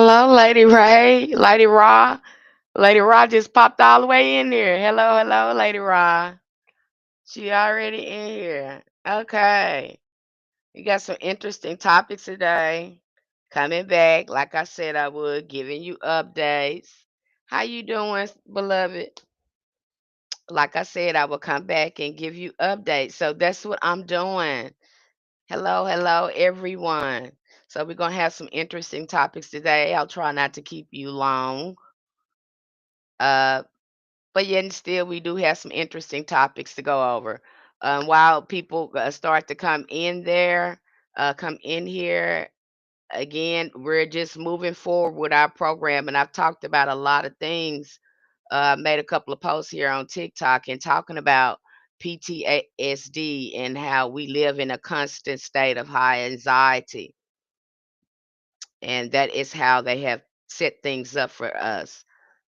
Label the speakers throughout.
Speaker 1: Hello, Lady Ray, Lady Raw. Lady Raw just popped all the way in here. Hello, hello, Lady Raw. She already in here. Okay. We got some interesting topics today. Coming back, like I said I would, giving you updates. How you doing, beloved? Like I said, I will come back and give you updates. So that's what I'm doing. Hello, hello, everyone. So we're gonna have some interesting topics today. I'll try not to keep you long. Uh, but yet and still, we do have some interesting topics to go over. While people start to come in there, come in here again, we're just moving forward with our program, and I've talked about a lot of things. Made a couple of posts here on TikTok and talking about PTSD and how we live in a constant state of high anxiety, and that is how they have set things up for us.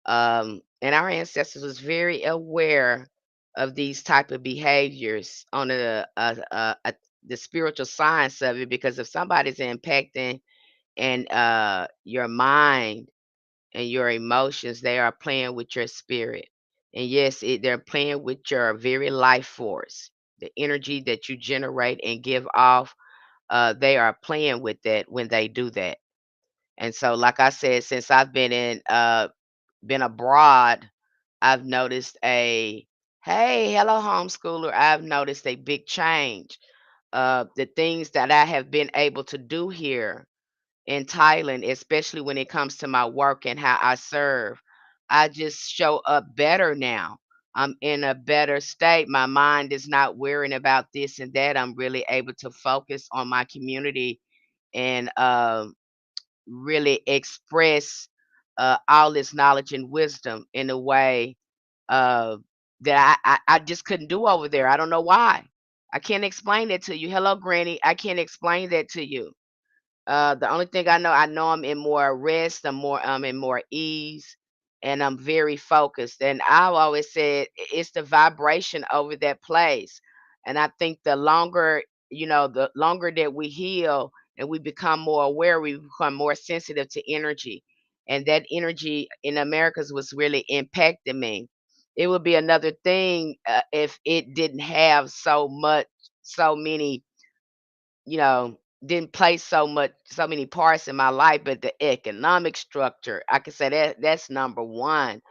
Speaker 1: And our ancestors was very aware of these type of behaviors on the spiritual science of it, because if somebody's impacting and your mind and your emotions, they are playing with your spirit. And yes, they're playing with your very life force, the energy that you generate and give off. They are playing with that when they do that. And so, like I said, since I've been abroad, I've noticed a hey, hello, homeschooler. I've noticed a big change. The things that I have been able to do here in Thailand, especially when it comes to my work and how I serve, I just show up better now. I'm in a better state. My mind is not worrying about this and that. I'm really able to focus on my community and really express all this knowledge and wisdom in a way uh, that I just couldn't do over there. I don't know why. I can't explain that to you. Hello, Granny. I can't explain that to you. The only thing I know I'm in more rest. I'm in more ease, and I'm very focused. And I've always said it's the vibration over that place. And I think the longer that we heal and we become more aware, we become more sensitive to energy. And that energy in Americas was really impacting me. It would be another thing if it didn't have so many didn't play so many parts in my life, but the economic structure, I could say that's number one.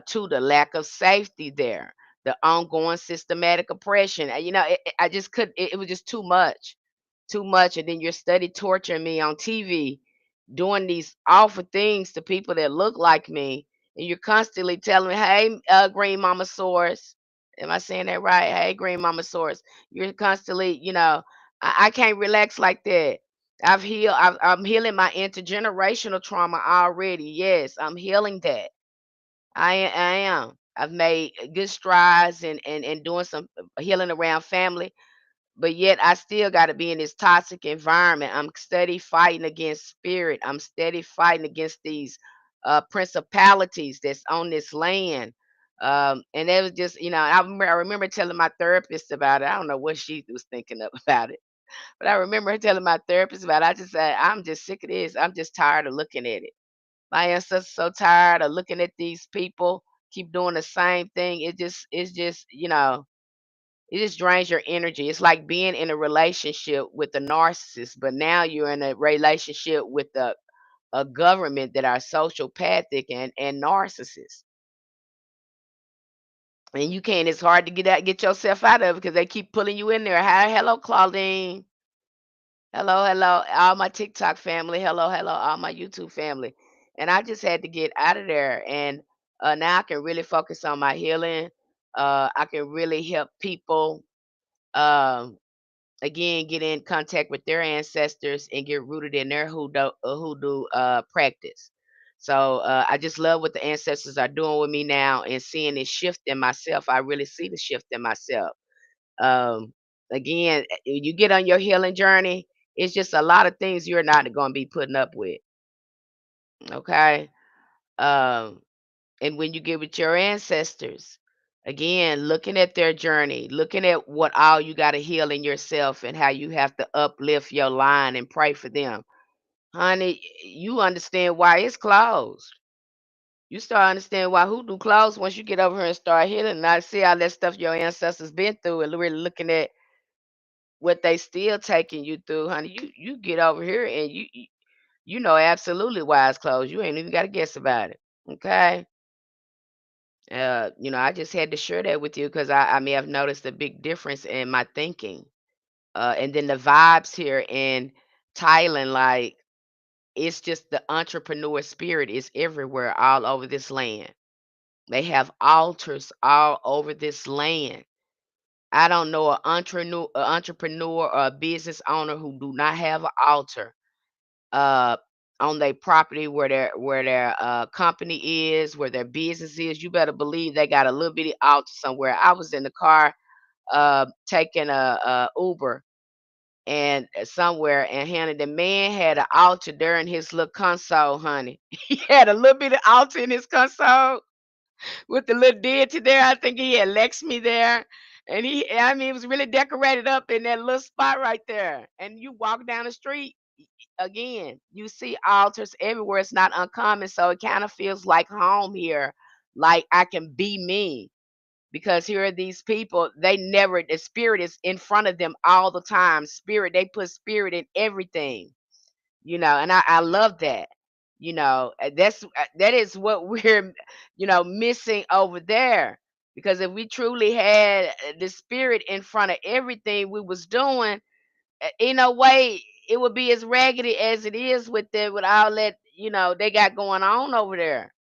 Speaker 1: Two, the lack of safety there, the ongoing systematic oppression. I just could. It was just too much. And then you're steady torturing me on TV, doing these awful things to people that look like me, and you're constantly telling me, "Hey, Green Mama Source." Am I saying that right? Hey, Green Mama Source. You're constantly, I can't relax like that. I'm healing my intergenerational trauma already. Yes, I'm healing that. I am. I've made good strides and doing some healing around family, but yet I still got to be in this toxic environment. I'm steady fighting against spirit. I'm steady fighting against these principalities that's on this land. And it was just, I remember telling my therapist about it. I don't know what she was thinking of about it. But I remember her telling my therapist about it. I just said, I'm just sick of this. I'm just tired of looking at it. My ancestors so tired of looking at these people keep doing the same thing. It just drains your energy. It's like being in a relationship with a narcissist, but now you're in a relationship with a government that are sociopathic and narcissists. And you can't, it's hard to get yourself out of it because they keep pulling you in there. Hi, hello, Claudine. Hello, hello, all my TikTok family. Hello, hello, all my YouTube family. And I just had to get out of there. And now I can really focus on my healing. I can really help people, um, again, get in contact with their ancestors and get rooted in their hoodoo practice. So I just love what the ancestors are doing with me now and seeing this shift in myself. I really see the shift in myself. Um, Again, you get on your healing journey, it's just a lot of things you're not going to be putting up with. Okay. Um, and when you get with your ancestors, again, looking at their journey, looking at what all you got to heal in yourself and how you have to uplift your line and pray for them. Honey, you understand why it's closed. You start understanding why Hoodoo closed once you get over here and start healing and I see all that stuff your ancestors been through and really looking at what they still taking you through, honey. You get over here and you know absolutely why it's closed. You ain't even got to guess about it. Okay. I just had to share that with you because I may have noticed a big difference in my thinking. And then the vibes here in Thailand, like it's just the entrepreneur spirit is everywhere, all over this land. They have altars all over this land. I don't know an entrepreneur or a business owner who do not have an altar uh, on their property where their company is, where their business is. You better believe they got a little bitty altar somewhere. I was in the car taking a Uber and somewhere, and honey, the man had an altar during his little console, honey. He had a little bit of altar in his console with the little deity there. I think he had Lexmi there. And I mean, it was really decorated up in that little spot right there. And you walk down the street, again, you see altars everywhere. It's not uncommon. So it kind of feels like home here, like I can be me. Because here are these people, the spirit is in front of them all the time. Spirit, they put spirit in everything, and I love that. That is what we're, missing over there. Because if we truly had the spirit in front of everything we was doing, in a way, it would be as raggedy as it is with all that, they got going on over there.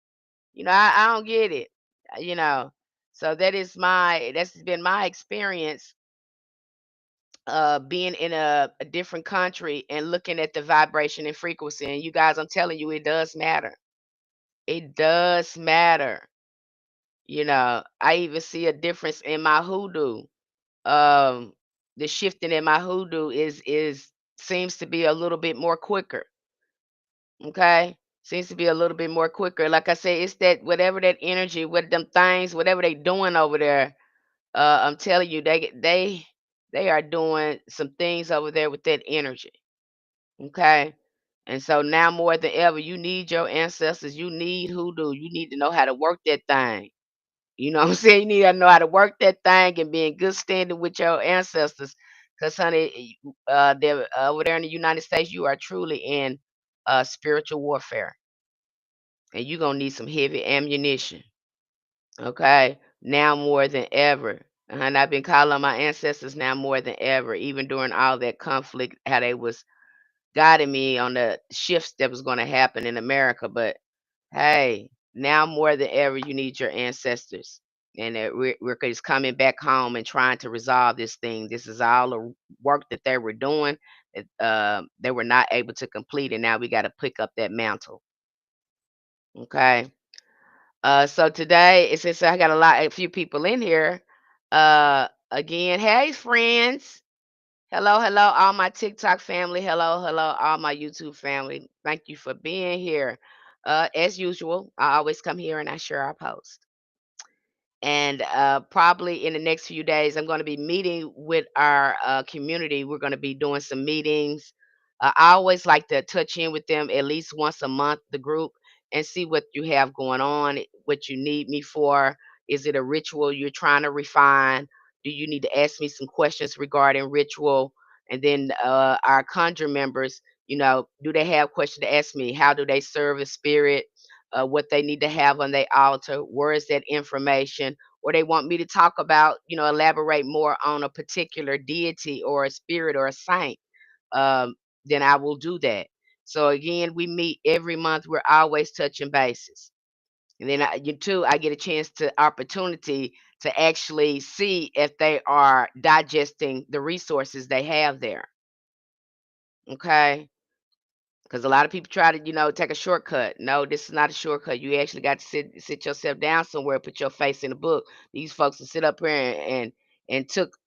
Speaker 1: I don't get it. uh, You know. So that's been my experience being in a different country and looking at the vibration and frequency. And you guys, I'm telling you, it does matter. It does matter. I even see a difference in my hoodoo. Um, the shifting in my hoodoo is seems to be a little bit more quicker. Okay. Seems to be a little bit more quicker. Like I say, it's that whatever that energy, what them things, whatever they doing over there. I'm telling you, they are doing some things over there with that energy. Okay. And so now more than ever, you need your ancestors. You need hoodoo. You need to know how to work that thing. You know what I'm saying? You need to know how to work that thing and be in good standing with your ancestors. Because, honey, they're over there in the United States, you are truly in spiritual warfare. And you're going to need some heavy ammunition. Okay. Now more than ever. And I've been calling on my ancestors now more than ever, even during all that conflict, how they was guiding me on the shifts that was going to happen in America. But hey, now more than ever, you need your ancestors. And that we're just coming back home and trying to resolve this thing. This is all the work that they were doing that they were not able to complete. And now we got to pick up that mantle. Okay. So today, since I got a few people in here, again, hey friends, hello, hello, all my TikTok family, hello, hello, all my YouTube family. Thank you for being here. As usual, I always come here and I share our post. And probably in the next few days, I'm going to be meeting with our community. We're going to be doing some meetings. I always like to touch in with them at least once a month, the group, and see what you have going on, what you need me for. Is it a ritual you're trying to refine? Do you need to ask me some questions regarding ritual? And then our conjure members, do they have questions to ask me? How do they serve a spirit? What they need to have on their altar? Where is that information? Or they want me to talk about, elaborate more on a particular deity or a spirit or a saint, um, then I will do that. So again, we meet every month. We're always touching bases. And then I get a chance to opportunity to actually see if they are digesting the resources they have there. Okay. Because a lot of people try to, take a shortcut. No, this is not a shortcut. You actually got to sit yourself down somewhere, put your face in a book. These folks will sit up here and took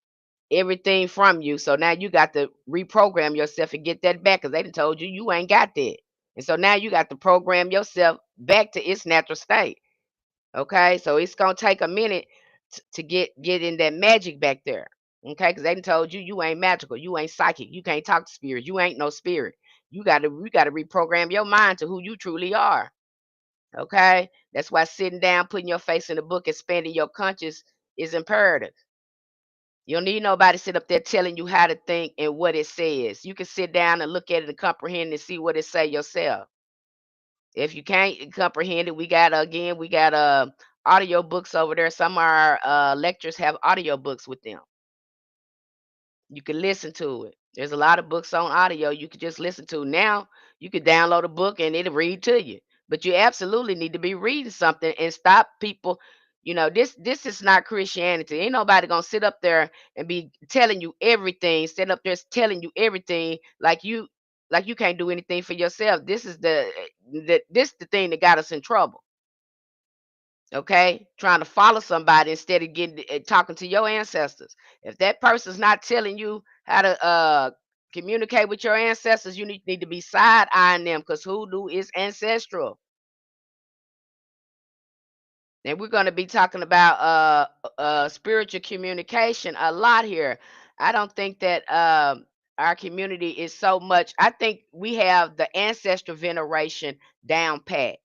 Speaker 1: everything from you. So now you got to reprogram yourself and get that back because they done told you you ain't got that. And so now you got to program yourself back to its natural state. Okay, so it's gonna take a minute to get in that magic back there. Okay, because they done told you you ain't magical, you ain't psychic, you can't talk to spirits, you ain't no spirit. You gotta reprogram your mind to who you truly are. Okay? That's why sitting down, putting your face in the book, expanding your conscious is imperative. You don't need nobody sit up there telling you how to think and what it says. You can sit down and look at it and comprehend and see what it say yourself. If you can't comprehend it, we got audio books over there. Some of our lectures have audio books with them. You can listen to it. There's a lot of books on audio you can just listen to. Now you can download a book and it'll read to you. But you absolutely need to be reading something and stop people. This is not Christianity. Ain't nobody gonna sit up there and be telling you everything, sit up there telling you everything like you can't do anything for yourself. This the thing that got us in trouble. Okay, trying to follow somebody instead of getting talking to your ancestors. If that person's not telling you how to communicate with your ancestors, you need to be side eyeing them, because hoodoo is ancestral. And we're going to be talking about spiritual communication a lot here. I don't think that our community is so much. I think we have the ancestral veneration down pat.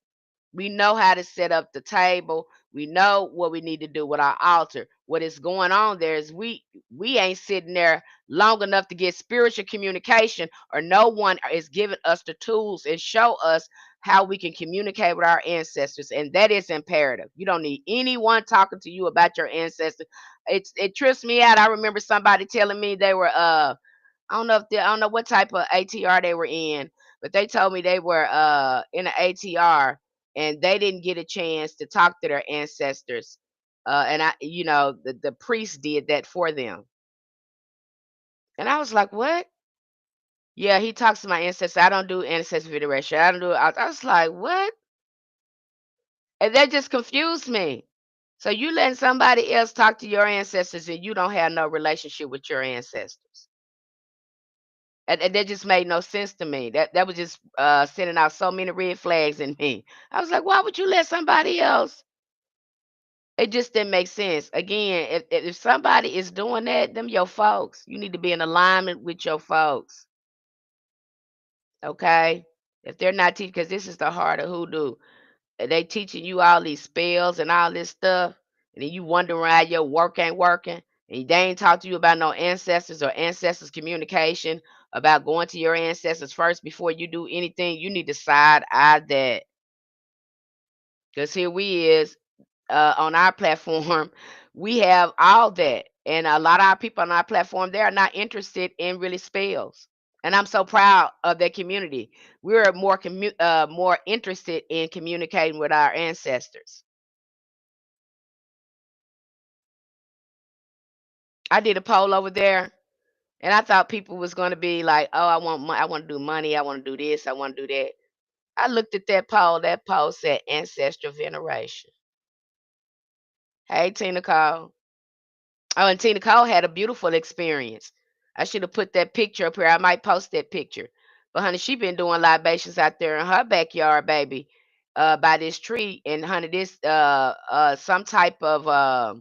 Speaker 1: We know how to set up the table. We know what we need to do with our altar. What is going on there is we ain't sitting there long enough to get spiritual communication, or no one is giving us the tools and show us how we can communicate with our ancestors. And that is imperative. You don't need anyone talking to you about your ancestors. It trips me out. I remember somebody telling me they were I don't know what type of ATR they were in, but they told me they were in an ATR and they didn't get a chance to talk to their ancestors. And the priest did that for them. And I was like, what? Yeah, he talks to my ancestors. I don't do ancestor veneration. I don't do. I was like, what? And that just confused me. So you letting somebody else talk to your ancestors and you don't have no relationship with your ancestors. And that just made no sense to me. That was just sending out so many red flags in me. I was like, why would you let somebody else? It just didn't make sense. Again, if somebody is doing that, them your folks. You need to be in alignment with your folks. Okay? If they're not teaching, because this is the heart of hoodoo. They teaching you all these spells and all this stuff, and then you wondering why your work ain't working, and they ain't talk to you about no ancestors or ancestors communication, about going to your ancestors first before you do anything. You need to side eye that, because here we is on our platform, we have all that, and a lot of our people on our platform, they are not interested in really spells. And I'm so proud of that community. We're more interested in communicating with our ancestors. I did a poll over there, and I thought people was going to be like, "Oh, I want to do money. I want to do this. I want to do that." I looked at that poll. That poll said ancestral veneration. Hey, Tina Cole. Oh, and Tina Cole had a beautiful experience. I should have put that picture up here. I might post that picture. But honey, she been doing libations out there in her backyard, baby, by this tree. And honey, this some type of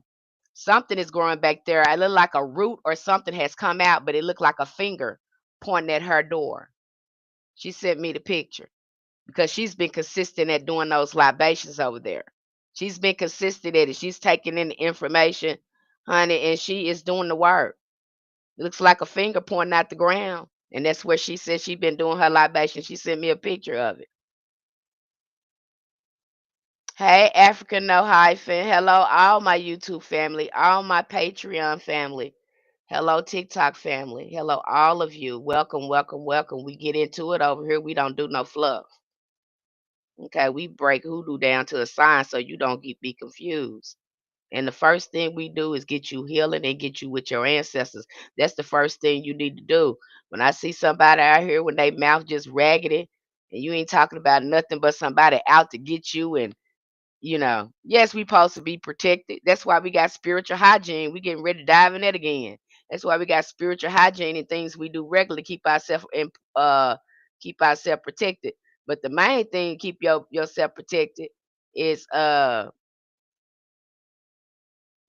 Speaker 1: something is growing back there. I look like a root or something has come out, but it looked like a finger pointing at her door. She sent me the picture because she's been consistent at doing those libations over there. She's been consistent at it. She's taking in the information, honey, and she is doing the work. It looks like a finger pointing at the ground. And that's where she said she been doing her libation. She sent me a picture of it. Hey, African no hyphen. Hello, all my YouTube family, all my Patreon family. Hello, TikTok family. Hello, all of you. Welcome, welcome, welcome. We get into it over here. We don't do no fluff. Okay, we break hoodoo down to a science so you don't be confused. And the first thing we do is get you healing and get you with your ancestors. That's the first thing you need to do. When I see somebody out here when they mouth just raggedy and you ain't talking about nothing but somebody out to get you, and yes, we supposed to be protected. That's why we got spiritual hygiene. We getting ready to dive in that again. That's why we got spiritual hygiene and things we do regularly keep ourselves protected. But the main thing to keep yourself protected is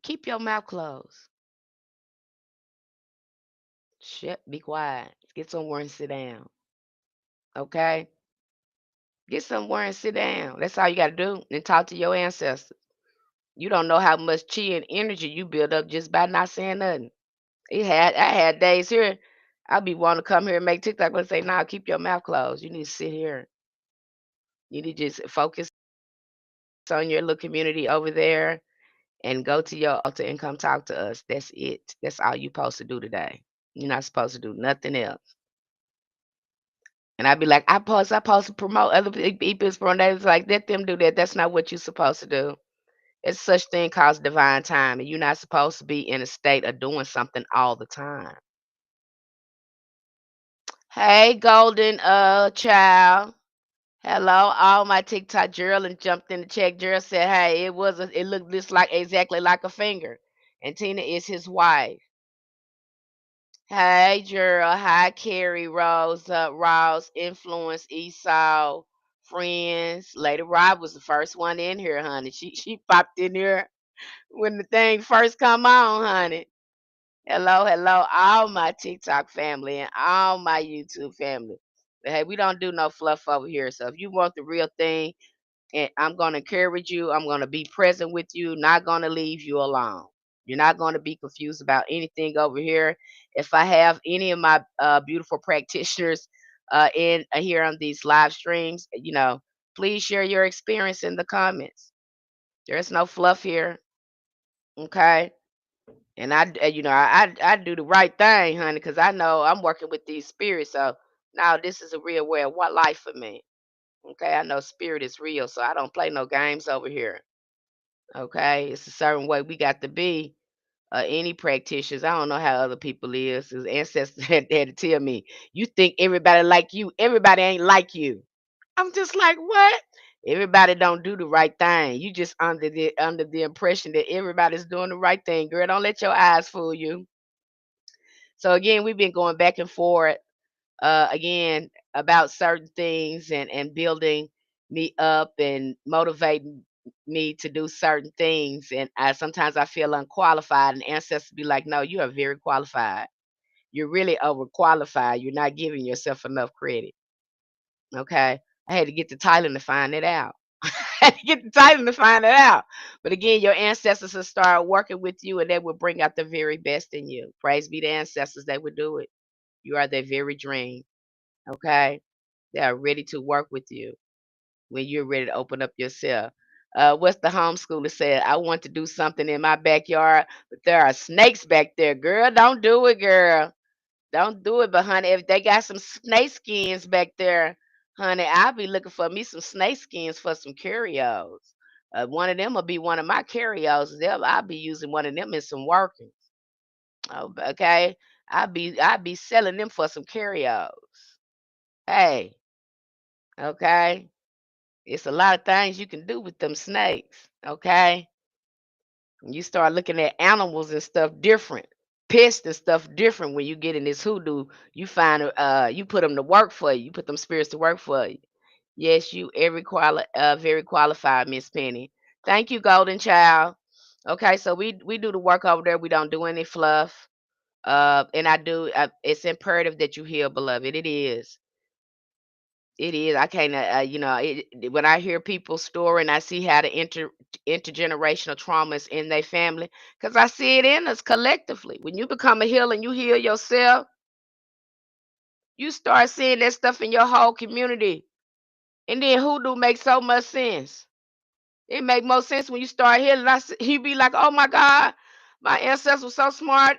Speaker 1: keep your mouth closed. Shut, be quiet. Get somewhere and sit down. Okay? Get somewhere and sit down. That's all you got to do and talk to your ancestors. You don't know how much chi and energy you build up just by not saying nothing. I had days here. I'll be wanting to come here and make TikTok and say, "Nah, keep your mouth closed. You need to sit here. You need to just focus on your little community over there and go to your altar and come talk to us. That's it. That's all you're supposed to do today. You're not supposed to do nothing else." And I'd be like, I supposed to promote other people's pronouns. Like, let them do that. That's not what you're supposed to do. It's such thing called divine time, and you're not supposed to be in a state of doing something all the time. Hey, golden child. Hello, all my TikTok Gerald jumped in the chat. Gerald said, "Hey, it looked just like exactly like a finger." And Tina is his wife. Hey, Gerald. Hi, Carrie, Rose, Ross, Influence, Esau, Friends. Lady Rob was the first one in here, honey. She popped in here when the thing first come on, honey. Hello, hello, all my TikTok family and all my YouTube family. But hey, we don't do no fluff over here. So if you want the real thing, and I'm going to encourage you. I'm going to be present with you, not going to leave you alone. You're not going to be confused about anything over here. If I have any of my beautiful practitioners in here on these live streams, please share your experience in the comments. There's no fluff here, okay? And I do the right thing, honey, because I know I'm working with these spirits. So now this is a real way of what life for me. Okay, I know spirit is real, so I don't play no games over here. Okay, it's a certain way we got to be. Any practitioners, I don't know how other people is. His ancestors had to tell me, "You think everybody like you? Everybody ain't like you." I'm just like, what? Everybody don't do the right thing. You just under the impression that everybody's doing the right thing, girl. Don't let your eyes fool you. So again, we've been going back and forth again about certain things and building me up and motivating me to do certain things. And sometimes I feel unqualified, and ancestors be like, "No, you are very qualified. You're really overqualified. You're not giving yourself enough credit." Okay, I had to get to Thailand to find it out. I had to get to Thailand to find it out. But again, your ancestors will start working with you, and they will bring out the very best in you. Praise be the ancestors; they would do it. You are their very dream. Okay. They are ready to work with you when you're ready to open up yourself. What's the homeschooler said? I want to do something in my backyard, but there are snakes back there. Girl, don't do it, girl. Don't do it. But honey, if they got some snake skins back there, honey, I'll be looking for me some snake skins for some curios. One of them will be one of my curios. I'll be using one of them in some working. Oh, okay. I'll be selling them for some curios. Hey, okay. It's a lot of things you can do with them snakes, okay? You start looking at animals and stuff different, pests and stuff different when you get in this hoodoo. You put them to work for you. You put them spirits to work for you. Yes, you very qualified, Miss Penny. Thank you, Golden Child. Okay, so we do the work over there. We don't do any fluff. And I do. It's imperative that you heal, beloved. It is. It is. I can't, when I hear people's story and I see how the intergenerational traumas in their family, because I see it in us collectively. When you become a healer and you heal yourself, you start seeing that stuff in your whole community. And then hoodoo makes so much sense. It make more sense when you start healing. You be like, oh my God, my ancestors were so smart.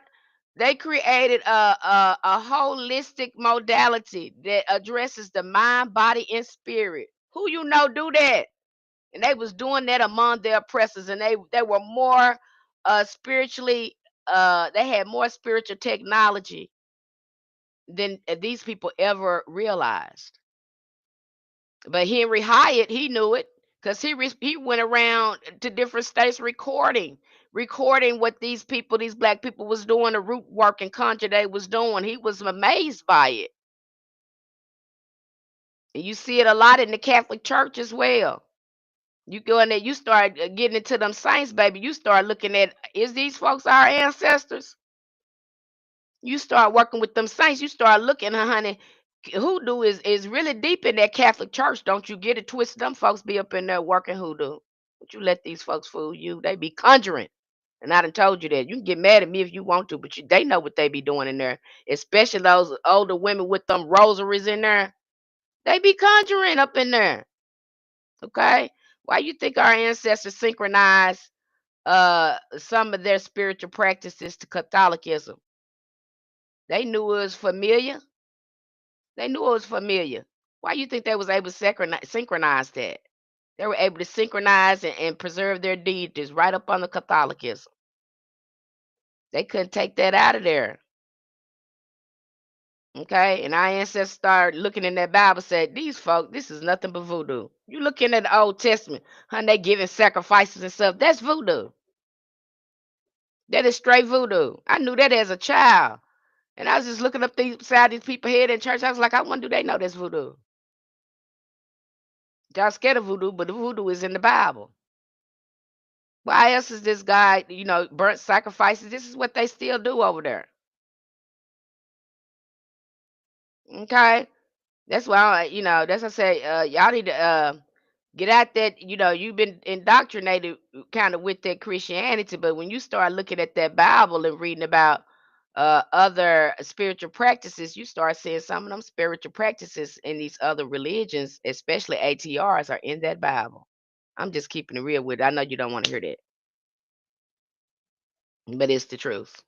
Speaker 1: They created a holistic modality that addresses the mind, body, and spirit. Who do that? And they was doing that among their oppressors, and they were more spiritually. They had more spiritual technology than these people ever realized. But Henry Hyatt, he knew it because he went around to different states recording what these black people was doing, the root work and conjure they was doing. He was amazed by it. And you see it a lot in the Catholic Church as well. You go in there, you start getting into them saints, baby. You start looking at, is these folks our ancestors? You start working with them saints. You start looking, honey. Hoodoo is really deep in that Catholic Church. Don't you get it twisted? Them folks be up in there working hoodoo. Don't you let these folks fool you? They be conjuring. And I done told you that. You can get mad at me if you want to, but they know what they be doing in there. Especially those older women with them rosaries in there. They be conjuring up in there. Okay? Why you think our ancestors synchronized some of their spiritual practices to Catholicism? They knew it was familiar. They knew it was familiar. Why you think they was able to synchronize that? They were able to synchronize and preserve their deities right up under Catholicism. They couldn't take that out of there. Okay, and our ancestors started looking in that Bible, said, "These folk, this is nothing but voodoo." You look in the Old Testament, honey, they giving sacrifices and stuff. That's voodoo. That is straight voodoo. I knew that as a child, and I was just looking up beside these people here in church. I was like, I wonder do they know that's voodoo? Y'all scared of voodoo, but the voodoo is in the Bible. Why else is this guy, burnt sacrifices? This is what they still do over there. Okay, that's why that's what I say. Y'all need to get out that. You've been indoctrinated kind of with that Christianity, but when you start looking at that Bible and reading about other spiritual practices, you start seeing some of them spiritual practices in these other religions, especially ATRs, are in that Bible. I'm just keeping it real with it. I know you don't want to hear that, but it's the truth.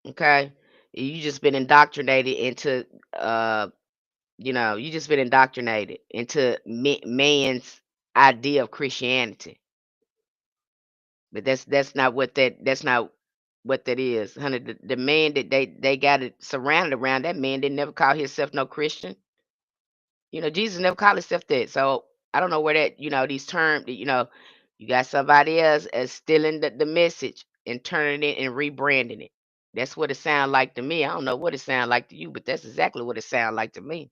Speaker 1: Okay, you just been indoctrinated into you just been indoctrinated into man's idea of Christianity, but that's not what that is, honey. The man that they got it surrounded around, that man didn't never call himself no Christian. Jesus never called himself that. So I don't know where that these terms you got somebody else as stealing the message and turning it and rebranding it. That's what it sounds like to me. I don't know what it sounds like to you, but that's exactly what it sounds like to me.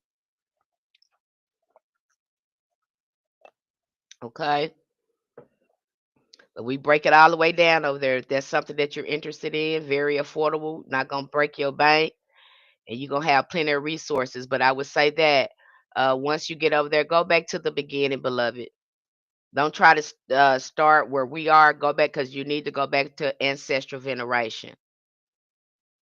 Speaker 1: Okay. But we break it all the way down over there. If that's something that you're interested in, very affordable, not gonna break your bank, and you're gonna have plenty of resources. But I would say that once you get over there, go back to the beginning, beloved. Don't try to start where we are. Go back because you need to go back to ancestral veneration,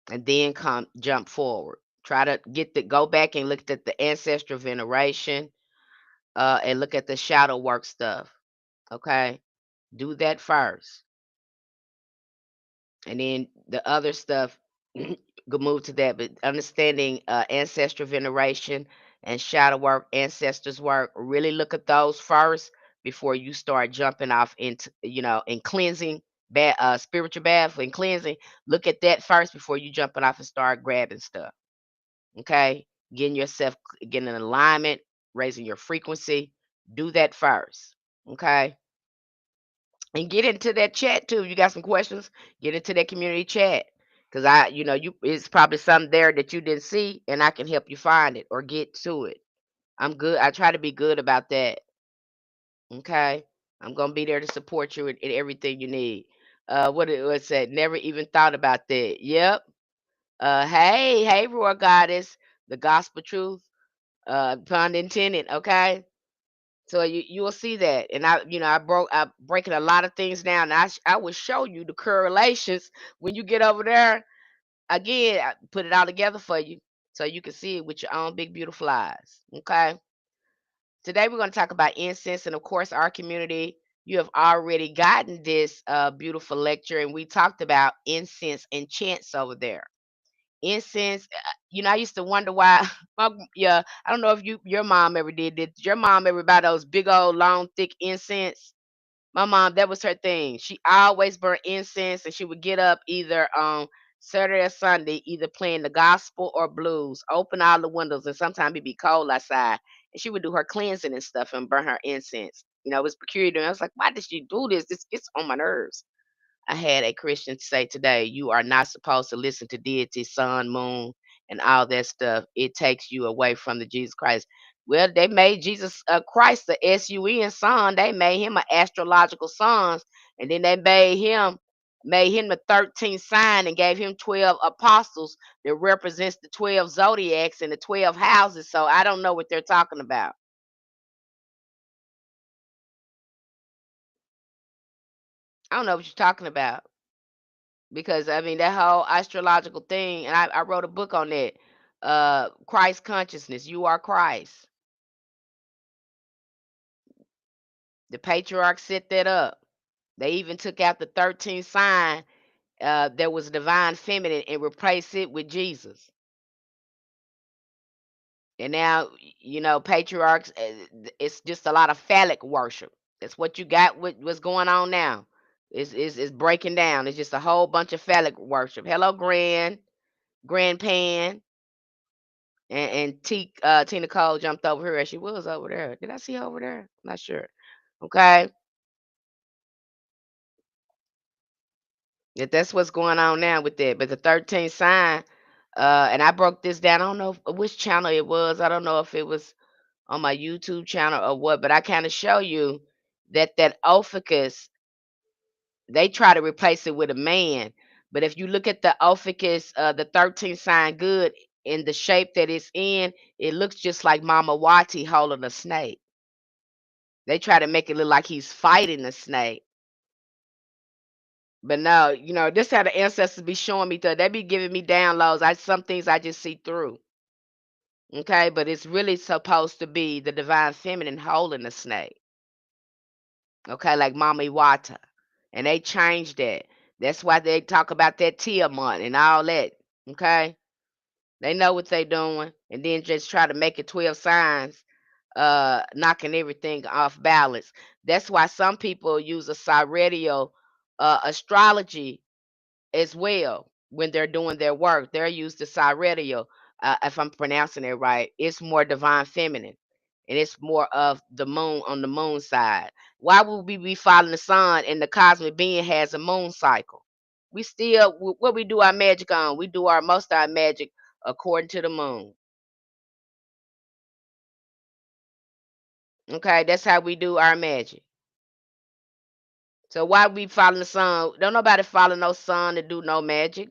Speaker 1: and then come jump forward. Try to go back and look at the ancestral veneration, and look at the shadow work stuff. Okay, do that first. And then the other stuff go move to that, but understanding ancestral veneration and shadow work, ancestors work, really look at those first before you start jumping off into and cleansing bad spiritual bath and cleansing. Look at that first before you jumping off and start grabbing stuff. Okay, getting in alignment, raising your frequency. Do that first. Okay, and get into that chat too. You got some questions? Get into that community chat. Cause it's probably something there that you didn't see, and I can help you find it or get to it. I'm good. I try to be good about that. Okay, I'm gonna be there to support you in everything you need. What's that? Never even thought about that. Yep. Hey, Roar Goddess, the gospel truth. Pun intended. Okay. So you will see that, and I breaking a lot of things down. And I will show you the correlations when you get over there. Again, I put it all together for you so you can see it with your own big beautiful eyes. Okay. Today we're going to talk about incense, and of course, our community. You have already gotten this beautiful lecture, and we talked about incense and chants over there. Incense, I used to wonder why. Yeah, I don't know if your mom ever did. Did your mom ever buy those big old long thick incense? My mom, that was her thing. She always burned incense, and she would get up either on Saturday or Sunday, either playing the gospel or blues, open all the windows, and sometimes it'd be cold outside. And she would do her cleansing and stuff and burn her incense. It was peculiar. And I was like, why did she do this? This gets on my nerves. I had a Christian say today, you are not supposed to listen to deity, sun, moon, and all that stuff. It takes you away from the Jesus Christ. Well, they made Jesus Christ the sun. They made him an astrological sun, and then they made him. made him the 13th sign and gave him 12 apostles that represents the 12 zodiacs and the 12 houses. So I don't know what they're talking about. I don't know what you're talking about because I mean that whole astrological thing, and I wrote a book on that. Christ consciousness. You are Christ. The patriarchs set that up. They even took out the 13th sign that was divine feminine and replaced it with Jesus. And now, patriarchs, it's just a lot of phallic worship. That's what you got with what's going on now. It's breaking down. It's just a whole bunch of phallic worship. Hello, Grandpan, and Tina Cole jumped over here. She was over there. Did I see her over there? Not sure. Okay, that's what's going on now with that. But the 13th sign, and I broke this down. I don't know which channel it was. I don't know if it was on my YouTube channel or what, but I kind of show you that Ophiuchus, they try to replace it with a man. But if you look at the Ophiuchus, the 13th sign good in the shape that it's in, it looks just like Mama Wati holding a snake. They try to make it look like he's fighting the snake. But no, this how the ancestors be showing me that they be giving me downloads. Some things I just see through. Okay, but it's really supposed to be the divine feminine holding the snake. Okay, like Mama Iwata. And they changed that. That's why they talk about that Tiamat and all that. Okay? They know what they doing. And then just try to make it 12 signs, knocking everything off balance. That's why some people use a sidereal astrology as well when they're doing their work. They're used the sidereal, if I'm pronouncing it right. It's more divine feminine, and it's more of the moon on the moon side. Why would we be following the sun and the cosmic being has a moon cycle? We still what we do our magic on. We do our most of our magic according to the moon. Okay, that's how we do our magic. So why we following the sun? Don't nobody follow no sun to do no magic.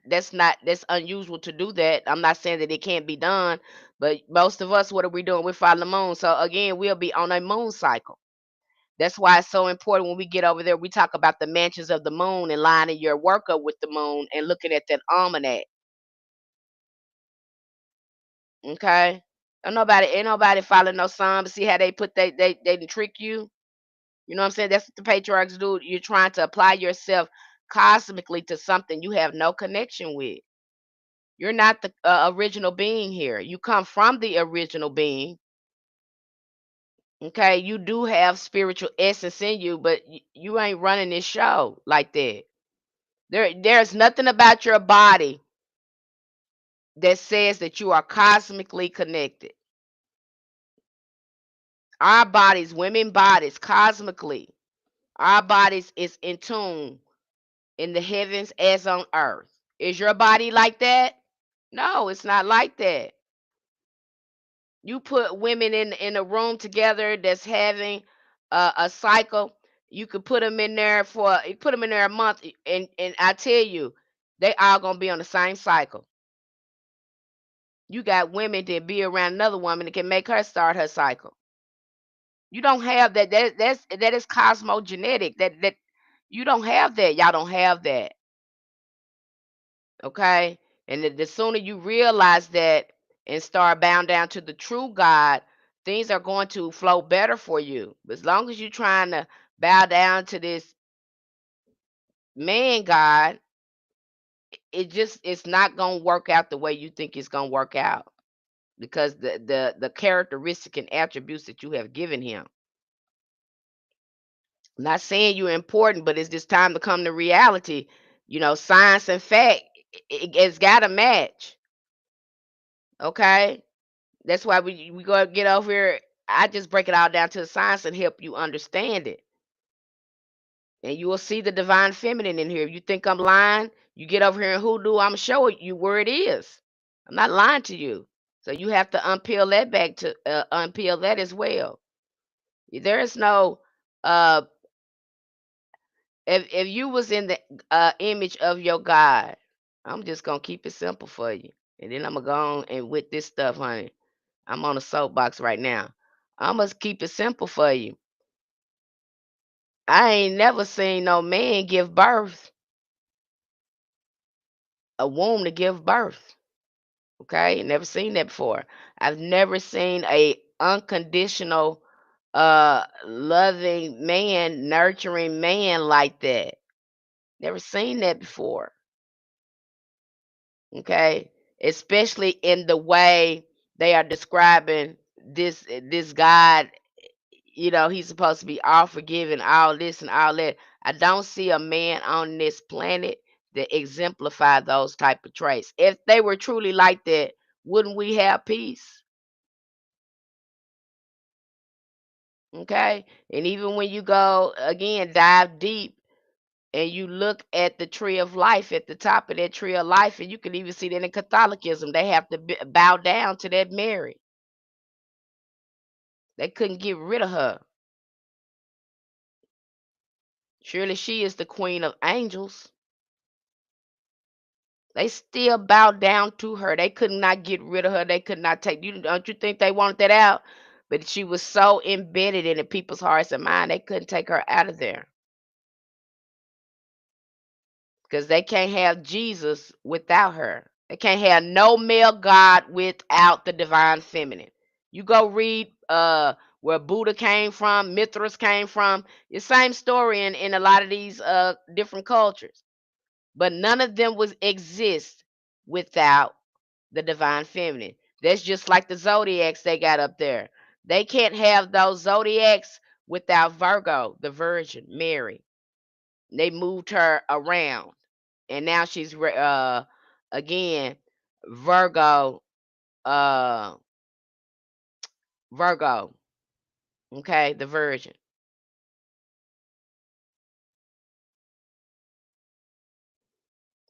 Speaker 1: That's unusual to do that. I'm not saying that it can't be done, but most of us, what are we doing? We're following the moon. So again, we'll be on a moon cycle. That's why it's so important when we get over there, we talk about the mansions of the moon and lining your work up with the moon and looking at that almanac. Okay. Ain't nobody following no sun, but see how they put they done trick you. You know what I'm saying? That's what the patriarchs do. You're trying to apply yourself cosmically to something you have no connection with. You're not the original being here. You come from the original being. Okay, you do have spiritual essence in you, but you ain't running this show like that. There's nothing about your body that says that you are cosmically connected. Our bodies, women bodies, cosmically, our bodies is in tune in the heavens as on earth. Is your body like that? No, it's not like that. You put women in a room together that's having a cycle. You could put them in there put them in there a month, and I tell you, they all gonna be on the same cycle. You got women that be around another woman that can make her start her cycle. You don't have that. That is cosmogenetic. That you don't have that. Y'all don't have that. Okay? And the sooner you realize that and start bound down to the true God, things are going to flow better for you. As long as you're trying to bow down to this man God, it's not gonna work out the way you think it's gonna work out because the characteristic and attributes that you have given him. I'm not saying you're important, but it's just time to come to reality. Science and fact, it's got to match. Okay, that's why we go get over here. I just break it all down to the science and help you understand it, and you will see the divine feminine in here. If you think I'm lying, you get over here in hoodoo. I'm showing you where it is. I'm not lying to you. So you have to unpeel that back to unpeel that as well. There is no uh If you was in the image of your God, I'm just gonna keep it simple for you, and then I'm gonna go on and with this stuff, honey. I'm on a soapbox right now. I must keep it simple for you. I ain't never seen no man give birth, a womb to give birth. Okay, never seen that before. I've never seen a unconditional, loving man, nurturing man like that. Never seen that before. Okay, especially in the way they are describing this God. He's supposed to be all forgiving, all this and all that. I don't see a man on this planet that exemplify those type of traits. If they were truly like that, wouldn't we have peace? Okay. And even when you go again, dive deep and you look at the tree of life, at the top of that tree of life, and you can even see that in Catholicism, they have to bow down to that Mary. They couldn't get rid of her. Surely she is the queen of angels. They still bowed down to her. They could not get rid of her. They could not take you. Don't you think they wanted that out? But she was so embedded in the people's hearts and mind, they couldn't take her out of there because they can't have Jesus without her. They can't have no male God without the divine feminine. You go read where Buddha came from, Mithras came from. The same story in a lot of these different cultures, but none of them was exist without the divine feminine. That's just like the zodiacs they got up there. They can't have those zodiacs without Virgo, the Virgin Mary. They moved her around, and now she's again Virgo. Uh, Virgo. Okay, the Virgin.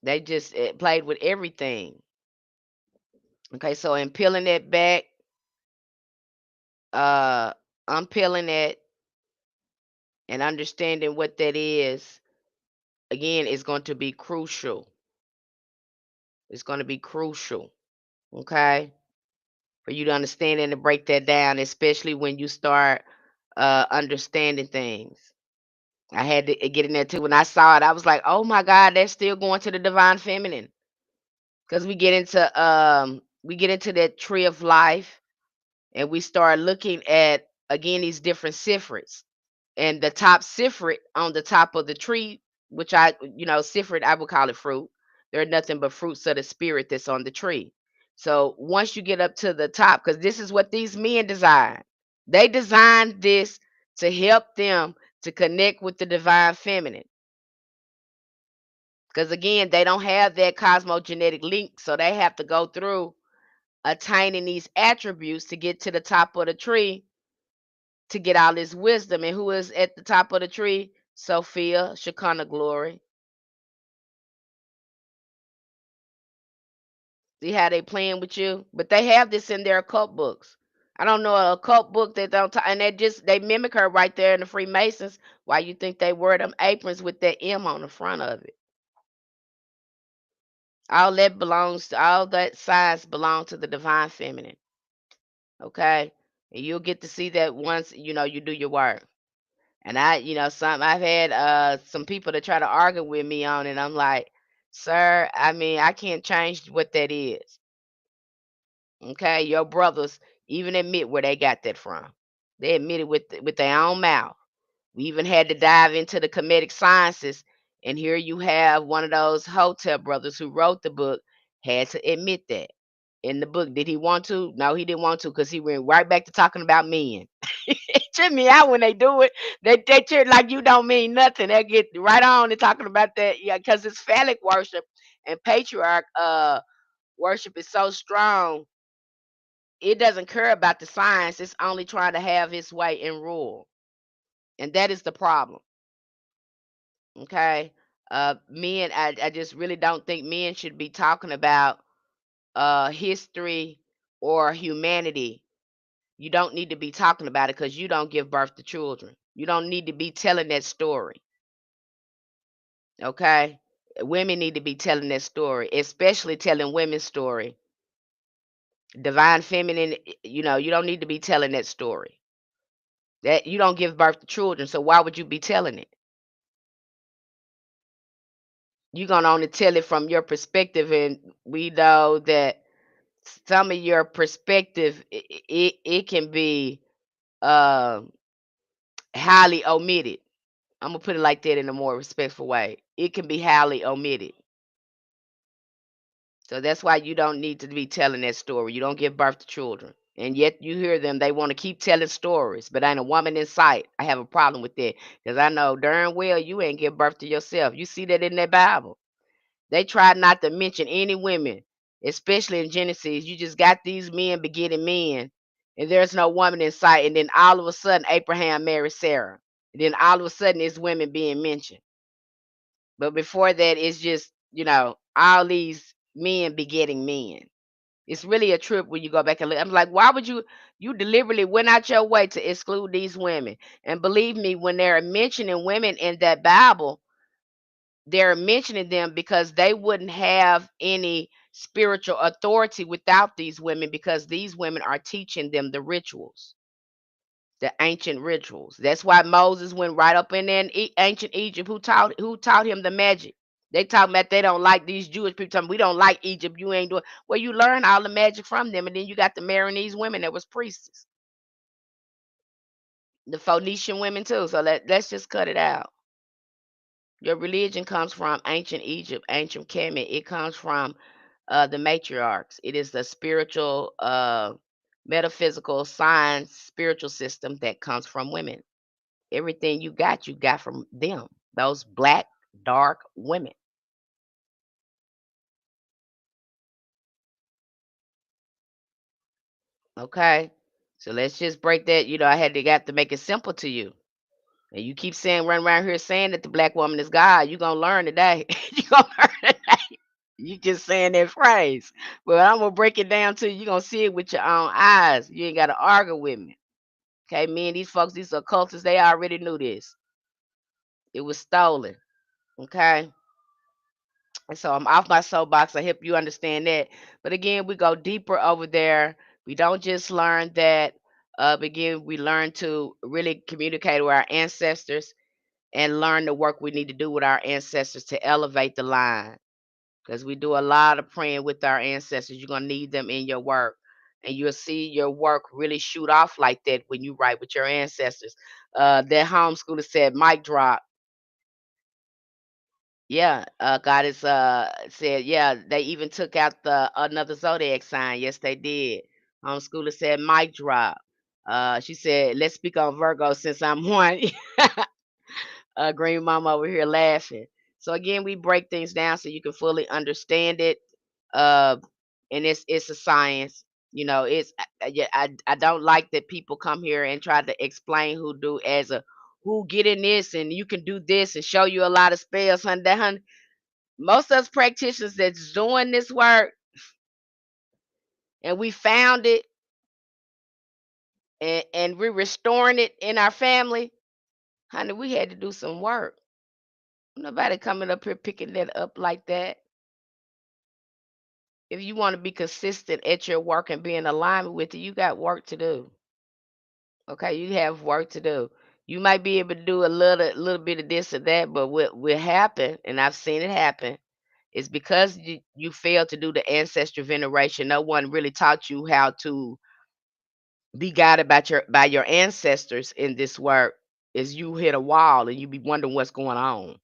Speaker 1: They just played with everything. Okay, so in peeling it back, uh, I'm peeling it and understanding what that is. Again, is going to be crucial. It's going to be crucial. Okay, for you to understand and to break that down, especially when you start understanding things. I had to get in there too. When I saw it, I was like, "Oh my God, they're still going to the divine feminine." Because we get into that tree of life, and we start looking at again these different ciphers. And the top cifrit on the top of the tree, which cifrit, I would call it fruit. They're nothing but fruits of the spirit that's on the tree. So once you get up to the top, because this is what these men designed. They designed this to help them to connect with the divine feminine. Because again, they don't have that cosmogenetic link, so they have to go through attaining these attributes to get to the top of the tree to get all this wisdom. And who is at the top of the tree? Sophia, Shekinah glory. See how they playing with you? But they have this in their occult books. I don't know a occult book that don't and they mimic her right there in the Freemasons. Why you think they wear them aprons with that M on the front of it? All that science belongs to the divine feminine. Okay? And you'll get to see that once you do your work. And I've had some people that try to argue with me on it. I'm like, sir, I mean, I can't change what that is. Okay, your brothers even admit where they got that from. They admit it with their own mouth. We even had to dive into the comedic sciences, and here you have one of those hotel brothers who wrote the book had to admit that in the book. Did he want to? No, he didn't want to because he went right back to talking about men. It tripped me out when they do it. They treat like you don't mean nothing. They get right on and talking about that, yeah, because it's phallic worship and patriarch worship is so strong. It doesn't care about the science. It's only trying to have its way and rule, and that is the problem. Okay, men. I just really don't think men should be talking about history or humanity. You don't need to be talking about it because you don't give birth to children. You don't need to be telling that story. Okay? Women need to be telling that story, especially telling women's story. Divine feminine, you don't need to be telling that story. That you don't give birth to children, so why would you be telling it? You're gonna only tell it from your perspective, and we know that some of your perspective it can be uh, highly omitted. I'm gonna put it like that in a more respectful way. It can be highly omitted. So that's why you don't need to be telling that story. You don't give birth to children. And yet you hear them, they want to keep telling stories, but ain't a woman in sight. I have a problem with that because I know darn well you ain't give birth to yourself. You see that in that Bible. They try not to mention any women, especially in Genesis. You just got these men begetting men, and there's no woman in sight. And then all of a sudden, Abraham married Sarah. And then all of a sudden, it's women being mentioned. But before that, it's just, all these men begetting men. It's really a trip when you go back and look. I'm like, why would you deliberately went out your way to exclude these women? And believe me, when they're mentioning women in that Bible, they're mentioning them because they wouldn't have any spiritual authority without these women because these women are teaching them the rituals, the ancient rituals. That's why Moses went right up in there in ancient Egypt. Who taught him the magic? They talking about they don't like these Jewish people. Talking, we don't like Egypt. You ain't doing well. You learn all the magic from them, and then you got the Maronese women that was priests, the Phoenician women too. So let's just cut it out. Your religion comes from ancient Egypt, ancient Kemet. It comes from the matriarchs. It is the spiritual, metaphysical, science, spiritual system that comes from women. Everything you got from them. Those black, dark women. Okay. So let's just break that. I had to got to make it simple to you. And you keep saying, run around here saying that the black woman is God. You're gonna learn today. You're gonna learn today. You just saying that phrase. But I'm gonna break it down to you. You're gonna see it with your own eyes. You ain't gotta argue with me. Okay, me and these folks, these occultists, they already knew this. It was stolen. Okay. And so I'm off my soapbox. I hope you understand that. But again, we go deeper over there. We don't just learn that. Again, we learn to really communicate with our ancestors and learn the work we need to do with our ancestors to elevate the line. Because we do a lot of praying with our ancestors. You're going to need them in your work. And you'll see your work really shoot off like that when you write with your ancestors. That homeschooler said, mic drop. Yeah, God is said, yeah, they even took out the another zodiac sign. Yes, they did. Homeschooler said, mic drop. She said, let's speak on Virgo since I'm one. Green mama over here laughing. So again, we break things down so you can fully understand it. Uh, and it's a science. It's yeah. I don't like that people come here and try to explain hoodoo as a who get in this and you can do this and show you a lot of spells, hun. That hun. Most of us practitioners that's doing this work and we found it and we're restoring it in our family, honey. We had to do some work. Nobody coming up here picking that up like that. If you want to be consistent at your work and be in alignment with it, you got work to do. Okay, you have work to do. You might be able to do a little bit of this or that, but what will happen, and I've seen it happen, is because you failed to do the ancestral veneration. No one really taught you how to be guided by your ancestors in this work. Is you hit a wall and you be wondering what's going on.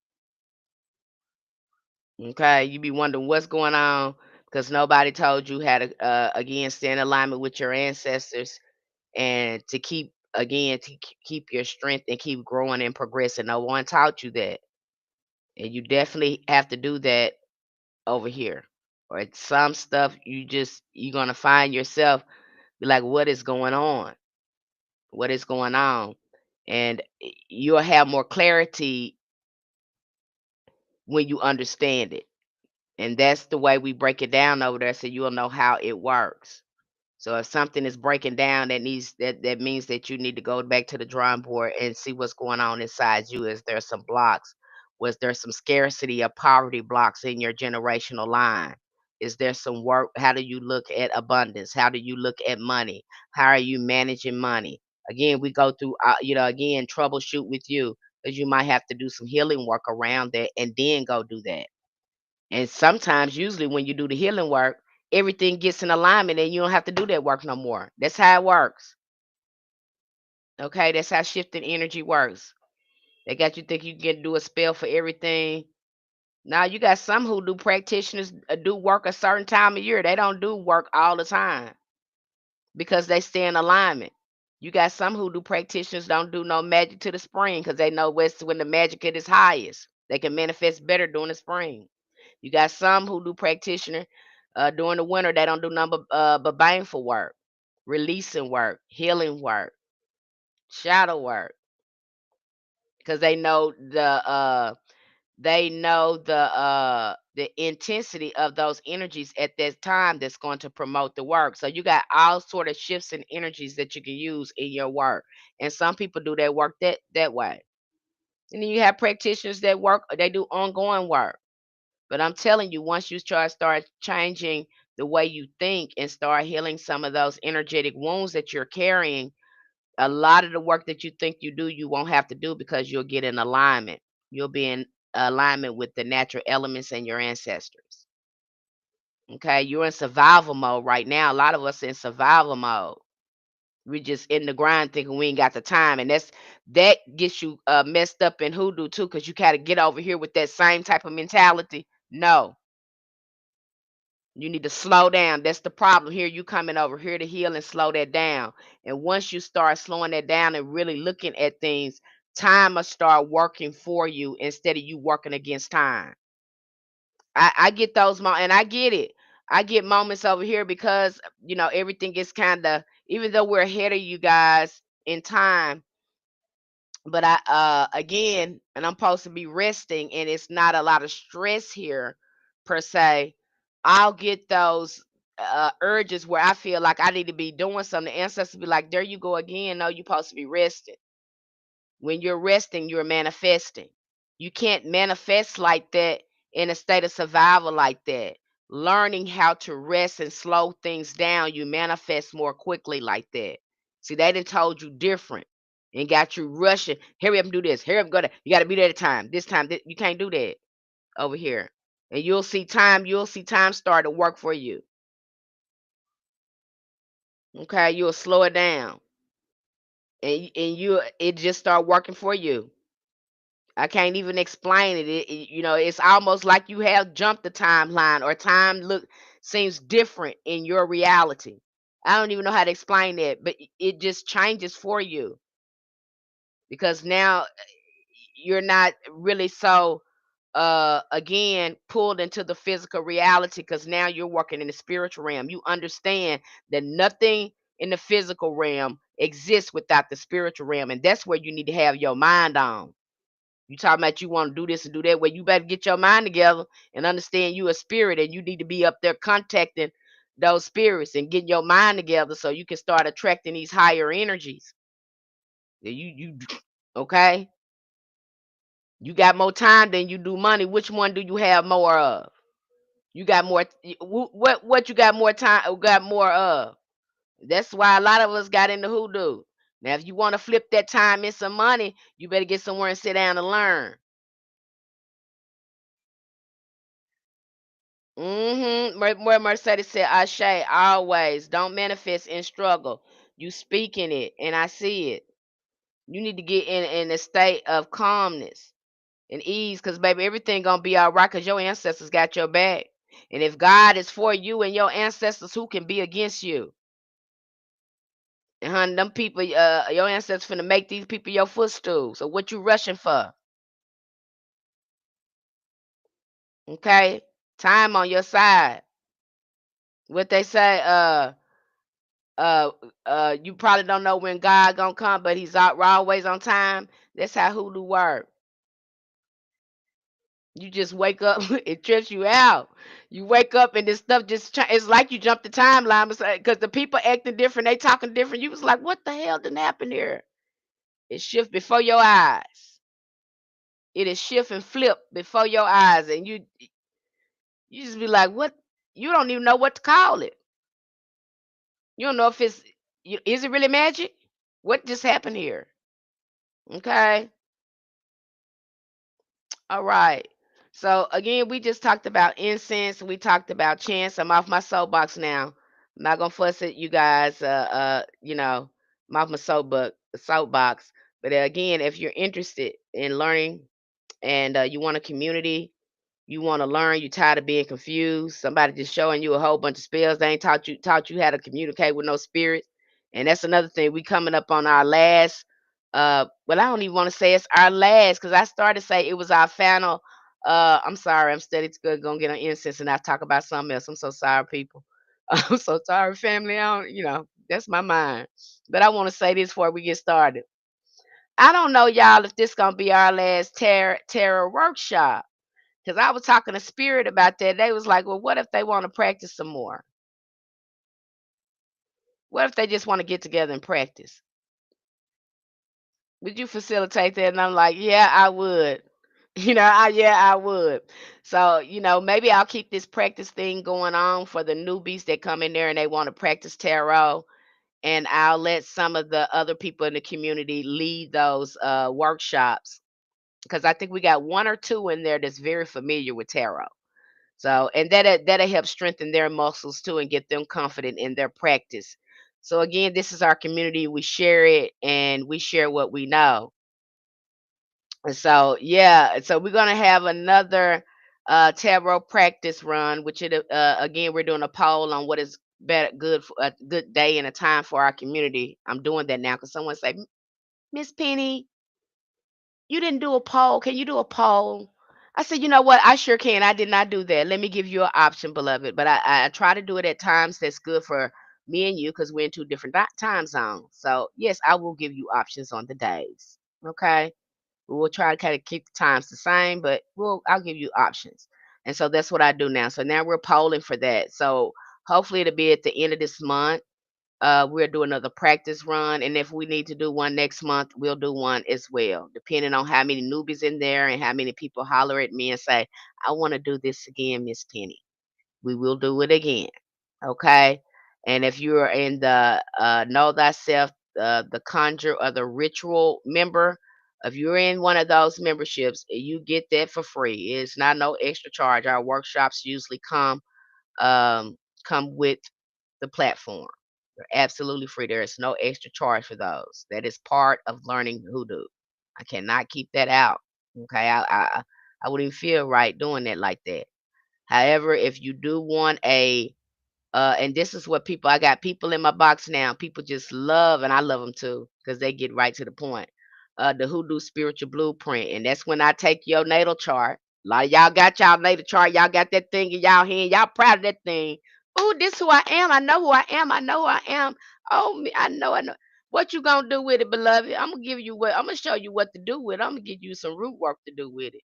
Speaker 1: Okay, you be wondering what's going on because nobody told you how to again stay in alignment with your ancestors and to keep your strength and keep growing and progressing. No one taught you that, and you definitely have to do that over here. Or it's some stuff you're gonna find yourself be like, what is going on? What is going on? And you'll have more clarity when you understand it. And that's the way we break it down over there, so you'll know how it works. So if something is breaking down, that means that you need to go back to the drawing board and see what's going on inside you. Is there some blocks? Was there some scarcity or poverty blocks in your generational line? Is there some work? How do you look at abundance? How do you look at money? How are you managing money? Again, we go through, again, troubleshoot with you because you might have to do some healing work around that and then go do that. And sometimes, usually, when you do the healing work, everything gets in alignment and you don't have to do that work no more. That's how it works. Okay, that's how shifting energy works. They got you think you can do a spell for everything. Now you got some hoodoo practitioners do work a certain time of year. They don't do work all the time because they stay in alignment. You got some hoodoo practitioners don't do no magic to the spring because they know what's when the magic at its highest. They can manifest better during the spring. You got some hoodoo practitioner during the winter. They don't do nothing but baneful work, releasing work, healing work, shadow work because they know the intensity of those energies at that time that's going to promote the work. So you got all sort of shifts and energies that you can use in your work. And some people do that work that way. And then you have practitioners that work, they do ongoing work. But I'm telling you, once you start changing the way you think and start healing some of those energetic wounds that you're carrying, a lot of the work that you think you do, you won't have to do because you'll get in alignment. You'll be in alignment with the natural elements and your ancestors. Okay, you're in survival mode right now. A lot of us in survival mode. We just in the grind thinking we ain't got the time, and that gets you messed up in hoodoo too, because you gotta get over here with that same type of mentality. No, you need to slow down. That's the problem here. You coming over here to heal and slow that down. And once you start slowing that down and really looking at things, time will start working for you instead of you working against time. I get those moments, and I get it. I get moments over here because everything is kind of, even though we're ahead of you guys in time, but I again, and I'm supposed to be resting, and it's not a lot of stress here per se. I'll get those urges where I feel like I need to be doing something. The ancestors be like, "There you go again. No, you're supposed to be resting. When you're resting, you're manifesting. You can't manifest like that in a state of survival like that. Learning how to rest and slow things down, you manifest more quickly like that. See, they done told you different and got you rushing. Hurry up and do this. Hurry up and go there. You got to be there at time. This time, you can't do that over here. And you'll see time. You'll see time start to work for you. Okay, you'll slow it down, and it just start working for you. I can't even explain it. It's almost like you have jumped the timeline, or time seems different in your reality. I don't even know how to explain that, but it just changes for you because now you're not really so again pulled into the physical reality, because now you're working in the spiritual realm. You understand that nothing in the physical realm exists without the spiritual realm, and that's where you need to have your mind on. You talking about you want to do this and do that. Well, you better get your mind together and understand you a spirit, and you need to be up there contacting those spirits and getting your mind together so you can start attracting these higher energies. You okay? You got more time than you do money. Which one do you have more of? You got more. What you got more time? Got more of? That's why a lot of us got into hoodoo. Now, if you want to flip that time in some money, you better get somewhere and sit down and learn. Where Mercedes said, "Ashe, always don't manifest in struggle. You speaking it, and I see it. You need to get in a state of calmness and ease, cause baby, everything gonna be all right, cause your ancestors got your back. And if God is for you and your ancestors, who can be against you? And honey, them people, your ancestors finna make these people your footstool. So what you rushing for? Okay, time on your side. What they say, uh you probably don't know when God gonna come, but he's always on time. That's how hoodoo work. You just wake up, it trips you out. You wake up and this stuff it's like you jumped the timeline because the people acting different, they talking different. You was like, what the hell didn't happen here? It shift before your eyes. it'll shift and flip before your eyes, and you just be like, what? You don't even know what to call it. You don't know if is it really magic? What just happened here? Okay. All right. So again, we just talked about incense. We talked about chants. I'm off my soapbox now. I'm not gonna fuss at you guys. I'm off my soapbox. But again, if you're interested in learning and you want a community, you want to learn, you tired of being confused, somebody just showing you a whole bunch of spells, they ain't taught you how to communicate with no spirits. And that's another thing. We coming up on our last well, I don't even want to say it's our last, because I started to say it was our final. I'm sorry, I'm steady gonna get on incense and I talk about something else. I'm so sorry, people. I'm so sorry, family. I don't, that's my mind. But I want to say this before we get started. I don't know, y'all, if this gonna be our last terror workshop. Because I was talking to Spirit about that. They was like, well, what if they want to practice some more? What if they just want to get together and practice? Would you facilitate that? And I'm like, yeah, I would. Yeah, I would. So, maybe I'll keep this practice thing going on for the newbies that come in there and they want to practice tarot. And I'll let some of the other people in the community lead those workshops. Because I think we got one or two in there that's very familiar with tarot. So, and that'll help strengthen their muscles too and get them confident in their practice. So again, this is our community. We share it and we share what we know. And so yeah, so we're gonna have another tarot practice run, which again we're doing a poll on what is better good for a good day and a time for our community. I'm doing that now because someone say, Miss Penny, you didn't do a poll. Can you do a poll? I said, you know what? I sure can. I did not do that. Let me give you an option, beloved. But I try to do it at times that's good for me and you because we're in two different time zones. So, yes, I will give you options on the days. Okay. We'll try to kind of keep the times the same, but I'll give you options. And so that's what I do now. So now we're polling for that. So hopefully it'll be at the end of this month. We'll do another practice run, and if we need to do one next month, we'll do one as well, depending on how many newbies in there and how many people holler at me and say, "I want to do this again, Miss Penny." We will do it again, okay? And if you are in the Know Thyself, the Conjure or the Ritual member, if you're in one of those memberships, you get that for free. It's not no extra charge. Our workshops usually um, come with the platform. They're absolutely free. There is no extra charge for those. That is part of learning hoodoo. I cannot keep that out. Okay, I wouldn't even feel right doing that like that. However, if you do want and this is what I got people in my box now. People just love, and I love them too, because they get right to the point. The Hoodoo Spiritual Blueprint, and that's when I take your natal chart. A lot of y'all got y'all natal chart. Y'all got that thing in y'all hand. Y'all proud of that thing. Oh, this who I am. I know who I am. I know who I am. Oh, me, I know. I know. What you gonna do with it, beloved? I'm gonna give you what. I'm gonna show you what to do with it. I'm gonna give you some root work to do with it.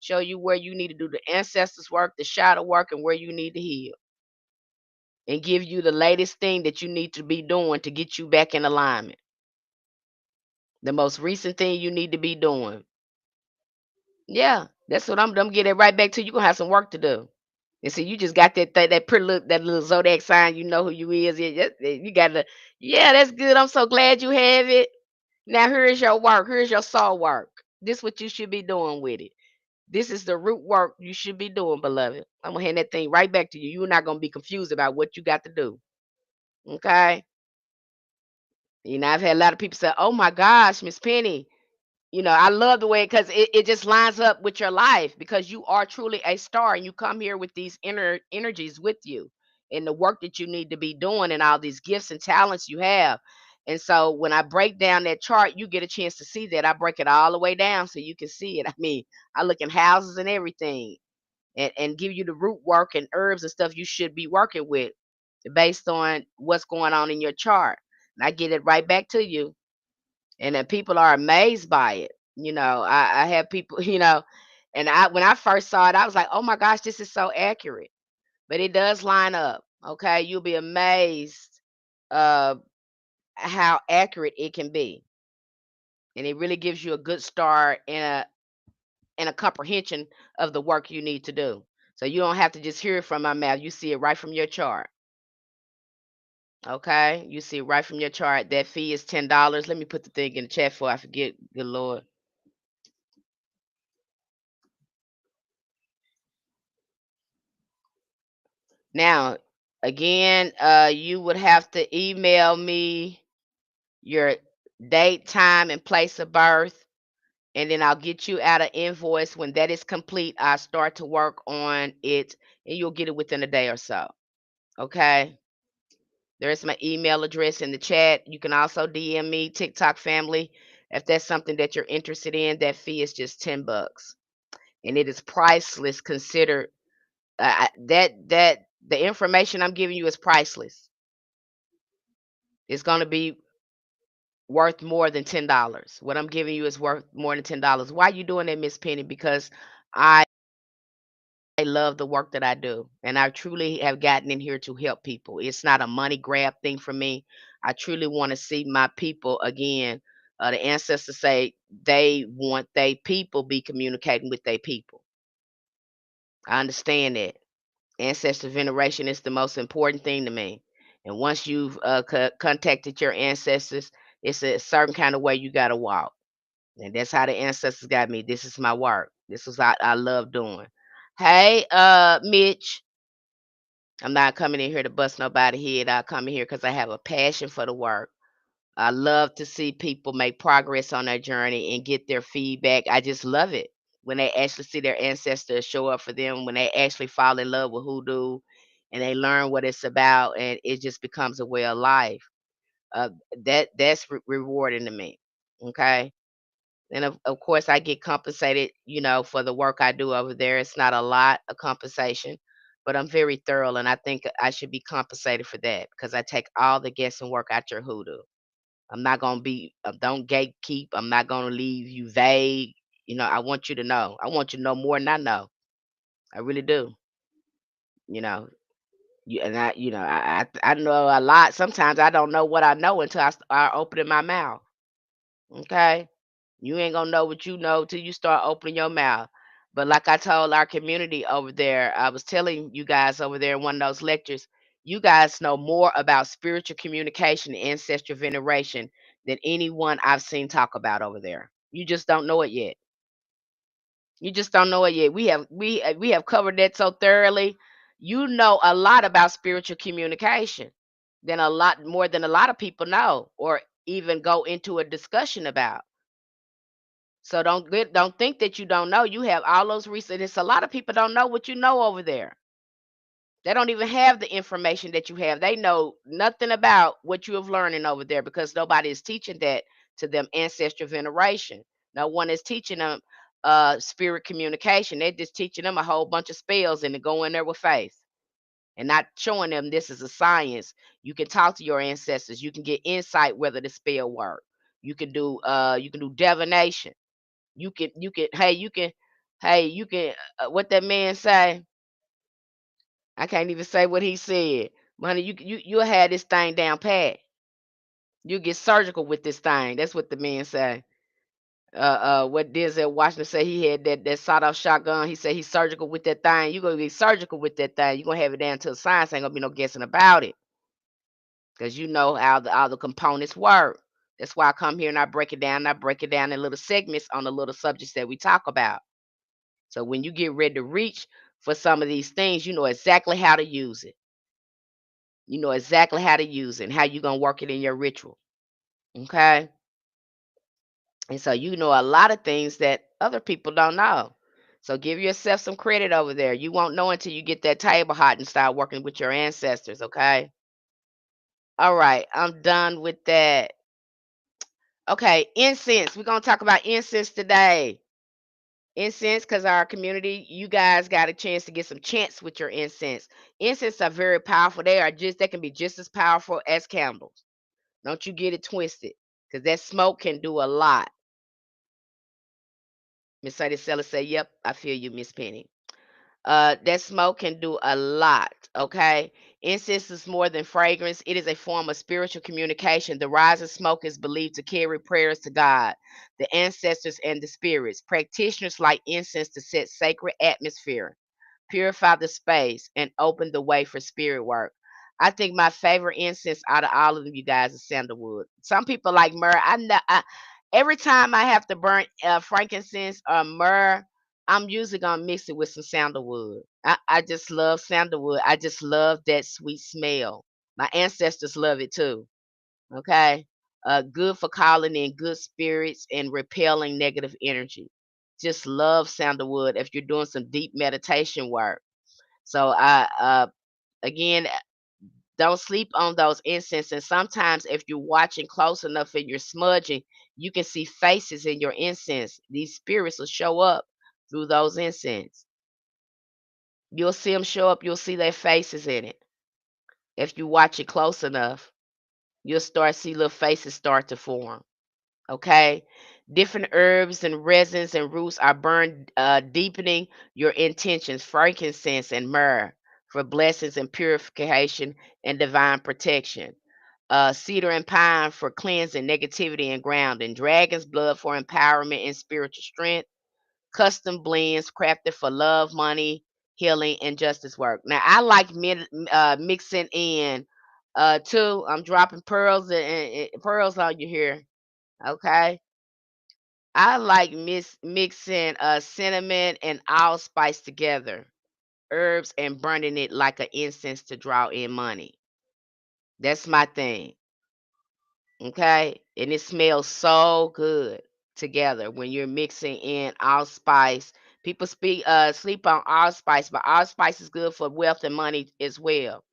Speaker 1: Show you where you need to do the ancestors work, the shadow work, and where you need to heal, and give you the latest thing that you need to be doing to get you back in alignment. The most recent thing you need to be doing. Yeah, that's what I'm getting right back to. You gonna have some work to do. And see, you just got that pretty look, that little zodiac sign. You know who you is. You got to. Yeah, that's good. I'm so glad you have it. Now here's your work. Here's your soul work. This what you should be doing with it. This is the root work you should be doing, beloved. I'm gonna hand that thing right back to you. You're not gonna be confused about what you got to do. Okay. I've had a lot of people say, "Oh my gosh, Miss Penny, I love the way because it just lines up with your life because you are truly a star and you come here with these inner energies with you and the work that you need to be doing and all these gifts and talents you have. And so when I break down that chart, you get a chance to see that. I break it all the way down so you can see it. I mean, I look in houses and everything and give you the root work and herbs and stuff you should be working with based on what's going on in your chart. And I get it right back to you, and then people are amazed by it. I have people, and when I first saw it, I was like, oh my gosh, this is so accurate. But it does line up. Okay. You'll be amazed uh how accurate it can be. And it really gives you a good start and a comprehension of the work you need to do. So you don't have to just hear it from my mouth. You see it right from your chart. Okay, you see right from your chart. That fee is $10. Let me put the thing in the chat before I forget. Good Lord. Now, again, you would have to email me your date, time, and place of birth, and then I'll get you out an invoice. When that is complete, I start to work on it, and you'll get it within a day or so. Okay. There's my email address in the chat. You can also DM me, TikTok family, if that's something that you're interested in. That fee is just $10, and it is priceless. Considered that the information I'm giving you is priceless. It's going to be worth more than $10. What I'm giving you is worth more than $10. Why are you doing that, Miss Penny? Because I love the work that I do, and I truly have gotten in here to help people. It's not a money grab thing for me. I truly want to see my people again. The ancestors say they want they people be communicating with their people. I understand that. Ancestor veneration is the most important thing to me. And once you've contacted your ancestors, it's a certain kind of way you got to walk. And that's how the ancestors got me. This is my work. This is what I love doing. Hey, Mitch. I'm not coming in here to bust nobody head. I come in here because I have a passion for the work. I love to see people make progress on their journey and get their feedback. I just love it when they actually see their ancestors show up for them, when they actually fall in love with hoodoo and they learn what it's about, and it just becomes a way of life. Uh, that's rewarding to me. Okay. And of course, I get compensated, for the work I do over there. It's not a lot of compensation, but I'm very thorough, and I think I should be compensated for that because I take all the guessing work out your hoodoo. I'm not gonna be, don't gatekeep. I'm not gonna leave you vague. I want you to know. I want you to know more than I know. I really do. You know, and I know a lot. Sometimes I don't know what I know until I start opening my mouth. Okay. You ain't gonna know what you know till you start opening your mouth. But like I told our community over there, I was telling you guys over there in one of those lectures, you guys know more about spiritual communication and ancestral veneration than anyone I've seen talk about over there. You just don't know it yet. You just don't know it yet. We have covered that so thoroughly. You know a lot about spiritual communication than a lot more than a lot of people know or even go into a discussion about. So don't think that you don't know. You have all those resources. A lot of people don't know what you know over there. They don't even have the information that you have. They know nothing about what you have learning over there because nobody is teaching that to them ancestral veneration. No one is teaching them spirit communication. They're just teaching them a whole bunch of spells and to go in there with faith and not showing them this is a science. You can talk to your ancestors. You can get insight whether the spell work. You can do divination. You can what that man say? I can't even say what he said. But honey, you'll have this thing down pat. You get surgical with this thing. That's what the man say. What Denzel Washington say he had that sawed off shotgun. He said he's surgical with that thing. You gonna be surgical with that thing. You gonna have it down to a science. Ain't gonna be no guessing about it. Cause you know how the components work. That's why I come here and I break it down. And I break it down in little segments on the little subjects that we talk about. So when you get ready to reach for some of these things, you know exactly how to use it. You know exactly how to use it and how you're gonna work it in your ritual. Okay. And so you know a lot of things that other people don't know. So give yourself some credit over there. You won't know until you get that table hot and start working with your ancestors. Okay. All right. I'm done with that. Okay. Incense. We're gonna talk about incense today. Incense, because our community, you guys got a chance to get some chance with your incense. Incense are very powerful. They can be just as powerful as candles. Don't you get it twisted, because that smoke can do a lot. Miss Sadie Seller say, "Yep, I feel you, Miss Penny." That smoke can do a lot. Okay, incense is more than fragrance. It is a form of spiritual communication. The rise of smoke is believed to carry prayers to God. the ancestors, and the spirits. Practitioners like incense to set sacred atmosphere, purify the space, and open the way for spirit work. I think my favorite incense out of all of them, you guys, is sandalwood. Some people like myrrh. Every time I have to burn frankincense or myrrh, I'm usually gonna mix it with some sandalwood. I just love sandalwood. I just love that sweet smell. My ancestors love it too. Okay. Good for calling in good spirits and repelling negative energy. Just love sandalwood if you're doing some deep meditation work. So I again, don't sleep on those incense. And sometimes if you're watching close enough and you're smudging, you can see faces in your incense. These spirits will show up through those incense. You'll see them show up, you'll see their faces in it. If you watch it close enough, you'll start see little faces start to form. Okay. Different herbs and resins and roots are burned, deepening your intentions. Frankincense and myrrh for blessings and purification and divine protection. Cedar and pine for cleansing, negativity, and grounding. Dragon's blood for empowerment and spiritual strength. Custom blends crafted for love, money, healing, and justice work. Now, I like mixing in too. I'm dropping pearls and pearls on you here. Okay. I like mixing cinnamon and allspice together, herbs, and burning it like an incense to draw in money. That's my thing. Okay, and it smells so good together when you're mixing in allspice. People sleep on allspice, but allspice is good for wealth and money as well.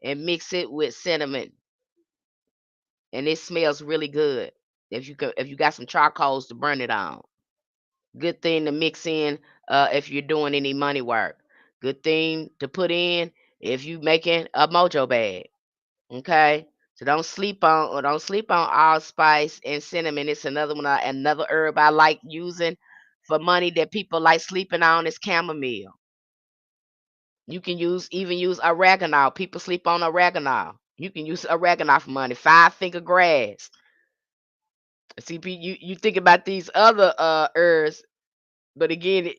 Speaker 1: And mix it with cinnamon, and it smells really good. If you got some charcoals to burn it on. Good thing to mix in if you're doing any money work. Good thing to put in if you making a mojo bag. Okay. So don't sleep on allspice and cinnamon. It's another one another herb I like using for money that people like sleeping on is chamomile. You can use oregano. People sleep on oregano. You can use oregano for money. Five finger grass. See, you think about these other herbs, but again,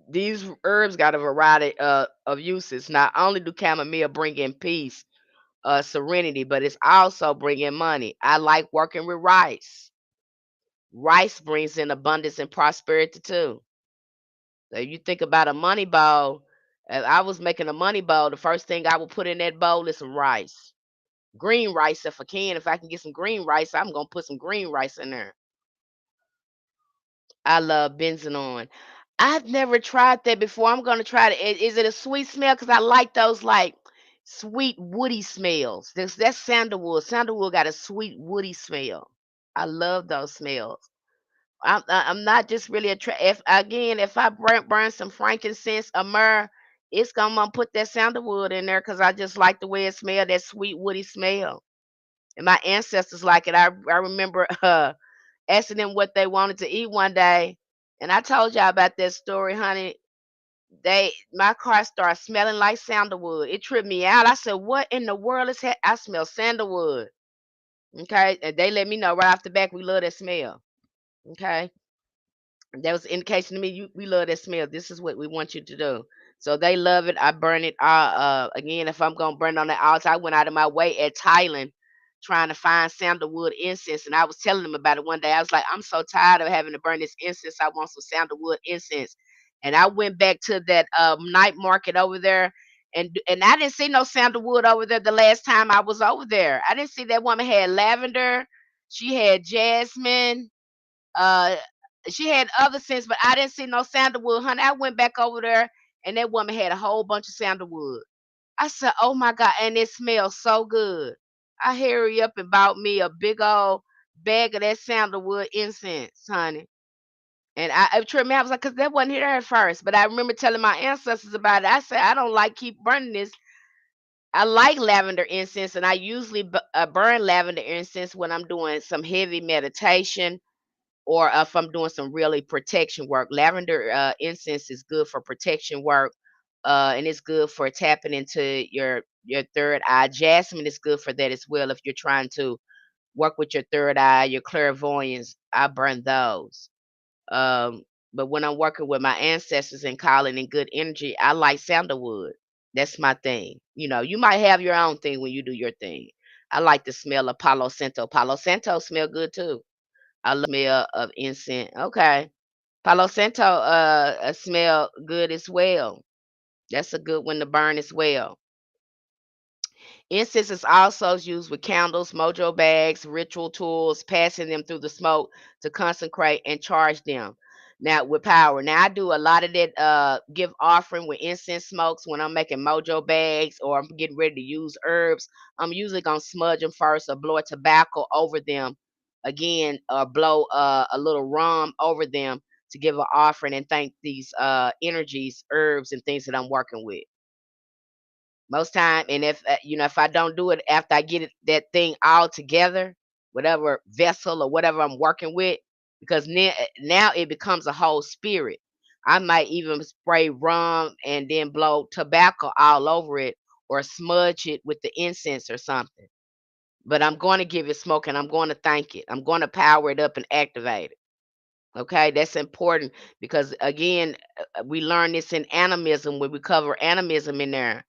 Speaker 1: these herbs got a variety of uses. Not only do chamomile bring in peace, serenity, but it's also bringing money. I like working with rice. Rice brings in abundance and prosperity too. So you think about a money bowl. If I was making a money bowl, the first thing I would put in that bowl is some rice. Green rice, if I can. If I can get some green rice, I'm gonna put some green rice in there. I love benzoin. I've never tried that before. I'm gonna try it. Is it a sweet smell? Because I like those like sweet woody smells. That's sandalwood. Sandalwood got a sweet woody smell. I love those smells. I'm not just really if again if I burn some frankincense or myrrh, it's gonna put that sandalwood in there because I just like the way it smells. That sweet woody smell. And my ancestors like it. I remember asking them what they wanted to eat one day, and I told y'all about that story, honey. My car started smelling like sandalwood. It tripped me out. I said, "What in the world is that?" I smell sandalwood. Okay, and they let me know right off the back we love that smell. Okay, that was an indication to me we love that smell. This is what we want you to do. So they love it. I burn it. Again, if I'm gonna burn it on the altar, I went out of my way at Thailand trying to find sandalwood incense, and I was telling them about it one day. I was like, I'm so tired of having to burn this incense. I want some sandalwood incense. And I went back to that night market over there, and I didn't see no sandalwood over there the last time I was over there. I didn't see that woman had lavender. She had jasmine. Uh, she had other scents, but I didn't see no sandalwood, honey. I went back over there, and that woman had a whole bunch of sandalwood. I said, "Oh my God," and it smells so good. I hurry up and bought me a big old bag of that sandalwood incense, honey. And it tripped me. I was like, "Cause that wasn't here at first." But I remember telling my ancestors about it. I said, "I don't like keep burning this. I like lavender incense, and I usually burn lavender incense when I'm doing some heavy meditation or if I'm doing some really protection work. Lavender incense is good for protection work, and it's good for tapping into your third eye. Jasmine is good for that as well if you're trying to work with your third eye, your clairvoyance. I burn those. Um, but when I'm working with my ancestors and calling in good energy, I like sandalwood. That's my thing. You might have your own thing when you do your thing. I like the smell of Palo Santo. Palo Santo smell good too. I love the smell of incense. Okay. Palo Santo smell good as well. That's a good one to burn as well. Incense is also used with candles, mojo bags, ritual tools, passing them through the smoke to consecrate and charge them. Now with power. Now I do a lot of that give offering with incense smokes when I'm making mojo bags or I'm getting ready to use herbs. I'm usually gonna smudge them first or blow a tobacco over them again or blow a little rum over them to give an offering and thank these energies, herbs, and things that I'm working with most time. And if if I don't do it after I get that thing all together, whatever vessel or whatever I'm working with, because now it becomes a whole spirit. I might even spray rum and then blow tobacco all over it or smudge it with the incense or something. But I'm going to give it smoke and I'm going to thank it. I'm going to power it up and activate it. Okay, that's important because again, we learn this in animism when we cover animism in there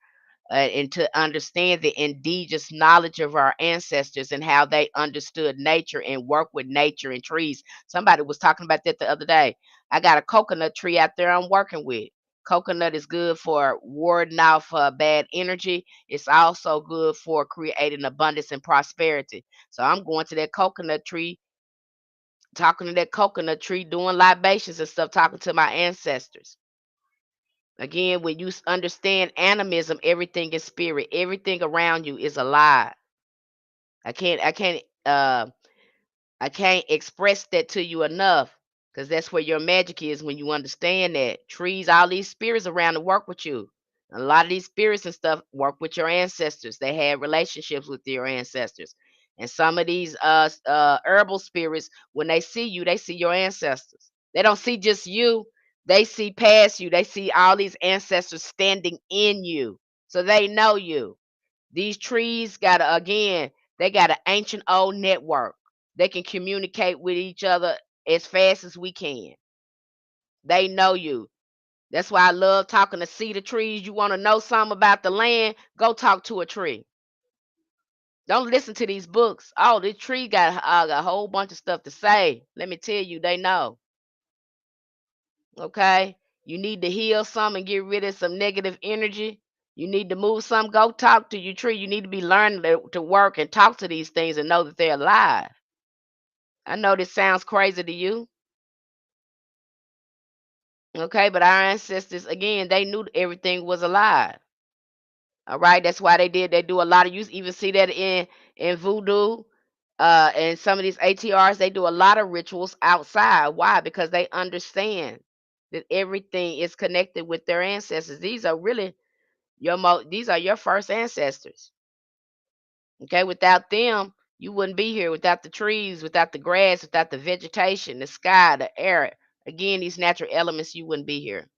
Speaker 1: and to understand the indigenous knowledge of our ancestors and how they understood nature and work with nature and trees. Somebody was talking about that the other day. I got a coconut tree out there I'm working with. Coconut is good for warding off bad energy. It's also good for creating abundance and prosperity. So I'm going to that coconut tree, talking to that coconut tree, doing libations and stuff, talking to my ancestors. Again, when you understand animism, everything is spirit. Everything around you is alive. I can't I can't I can't express that to you enough because that's where your magic is when you understand that. Trees, all these spirits around to work with you. A lot of these spirits and stuff work with your ancestors. They had relationships with your ancestors. And some of these herbal spirits, when they see you, they see your ancestors. They don't see just you. They see past you. They see all these ancestors standing in you. So they know you. These trees got again, they got an ancient old network. They can communicate with each other as fast as we can. They know you. That's why I love talking to cedar trees. You want to know something about the land? Go talk to a tree. Don't listen to these books. Oh, this tree got a whole bunch of stuff to say. Let me tell you, they know. Okay? You need to heal some and get rid of some negative energy. You need to move some. Go talk to your tree. You need to be learning to work and talk to these things and know that they're alive. I know this sounds crazy to you. Okay, but our ancestors, again, they knew everything was alive. All right, that's why they do a lot of, you even see that in voodoo, and some of these ATRs, they do a lot of rituals outside. Why? Because they understand that everything is connected with their ancestors. These are really these are your first ancestors. Okay, without them, you wouldn't be here. Without the trees, without the grass, without the vegetation, the sky, the air. Again, these natural elements, you wouldn't be here.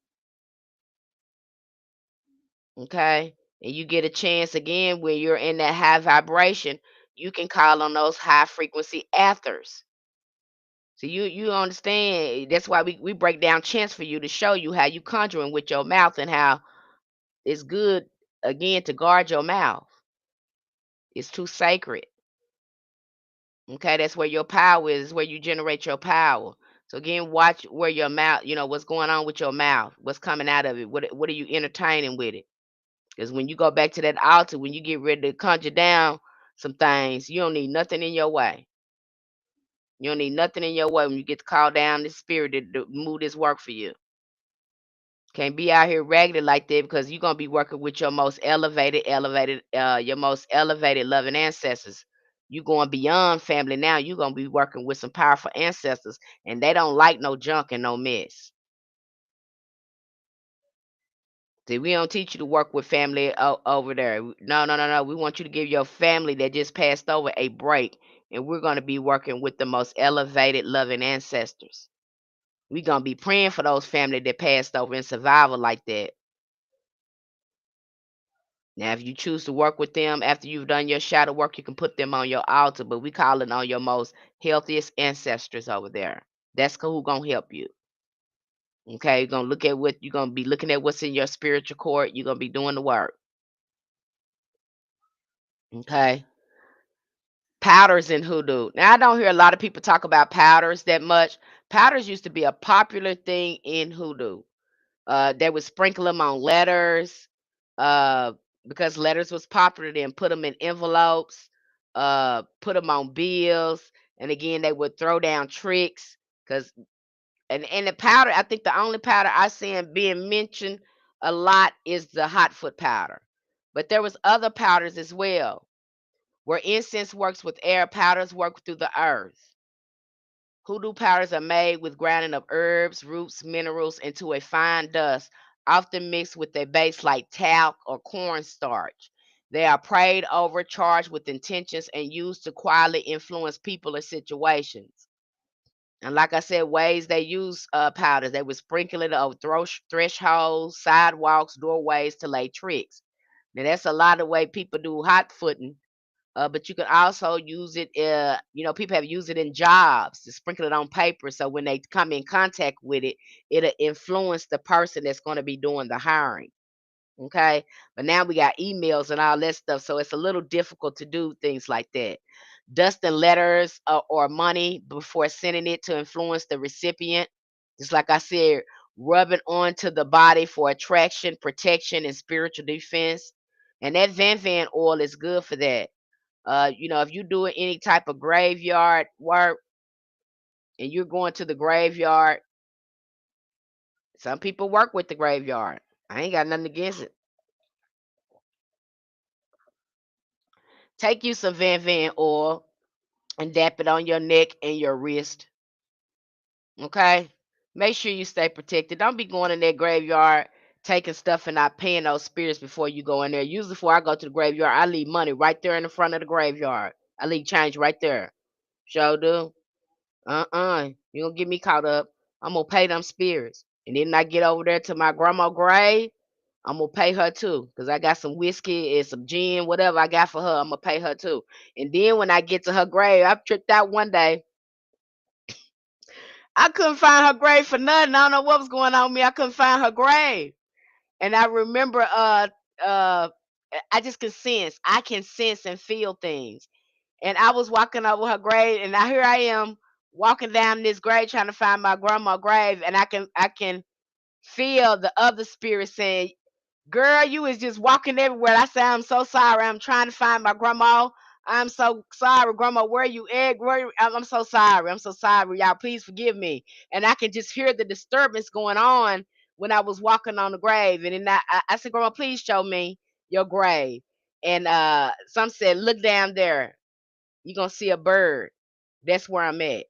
Speaker 1: Okay, and you get a chance again where you're in that high vibration, you can call on those high frequency ethers. So you understand, that's why we break down chants for you to show you how you conjuring with your mouth and how it's good again to guard your mouth. It's too sacred. Okay, that's where your power is, where you generate your power. So again, watch where your mouth, what's going on with your mouth, what's coming out of it, what are you entertaining with it? Because when you go back to that altar, when you get ready to conjure down some things, you don't need nothing in your way. You don't need nothing in your way when you get to call down the spirit to move this work for you. Can't be out here raggedy like that because you're gonna be working with your most your most elevated loving ancestors. You going beyond family now. You're gonna be working with some powerful ancestors, and they don't like no junk and no mess. See, we don't teach you to work with family over there. No, no, no, no. We want you to give your family that just passed over a break, and we're gonna be working with the most elevated loving ancestors. We're gonna be praying for those family that passed over in survival like that. Now, if you choose to work with them after you've done your shadow work, you can put them on your altar, but we call it on your most healthiest ancestors over there. That's who gonna help you. Okay, you're gonna look at what you're gonna be looking at what's in your spiritual court. You're gonna be doing the work. Okay. Powders in hoodoo. Now I don't hear a lot of people talk about powders that much. Powders used to be a popular thing in hoodoo. They would sprinkle them on letters, uh, because letters was popular. Then put them in envelopes, put them on bills, and again they would throw down tricks. Cause and the powder, I think the only powder I see being mentioned a lot is the hot foot powder, but there was other powders as well. Where incense works with air, powders work through the earth. Hoodoo powders are made with grinding of herbs, roots, minerals into a fine dust, often mixed with a base like talc or cornstarch. They are prayed over, charged with intentions, and used to quietly influence people or situations. And like I said, ways they use powders, they would sprinkle it over thresholds, sidewalks, doorways to lay tricks. Now that's a lot of way people do hot footing, but you can also use it. People have used it in jobs to sprinkle it on paper, so when they come in contact with it, it'll influence the person that's going to be doing the hiring. Okay, but now we got emails and all that stuff, so it's a little difficult to do things like that. Dusting letters or money before sending it to influence the recipient, just like I said, rubbing onto the body for attraction, protection, and spiritual defense. And that Van oil is good for that. If you're doing any type of graveyard work and you're going to the graveyard, some people work with the graveyard. I ain't got nothing against it. Take you some Van oil and dap it on your neck and your wrist. Okay? Make sure you stay protected. Don't be going in that graveyard taking stuff and not paying those spirits before you go in there. Usually before I go to the graveyard, I leave money right there in the front of the graveyard. I leave change right there. Sure do. You gonna get me caught up. I'm gonna pay them spirits. And then I get over there to my grandma grave, I'm gonna pay her too. Cause I got some whiskey and some gin, whatever I got for her, I'm gonna pay her too. And then when I get to her grave, I tripped out one day. I couldn't find her grave for nothing. I don't know what was going on with me. I couldn't find her grave. And I remember uh I just can sense. I can sense and feel things. And I was walking over her grave, and here I am walking down this grave trying to find my grandma grave, and I can feel the other spirit saying, "Girl, you is just walking everywhere." I said, "I'm so sorry. I'm trying to find my grandma. I'm so sorry, grandma. Where you at? I'm so sorry. I'm so sorry. Y'all, please forgive me." And I could just hear the disturbance going on when I was walking on the grave. And then I said, "Grandma, please show me your grave." And some said, "Look down there. You're gonna see a bird. That's where I'm at."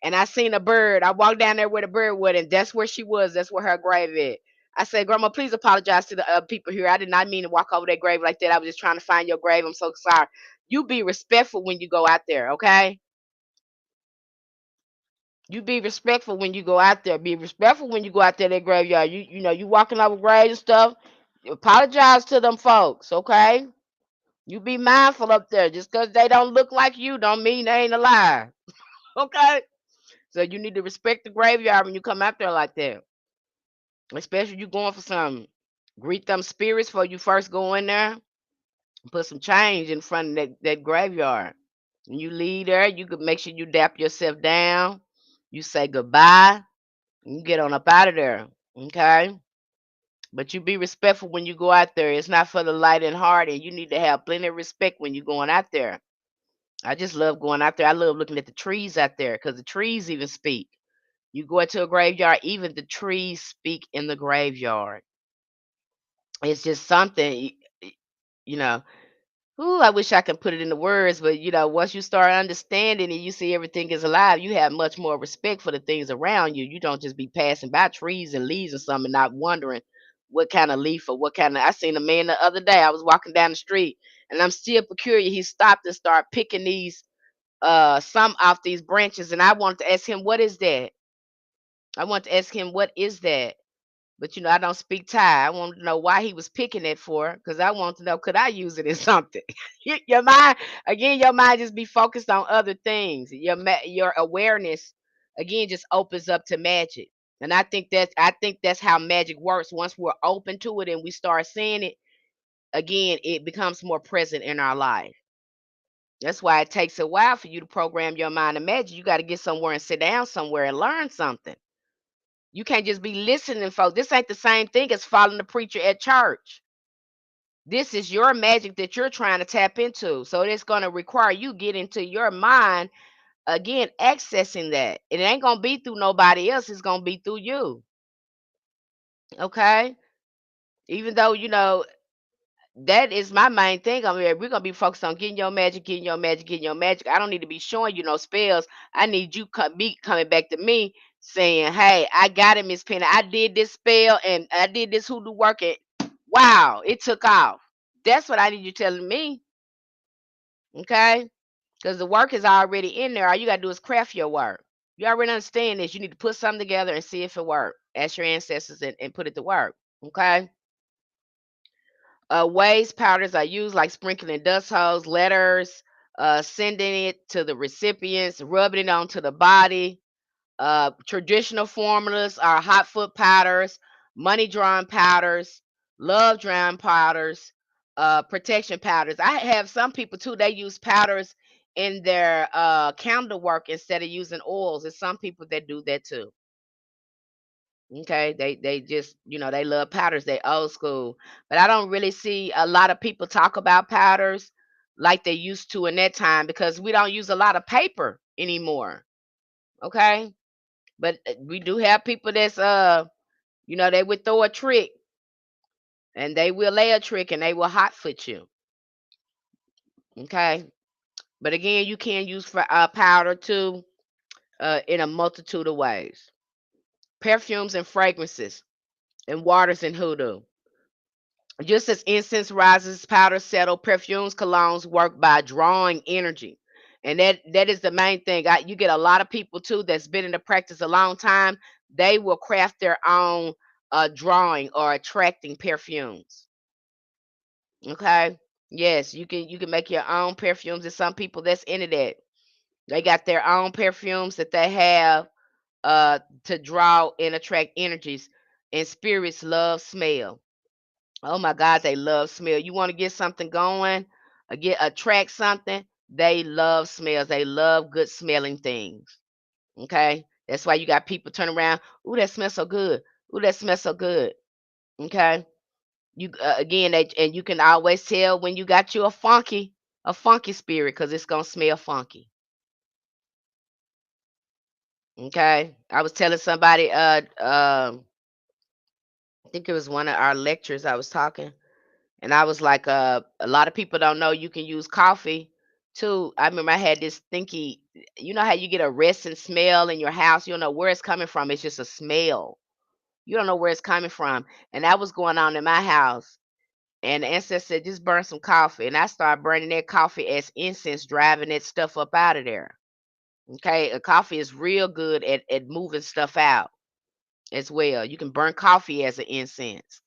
Speaker 1: And I seen a bird. I walked down there where the bird was, and that's where she was. That's where her grave is. I said, "Grandma, please apologize to the people here. I did not mean to walk over that grave like that. I was just trying to find your grave. I'm so sorry." You be respectful when you go out there, okay? You be respectful when you go out there. Be respectful when you go out there that graveyard. You walking over graves and stuff. You apologize to them folks, okay? You be mindful up there. Just because they don't look like you don't mean they ain't alive. Okay? So you need to respect the graveyard when you come out there like that. Especially you going for something. Greet them spirits before you first go in there. Put some change in front of that graveyard. When you leave there, you could make sure you dap yourself down. You say goodbye. And you get on up out of there. Okay? But you be respectful when you go out there. It's not for the light and heart, and you need to have plenty of respect when you're going out there. I just love going out there. I love looking at the trees out there because the trees even speak. You go into a graveyard, even the trees speak in the graveyard. It's just something, you know. Ooh, I wish I could put it into words, but once you start understanding and you see everything is alive, you have much more respect for the things around you. You don't just be passing by trees and leaves or something, not wondering what kind of leaf or what kind of. I seen a man the other day. I was walking down the street, and I'm still peculiar. He stopped and started picking these some off these branches, and I wanted to ask him, "What is that?" I want to ask him, "What is that?" But I don't speak Thai. I want to know why he was picking it for, because I want to know, could I use it in something? Your mind, again, your mind just be focused on other things. Your awareness, again, just opens up to magic. And I think that's how magic works. Once we're open to it and we start seeing it, again, it becomes more present in our life. That's why it takes a while for you to program your mind to magic. You got to get somewhere and sit down somewhere and learn something. You can't just be listening, folks. This ain't the same thing as following the preacher at church. This is your magic that you're trying to tap into. So it's going to require you get into your mind, again, accessing that. It ain't going to be through nobody else. It's going to be through you. Okay? Even though, that is my main thing. I mean, we're gonna be focused on getting your magic, getting your magic, getting your magic. I don't need to be showing you no spells. I need you be coming back to me saying, "Hey, I got it, Miss Penny. I did this spell and I did this hoodoo work, and wow, it took off." That's what I need you telling me, okay? Because the work is already in there. All you gotta do is craft your work. You already understand this. You need to put something together and see if it works. Ask your ancestors and put it to work, okay? Ways powders are used, like sprinkling dust holes, letters, sending it to the recipients, rubbing it onto the body. Traditional formulas are hot foot powders, money drawing powders, love drawing powders, protection powders. I have some people too, they use powders in their candle work instead of using oils. There's some people that do that too. Okay, they just, they love powders. They old school. But I don't really see a lot of people talk about powders like they used to in that time, because we don't use a lot of paper anymore. Okay? But we do have people that's they would throw a trick, and they will lay a trick, and they will hot foot you. Okay? But again, you can use for powder too, in a multitude of ways. Perfumes and fragrances and waters and hoodoo. Just as incense rises, powders settle, perfumes, colognes work by drawing energy. And that is the main thing. You get a lot of people too that's been in the practice a long time. They will craft their own drawing or attracting perfumes. Okay. Yes, you can make your own perfumes. There's some people that's into that. They got their own perfumes that they have to draw and attract energies. And spirits love smell. Oh my God, they love smell. You want to get something going, attract something. They love smells. They love good smelling things. Okay, that's why you got people turn around. Ooh, that smells so good. Ooh, that smells so good. Okay, you again, and you can always tell when you got you a funky spirit, because it's gonna smell funky. Okay, I was telling somebody, I think it was one of our lectures. I was talking. And I was like, a lot of people don't know you can use coffee too. I remember I had this thinky, you know how you get a resting smell in your house? You don't know where it's coming from. It's just a smell. You don't know where it's coming from. And that was going on in my house. And the ancestor said, just burn some coffee. And I started burning that coffee as incense, driving that stuff up out of there. Okay. A coffee is real good at moving stuff out as well. You can burn coffee as an incense.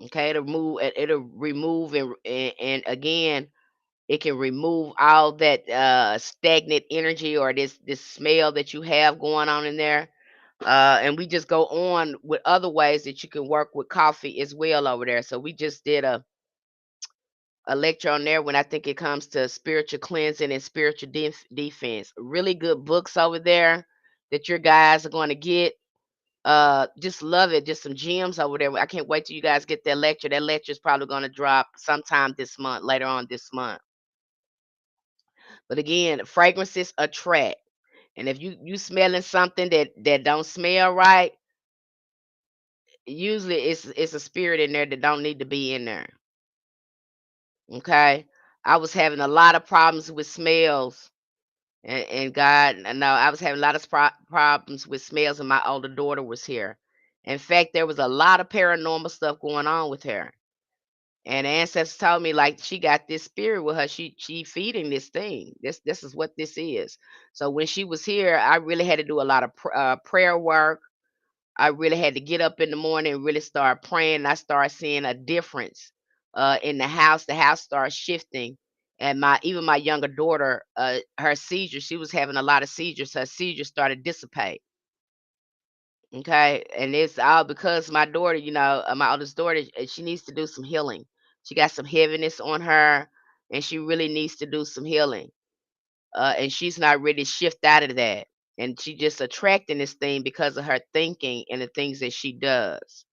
Speaker 1: Okay. It'll remove and again, it can remove all that stagnant energy or this smell that you have going on in there. And we just go on with other ways that you can work with coffee as well over there. So we just did a lecture on there when I think it comes to spiritual cleansing and spiritual defense. Really good books over there that your guys are going to get. Just love it. Just some gems over there. I can't wait till you guys get that lecture. That lecture is probably going to drop sometime this month, later on this month. But again, fragrances attract. And if you smelling something that don't smell right, usually it's a spirit in there that don't need to be in there. Okay. I was having a lot of problems with smells, and God, no, I was having a lot of problems with smells, and my older daughter was here. In fact, there was a lot of paranormal stuff going on with her. And the ancestors told me, like, she got this spirit with her. She feeding this thing. This is what this is. So when she was here, I really had to do a lot of prayer work. I really had to get up in the morning and really start praying. I started seeing a difference in the house. The house started shifting. And my even my younger daughter, her seizures, she was having a lot of seizures. Her seizures started dissipate. Okay. And it's all because my daughter, my oldest daughter, she needs to do some healing. She got some heaviness on her and she really needs to do some healing. And she's not ready to shift out of that. And she just attracting this thing because of her thinking and the things that she does.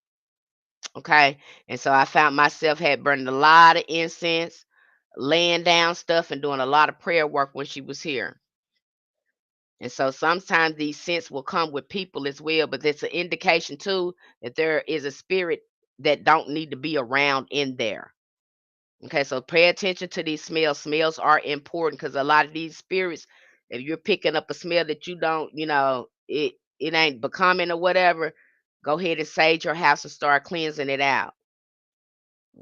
Speaker 1: Okay. And so I found myself had burning a lot of incense, laying down stuff, and doing a lot of prayer work when she was here. And so sometimes these scents will come with people as well, but it's an indication too that there is a spirit that don't need to be around in there. Okay, so pay attention to these smells. Smells are important because a lot of these spirits, if you're picking up a smell that you don't, it ain't becoming or whatever, go ahead and sage your house and start cleansing it out.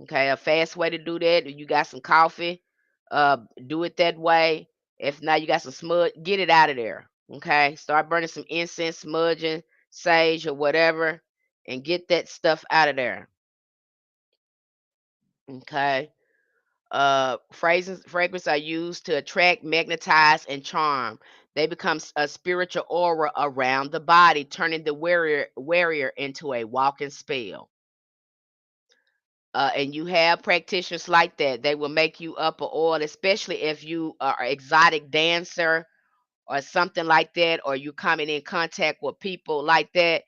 Speaker 1: Okay, a fast way to do that, if you got some coffee, do it that way. If not, you got some smudge, get it out of there. Okay, start burning some incense, smudging, sage, or whatever, and get that stuff out of there. Okay. Fragrance are used to attract, magnetize, and charm. They become a spiritual aura around the body, turning the warrior into a walking spell. And you have practitioners like that. They will make you up a oil, especially if you are an exotic dancer or something like that, or you coming in contact with people like that.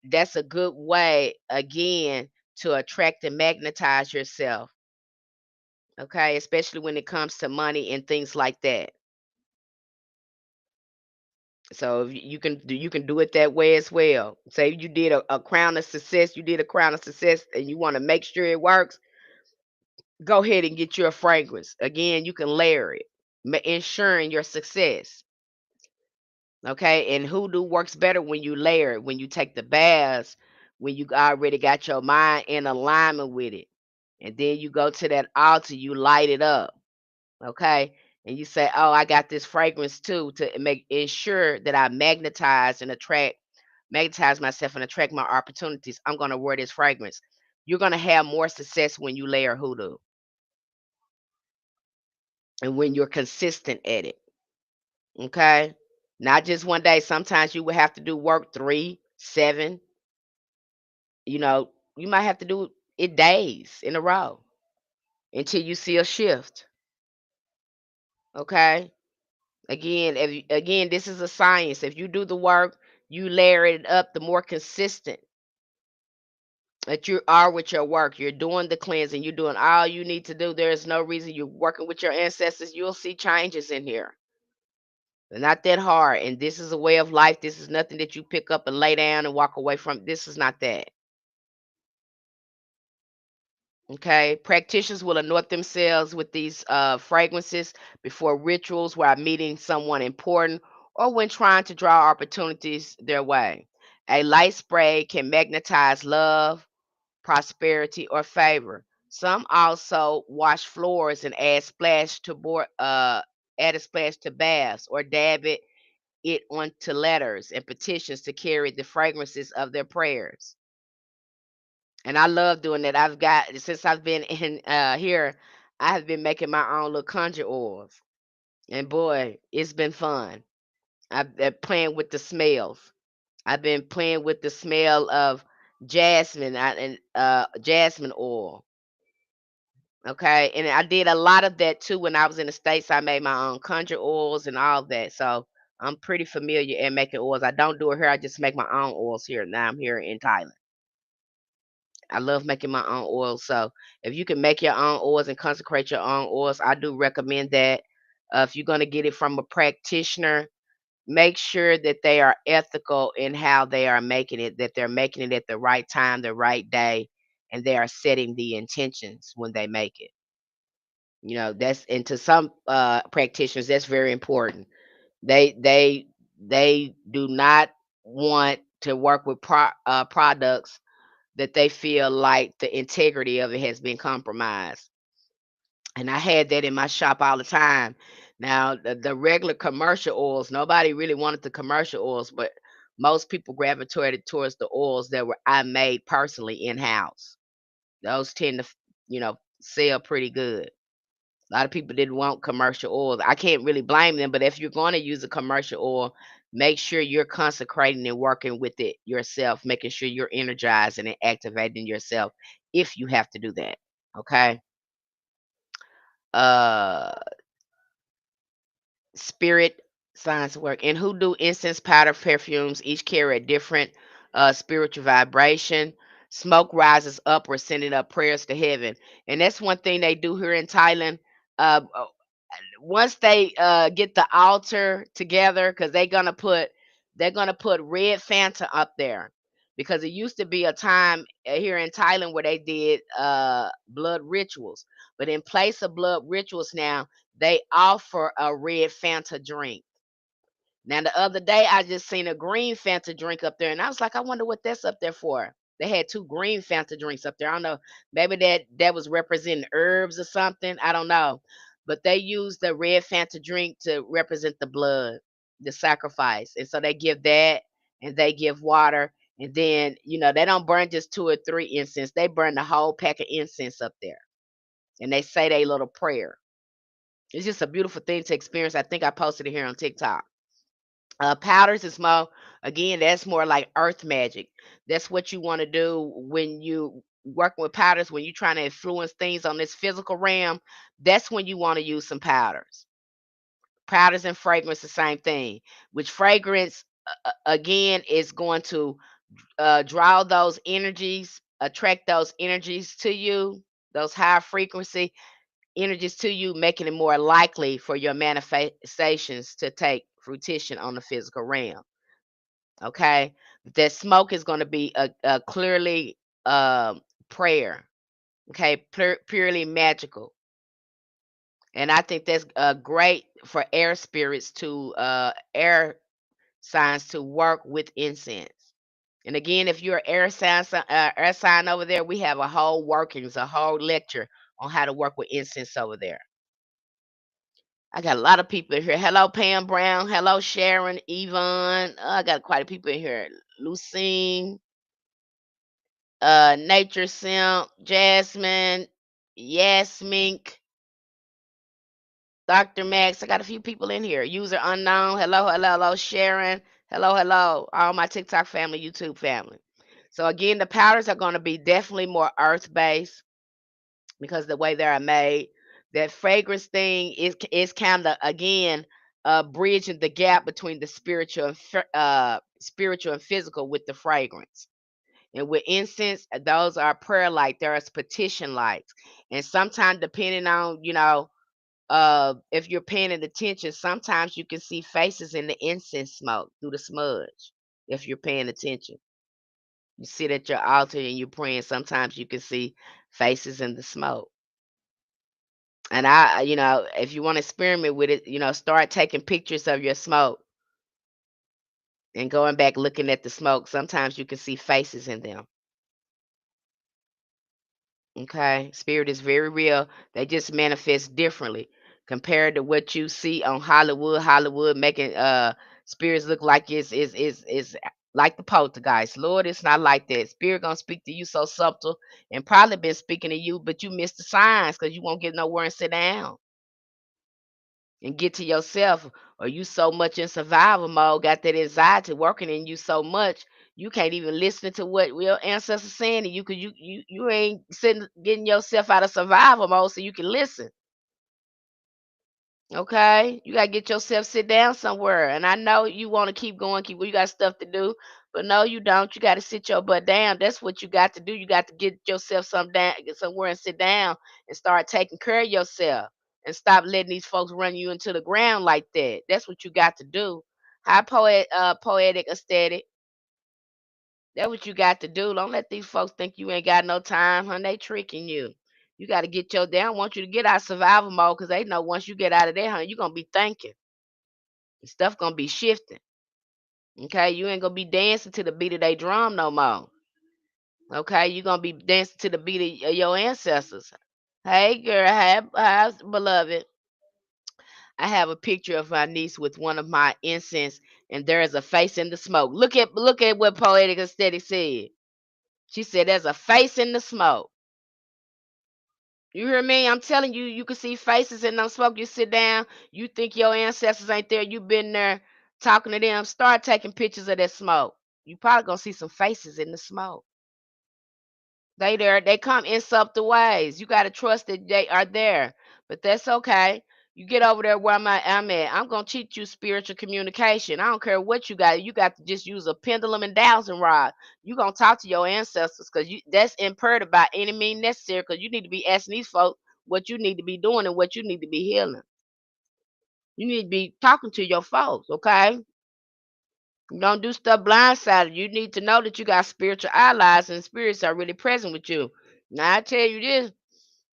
Speaker 1: That's a good way, again, to attract and magnetize yourself. Okay, especially when it comes to money and things like that. So if you can do it that way as well. Say you did a crown of success, you did a crown of success, and you want to make sure it works. Go ahead and get you a fragrance. Again, you can layer it, ensuring your success. Okay, and hoodoo works better when you layer it, when you take the baths, when you already got your mind in alignment with it, and then you go to that altar, you light it up. Okay, and you say, "Oh, I got this fragrance too to make ensure that I magnetize myself and attract my opportunities. I'm gonna wear this fragrance." You're gonna have more success when you layer hoodoo and when you're consistent at it. Okay, not just one day. Sometimes you will have to do work 3, 7. You know, you might have to do it days in a row until you see a shift. Okay. Again, this is a science. If you do the work, you layer it up, the more consistent that you are with your work. You're doing the cleansing, you're doing all you need to do. There is no reason you're working with your ancestors. You'll see changes in here. They're not that hard. And this is a way of life. This is nothing that you pick up and lay down and walk away from. This is not that. Okay, practitioners will anoint themselves with these fragrances before rituals while meeting someone important or when trying to draw opportunities their way. A light spray can magnetize love, prosperity, or favor. Some also wash floors and add a splash to baths or dab it onto letters and petitions to carry the fragrances of their prayers. And I love doing that. I've got since I've been in here, I have been making my own little conjure oils. And boy, it's been fun. I've been playing with the smells. I've been playing with the smell of jasmine and jasmine oil. Okay. And I did a lot of that too when I was in the States. I made my own conjure oils and all that. So I'm pretty familiar in making oils. I don't do it here. I just make my own oils here. Now I'm here in Thailand. I love making my own oils. So if you can make your own oils and consecrate your own oils, I do recommend that. If you're going to get it from a practitioner, make sure that they are ethical in how they are making it, that they're making it at the right time, the right day, and they are setting the intentions when they make it. That's and to some practitioners, that's very important. They do not want to work with products that they feel like the integrity of it has been compromised. And I had that in my shop all the time. Now, the regular commercial oils, nobody really wanted the commercial oils, but most people gravitated towards the oils that were I made personally in house. Those tend to, sell pretty good. A lot of people didn't want commercial oils. I can't really blame them, but if you're going to use a commercial oil, make sure you're consecrating and working with it yourself, making sure you're energizing and activating yourself if you have to do that. Okay. Uh Spirit science work. And Hoodoo incense powder perfumes each carry a different spiritual vibration. Smoke rises upward, sending up prayers to heaven. And that's one thing they do here in Thailand. Once they get the altar together, because they're gonna put red Fanta up there, because it used to be a time here in Thailand where they did blood rituals, but in place of blood rituals now they offer a red Fanta drink. Now the other day I just seen a green Fanta drink up there, and I was like, I wonder what that's up there for. They had two green Fanta drinks up there. I don't know, maybe that was representing herbs or something. I don't know, but they use the red Fanta drink to represent the blood, the sacrifice, and so they give that, and they give water, and then they don't burn just two or three incense. They burn the whole pack of incense up there, and they say their little prayer. It's just a beautiful thing to experience. I think I posted it here on TikTok. Powders is more, again, that's more like earth magic. That's what you want to do when you working with powders, when you're trying to influence things on this physical realm. That's when you want to use some powders. Powders and fragrance, the same thing. Which fragrance, again, is going to draw those energies, attract those energies to you, those high frequency energies to you, making it more likely for your manifestations to take fruition on the physical realm. Okay, that smoke is going to be a clearly prayer. Okay, purely magical, and I think that's great for air spirits to air signs to work with incense. And again, if you're air sign over there, we have a whole workings, a whole lecture on how to work with incense over there. I got a lot of people in here. Hello, Pam Brown. Hello, Sharon, Yvonne. I got quite a people in here. Lucine, Nature Simp, Jasmine, Yasmink, Dr. Max. I got a few people in here. User unknown. Hello, hello, hello, Sharon. Hello, hello. All my TikTok family, YouTube family. So again, the powders are going to be definitely more earth based because the way they are made. That fragrance thing is kind of, again, bridging the gap between the spiritual and physical with the fragrance. And with incense, those are prayer light. There's petition lights. And sometimes, depending on, if you're paying attention, sometimes you can see faces in the incense smoke through the smudge. If you're paying attention, you sit at your altar and you're praying. Sometimes you can see faces in the smoke. And if you want to experiment with it, start taking pictures of your smoke and going back looking at the smoke. Sometimes you can see faces in them. Okay, spirit is very real. They just manifest differently compared to what you see on Hollywood. Hollywood making spirits look like it's like the poltergeist. Lord, it's not like that. Spirit gonna speak to you so subtle and probably been speaking to you, but you missed the signs because you won't get nowhere and sit down and get to yourself, or you so much in survival mode, got that anxiety working in you so much, you can't even listen to what your ancestors saying to you, because you ain't sitting getting yourself out of survival mode so you can listen. Okay, you gotta get yourself sit down somewhere. And I know you want to keep going, you got stuff to do, but no, you don't. You got to sit your butt down. That's what you got to do. You got to get yourself get somewhere and sit down and start taking care of yourself, and stop letting these folks run you into the ground like that. That's what you got to do. High poetic aesthetic. That's what you got to do. Don't let these folks think you ain't got no time, hun. They tricking you. You got to get your they don't want you to get out of survival mode, because they know once you get out of there, hun, you're gonna be thinking. Stuff gonna be shifting. Okay, you ain't gonna be dancing to the beat of their drum no more. Okay, you gonna be dancing to the beat of your ancestors. Hey girl, hi beloved. I have a picture of my niece with one of my incense, and there is a face in the smoke. Look at what Poetic Aesthetic said. She said there's a face in the smoke. You hear me? I'm telling you, you can see faces in them smoke. You sit down, you think your ancestors ain't there. You been there talking to them. Start taking pictures of that smoke. You probably gonna see some faces in the smoke. They there. They come in subtle ways. You gotta trust that they are there. But that's okay. You get over there where I'm at. I'm gonna teach you spiritual communication. I don't care what you got. You got to just use a pendulum and dowsing rod. You gonna talk to your ancestors because you that's imperative by any means necessary. Because you need to be asking these folks what you need to be doing and what you need to be healing. You need to be talking to your folks. Okay. You don't do stuff blindsided. You need to know that you got spiritual allies and spirits are really present with you. Now I tell you this,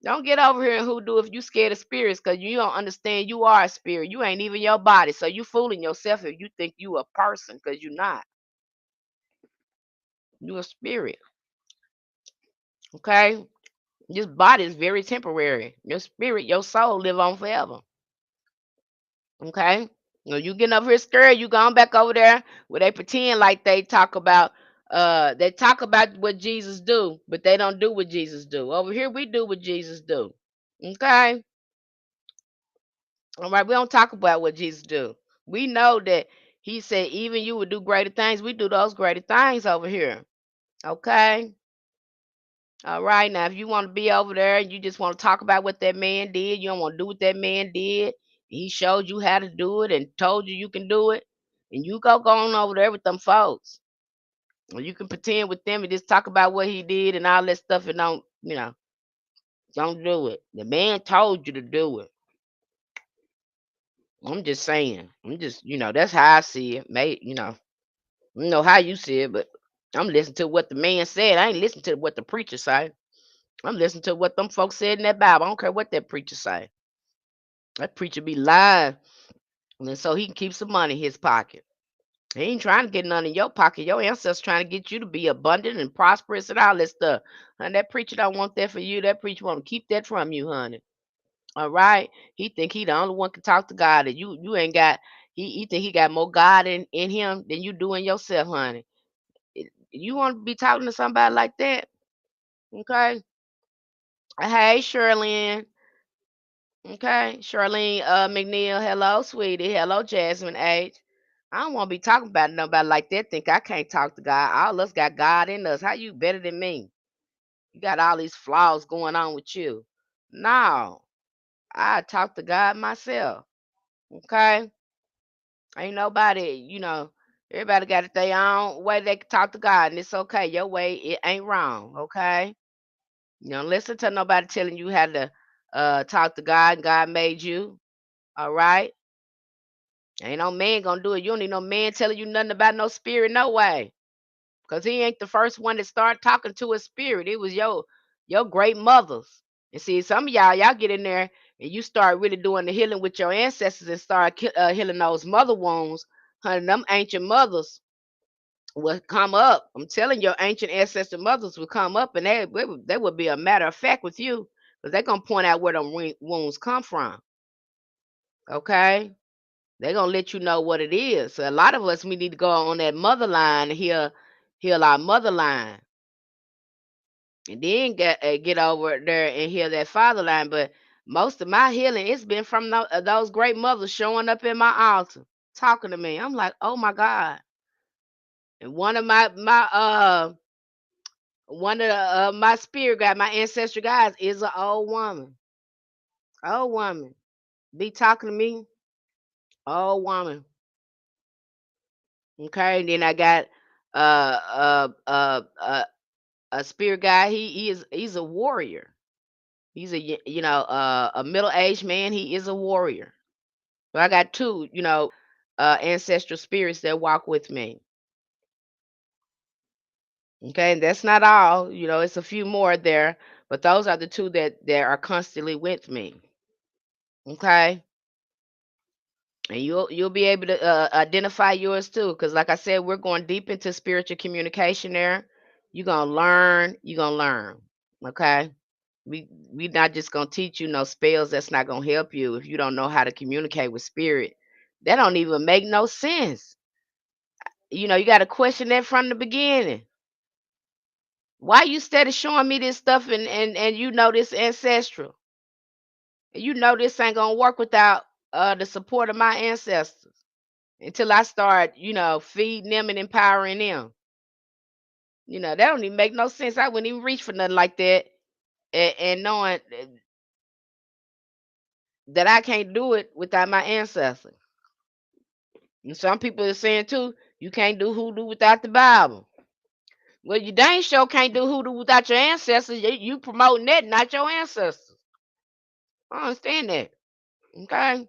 Speaker 1: don't get over here and hoodoo if you scared of spirits because you don't understand you are a spirit. You ain't even your body. So you fooling yourself if you think you a person because you're not. You a spirit. Okay? This body is very temporary. Your spirit, your soul live on forever. Okay? When you getting over here scared, you going back over there where they pretend like they talk about what Jesus do, but they don't do what Jesus do. Over here we do what Jesus do. Okay? All right, we don't talk about what Jesus do. We know that he said even you would do greater things. We do those greater things over here. Okay? All right. Now if you want to be over there and you just want to talk about what that man did, you don't want to do what that man did. He showed you how to do it and told you you can do it. And you go on over there with them folks. Or you can pretend with them and just talk about what he did and all that stuff and don't do it. The man told you to do it. I'm just saying. That's how I see it. I don't know how you see it, but I'm listening to what the man said. I ain't listening to what the preacher say. I'm listening to what them folks said in that Bible. I don't care what that preacher say. That preacher be lying, and so he can keep some money in his pocket. He ain't trying to get none in your pocket. Your ancestors trying to get you to be abundant and prosperous and all that stuff. And that preacher don't want that for you. That preacher want to keep that from you, honey. All right. He think he the only one can talk to God, and you ain't got. He think he got more God in him than you do in yourself, honey. You want to be talking to somebody like that? Okay. Hey, Shirley. Okay. Charlene McNeil. Hello, sweetie. Hello, Jasmine H. I don't want to be talking about nobody like that. Think I can't talk to God. All us got God in us. How you better than me? You got all these flaws going on with you. No. I talk to God myself. Okay. Ain't nobody, everybody got their own way they can talk to God, and it's okay. Your way, it ain't wrong. Okay. You don't listen to nobody telling you how to talk to God. God made you. All right. Ain't no man gonna do it. You don't need no man telling you nothing about no spirit, no way. Cause he ain't the first one to start talking to a spirit. It was your great mothers. And see, some of y'all get in there and you start really doing the healing with your ancestors and start healing those mother wounds. Honey, them ancient mothers will come up. I'm telling your ancient ancestor mothers will come up and they would be a matter of fact with you because they're gonna point out where them wounds come from. Okay. They're gonna let you know what it is. So a lot of us we need to go on that mother line and heal our mother line, and then get over there and heal that father line. But most of my healing it's been from those great mothers showing up in my altar, talking to me. I'm like, oh my God. And one of my spirit guide, my ancestral guides is an old woman. Old woman. Be talking to me, old woman. Okay, and then I got uh uh uh uh a spirit guy. He's a warrior. He's a middle-aged man. He is a warrior. So I got two, ancestral spirits that walk with me. Okay, and that's not all. It's a few more there, but those are the two that are constantly with me. Okay, and you'll be able to identify yours too, because like I said, we're going deep into spiritual communication there. You're gonna learn. You're gonna learn. Okay. We not just gonna teach you no spells that's not gonna help you if you don't know how to communicate with spirit. That don't even make no sense. You got to question that from the beginning. Why you steady showing me this stuff and this ancestral? This ain't gonna work without the support of my ancestors until I start, feeding them and empowering them. That don't even make no sense. I wouldn't even reach for nothing like that, and knowing that I can't do it without my ancestors. And some people are saying too, you can't do hoodoo without the Bible. Well, you dang sure can't do hoodoo without your ancestors. You promoting that, not your ancestors. I understand that. Okay.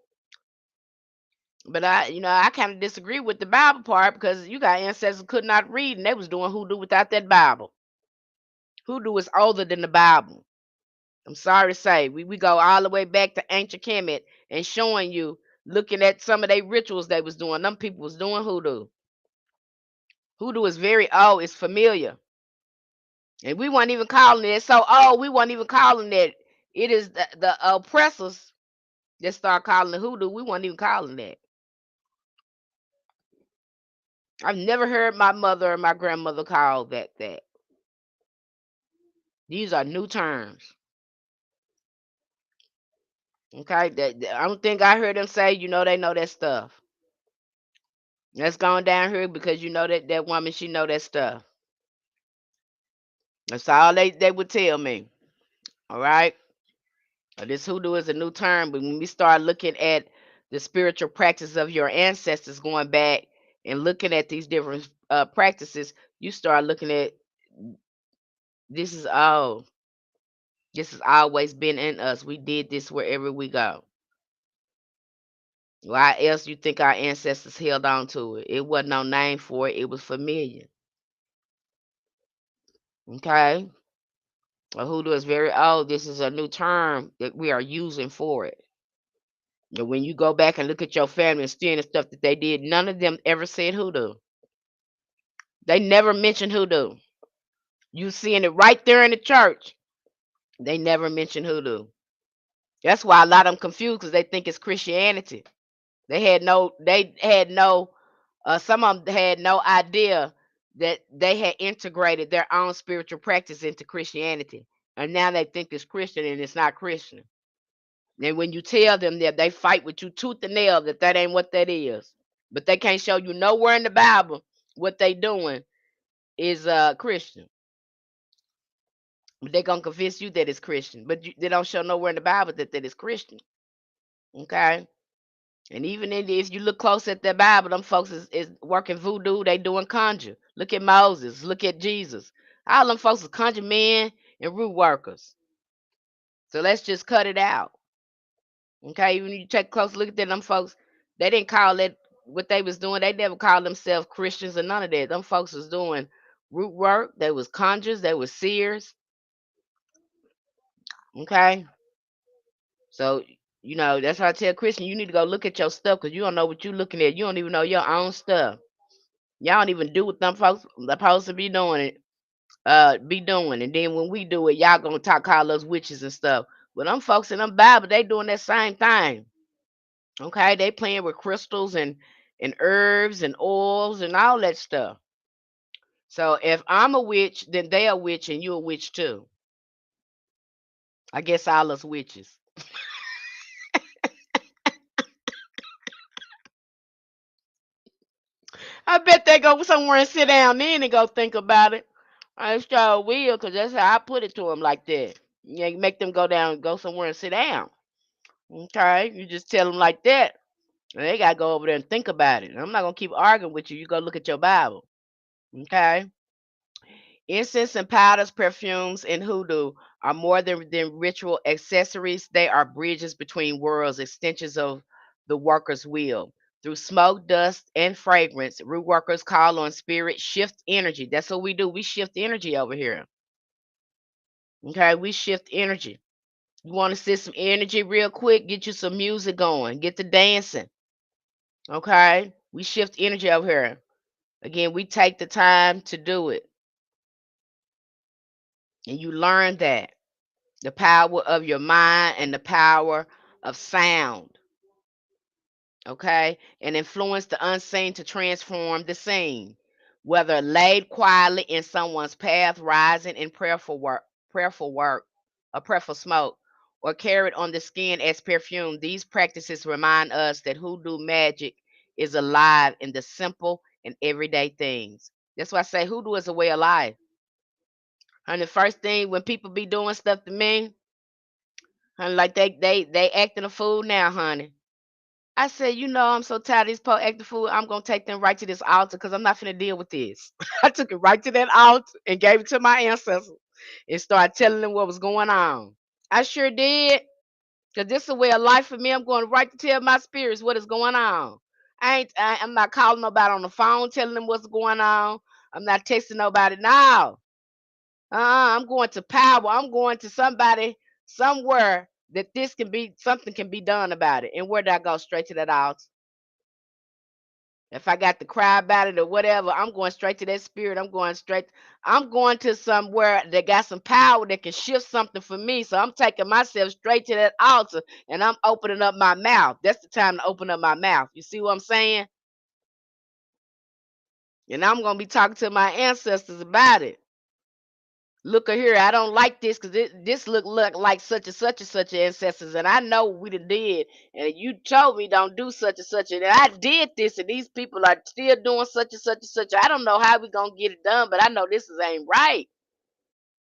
Speaker 1: But I kind of disagree with the Bible part because you got ancestors could not read and they was doing hoodoo without that Bible. Hoodoo is older than the Bible. I'm sorry to say. We go all the way back to ancient Kemet and showing you, looking at some of their rituals they was doing. Them people was doing hoodoo. Hoodoo is very old. It's familiar. And we weren't even calling it so old. We weren't even calling it. It is the oppressors that start calling it hoodoo. We weren't even calling that. I've never heard my mother or my grandmother call that. These are new terms. Okay, I don't think I heard them say, they know that stuff. Let's go on down here because that woman, she know that stuff. That's all they would tell me. All right. This hoodoo is a new term, but when we start looking at the spiritual practice of your ancestors, going back and looking at these different practices, you start looking at this is all. This has always been in us. We did this wherever we go. Why else you think our ancestors held on to it? It wasn't no name for it. It was familiar. Okay. A hoodoo is very old. This is a new term that we are using for it. And when you go back and look at your family and study the stuff that they did, none of them ever said hoodoo. They never mentioned hoodoo. You seeing it right there in the church. They never mentioned hoodoo. That's why a lot of them confused because they think it's Christianity. They had no some of them had no idea that they had integrated their own spiritual practice into Christianity. And now they think it's Christian and it's not Christian. And when you tell them that, they fight with you tooth and nail that ain't what that is. But they can't show you nowhere in the Bible what they doing is Christian. But they gonna convince you that it's Christian. But they don't show nowhere in the Bible that it's Christian. Okay. And even if you look close at the Bible, them folks is working voodoo. They doing conjure. Look at Moses. Look at Jesus. All them folks are conjure men and root workers. So let's just cut it out. Okay, even you take a close look at them folks, they didn't call it what they was doing. They never called themselves Christians or none of that. Them folks was doing root work. They was conjurers. They was seers. Okay, so that's why I tell Christian, you need to go look at your stuff because you don't know what you're looking at. You don't even know your own stuff. Y'all don't even do what them folks supposed to be doing it. Be doing, and then when we do it, y'all gonna call us witches and stuff. But them folks in them Bible, they doing that same thing. Okay, they playing with crystals and herbs and oils and all that stuff. So if I'm a witch, then they a witch and you a witch too. I guess all us witches. I bet they go somewhere and sit down then and go think about it. I sure will, cause that's how I put it to them like that. Yeah, you make them go somewhere and sit down. Okay, you just tell them like that. And they gotta go over there and think about it. I'm not gonna keep arguing with you. You go look at your Bible. Okay. Incense and powders, perfumes, and hoodoo are more than ritual accessories. They are bridges between worlds, extensions of the worker's will. Through smoke, dust, and fragrance, root workers call on spirit, shift energy. That's what we do. We shift energy over here. Okay, we shift energy. You want to set some energy real quick? Get you some music going. Get the dancing. Okay, we shift energy over here. Again, we take the time to do it, and you learn that. the power of your mind and the power of sound. Okay, and influence the unseen to transform the seen, whether laid quietly in someone's path, rising in prayerful work, or prayerful smoke, or carried on the skin as perfume. These practices remind us that hoodoo magic is alive in the simple and everyday things. That's why I say hoodoo is a way of life. And the first thing when people be doing stuff to me, honey, like they acting a fool now, honey. I said, you know, I'm so tired of these po acting fool. I'm gonna take them right to this altar because I'm not finna deal with this. I took it right to that altar and gave it to my ancestors and started telling them what was going on. I sure did, because this is a way of life for me. I'm going right to tell my spirits what is going on. I'm not calling nobody on the phone telling them what's going on. I'm not texting nobody now. I'm going to power. I'm going to somebody somewhere that this can be something can be done about it. And where did I go? Straight to that altar. If I got to cry about it or whatever, I'm going straight to that spirit. I'm going to somewhere that got some power that can shift something for me. So I'm taking myself straight to that altar and I'm opening up my mouth. That's the time to open up my mouth. You see what I'm saying? And I'm going to be talking to my ancestors about it. Look at here, I don't like this because this look like such and such ancestors, and I know what we done did, and you told me don't do such and such, and I did this, and these people are still doing such and such and such. I don't know how we gonna get it done, but I know this is ain't right.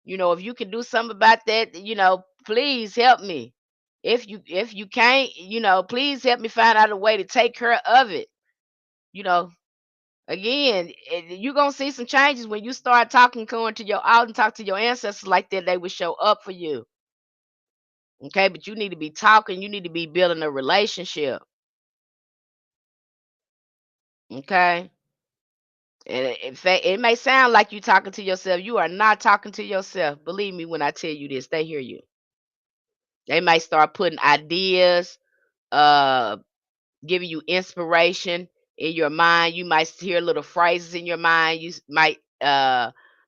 Speaker 1: You know, if you can do something about that, you know, please help me. If you can't, you know, please help me find out a way to take care of it. You know, again, you're gonna see some changes when you start talking, going to your out and talk to your ancestors like that. They will show up for you. Okay, but you need to be talking. You need to be building a relationship. Okay, and in fact, it may sound like you talking to yourself. You are not talking to yourself. Believe me when I tell you this. They hear you. They might start putting ideas, uh, giving you inspiration in your mind. You might hear little phrases in your mind. You might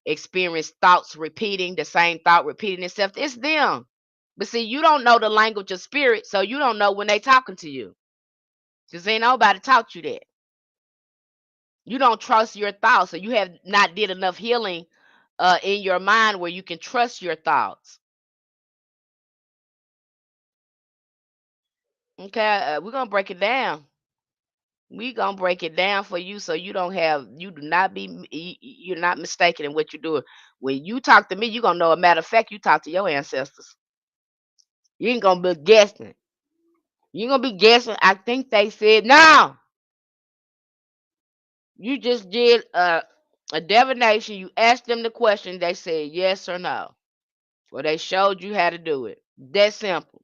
Speaker 1: experience thoughts repeating the same thought repeating itself. It's them. But see, you don't know the language of spirit, so you don't know when they talking to you. Because ain't nobody taught you that. You don't trust your thoughts, so you have not did enough healing in your mind where you can trust your thoughts. Okay, we're gonna break it down. We gonna break it down for you so you do not be you're not mistaken in what you're doing. When you talk to me, you're gonna know a matter of fact you talk to your ancestors. You ain't gonna be guessing. You ain't gonna be guessing. I think they said no. You just did a divination. You asked them the question, they said yes or no. Or they showed you how to do it. That simple.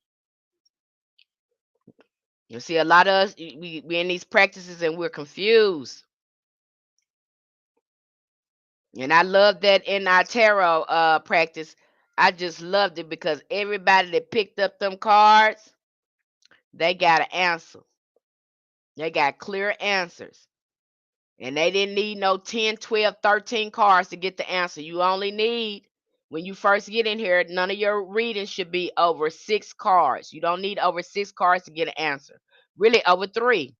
Speaker 1: You see, a lot of us we in these practices and we're confused. And I love that in our tarot practice. I just loved it because everybody that picked up them cards, they got an answer. They got clear answers. And they didn't need no 10, 12, 13 cards to get the answer. You only need, when you first get in here, none of your readings should be over 6 cards. You don't need over 6 cards to get an answer. Really, over 3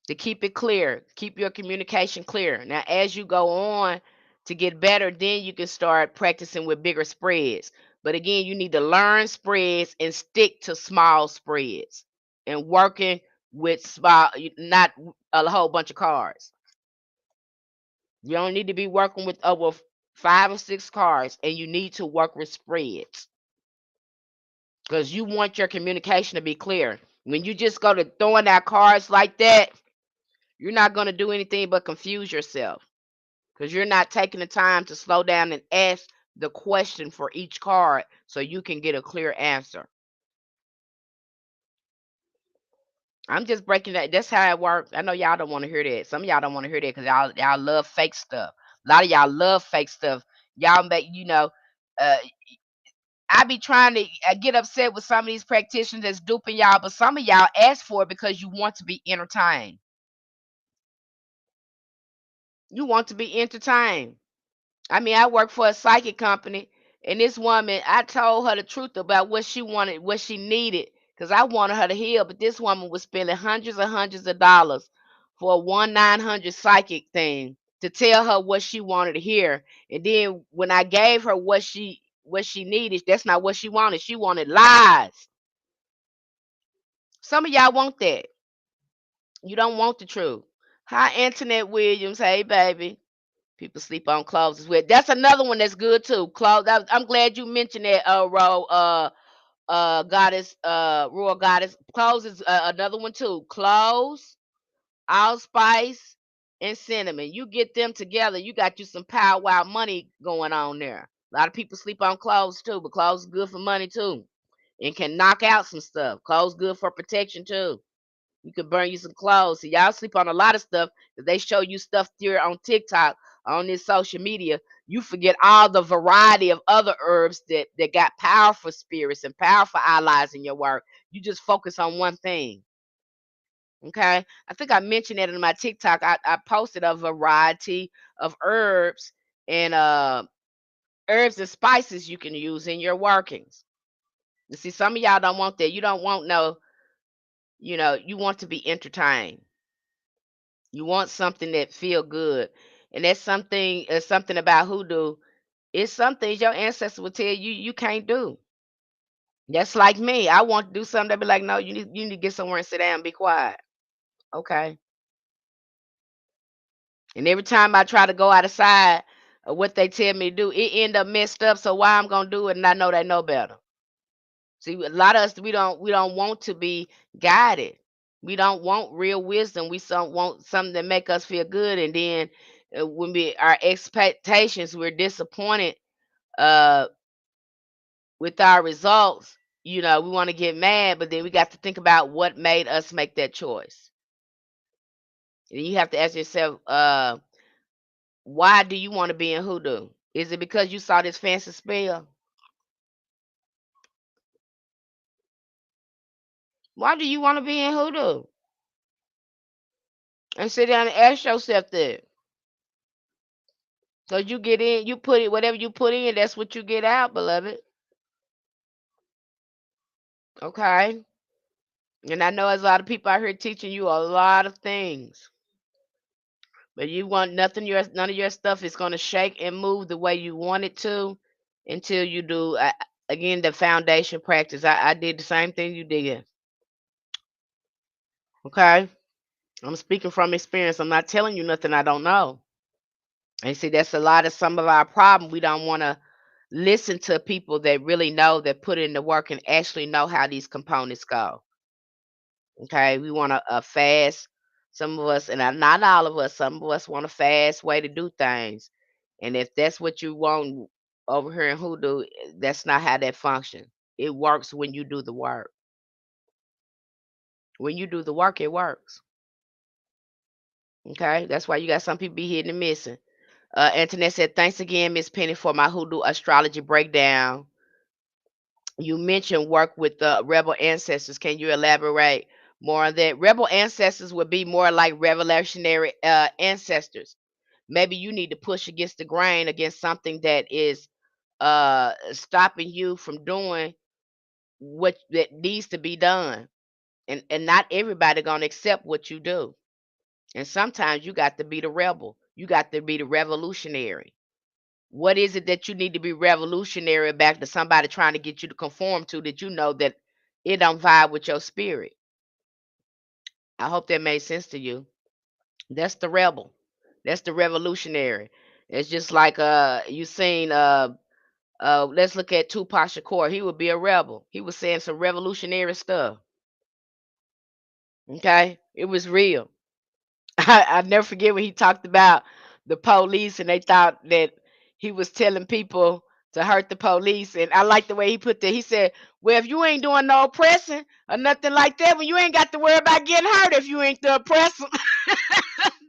Speaker 1: to keep it clear. Keep your communication clear. Now, as you go on to get better, then you can start practicing with bigger spreads. But again, you need to learn spreads and stick to small spreads and working with small, not a whole bunch of cards. You don't need to be working with over 5 or 6 cards, and you need to work with spreads because you want your communication to be clear. When you just go to throwing out cards like that, you're not going to do anything but confuse yourself because you're not taking the time to slow down and ask the question for each card so you can get a clear answer. I'm just breaking that. That's how it works. I know y'all don't want to hear that. Some of y'all don't want to hear that because y'all love fake stuff. A lot of y'all love fake stuff. Y'all make uh, I be trying to get upset with some of these practitioners that's duping y'all, but some of y'all ask for it because you want to be entertained. You want to be entertained. I mean, I work for a psychic company, and this woman, I told her the truth about what she wanted, what she needed, because I wanted her to heal. But this woman was spending hundreds and hundreds of dollars for a 1-900 psychic thing to tell her what she wanted to hear. And then when I gave her what she needed, that's not what she wanted. She wanted lies. Some of y'all want that. You don't want the truth. Hi, Antoinette Williams. Hey, baby. People sleep on clothes as well. That's another one that's good too. Clothes. I'm glad you mentioned that, goddess, royal goddess. Clothes is another one too. Clothes, allspice, and cinnamon. You get them together, you got you some power wow money going on there. A lot of people sleep on clothes too, but clothes is good for money too, and can knock out some stuff. Clothes good for protection too. You could burn you some clothes. See, y'all sleep on a lot of stuff because they show you stuff here on TikTok, on this social media. You forget all the variety of other herbs that got powerful spirits and powerful allies in your work. You just focus on one thing. Okay. I think I mentioned that in my TikTok. I posted a variety of and herbs and spices you can use in your workings. You see, some of y'all don't want that. You don't want no, you want to be entertained. You want something that feel good. And that's something about hoodoo. It's some things your ancestors will tell you you can't do. That's like me. I want to do something, they be like, no, you need to get somewhere and sit down and be quiet. Okay. And every time I try to go outside of what they tell me to do, it end up messed up. So why I'm gonna do it and I know they know better. See, a lot of us we don't want to be guided. We don't want real wisdom. We want something that make us feel good, and then when our expectations, we're disappointed uh, with our results. We want to get mad, but then we got to think about what made us make that choice. And you have to ask yourself, why do you want to be in hoodoo? Is it because you saw this fancy spell? Why do you want to be in hoodoo? And sit down and ask yourself that. So you get in, you put it, whatever you put in, that's what you get out, beloved. Okay. And I know there's a lot of people out here teaching you a lot of things, but you want none of your stuff is going to shake and move the way you want it to until you do, again, the foundation practice. I did the same thing you did. Okay. I'm speaking from experience. I'm not telling you nothing I don't know. And see, that's a lot of some of our problem. We don't want to listen to people that really know, that put in the work and actually know how these components go. Okay, we want a fast. Some of us, and not all of us, some of us want a fast way to do things. And if that's what you want over here in hoodoo, that's not how that functions. It works when you do the work. When you do the work, it works. Okay, that's why you got some people be hitting and missing. Antoinette said, "Thanks again, Miss Penny, for my hoodoo astrology breakdown. You mentioned work with the rebel ancestors. Can you elaborate more on that? Rebel ancestors would be more like revolutionary ancestors. Maybe you need to push against the grain, against something that is stopping you from doing what that needs to be done. And not everybody gonna accept what you do. And sometimes you got to be the rebel. You got to be the revolutionary. What is it that you need to be revolutionary back to somebody trying to get you to conform to, that you know that it don't vibe with your spirit? I hope that made sense to you. That's the rebel. That's the revolutionary. It's just like you seen let's look at Tupac Shakur. He would be a rebel. He was saying some revolutionary stuff. Okay? It was real. I never forget when he talked about the police and they thought that he was telling people to hurt the police. And I like the way he put that. He said, well, if you ain't doing no oppressing or nothing like that, well, you ain't got to worry about getting hurt if you ain't the oppressor.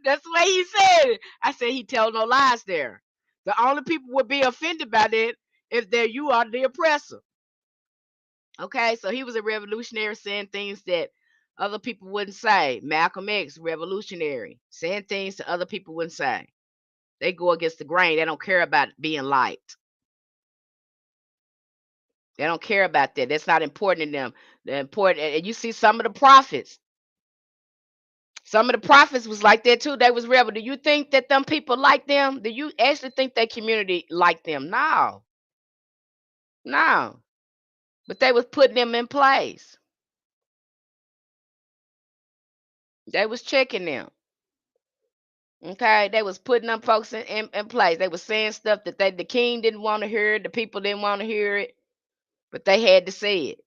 Speaker 1: That's the way he said it. I said he tell no lies there. The only people would be offended by that if there you are the oppressor. Okay, so he was a revolutionary, saying things that other people wouldn't say. Malcolm X, revolutionary, saying things that other people wouldn't say. They go against the grain. They don't care about being liked. They don't care about that. That's not important to them. The important, and you see some of the prophets. Some of the prophets was like that too. They was rebel. Do you think that them people like them? Do you actually think that community liked them? No, no. But they was putting them in place. They was checking them. Okay, they was putting them folks in place. They was saying stuff that the king didn't want to hear, the people didn't want to hear it, but they had to say it.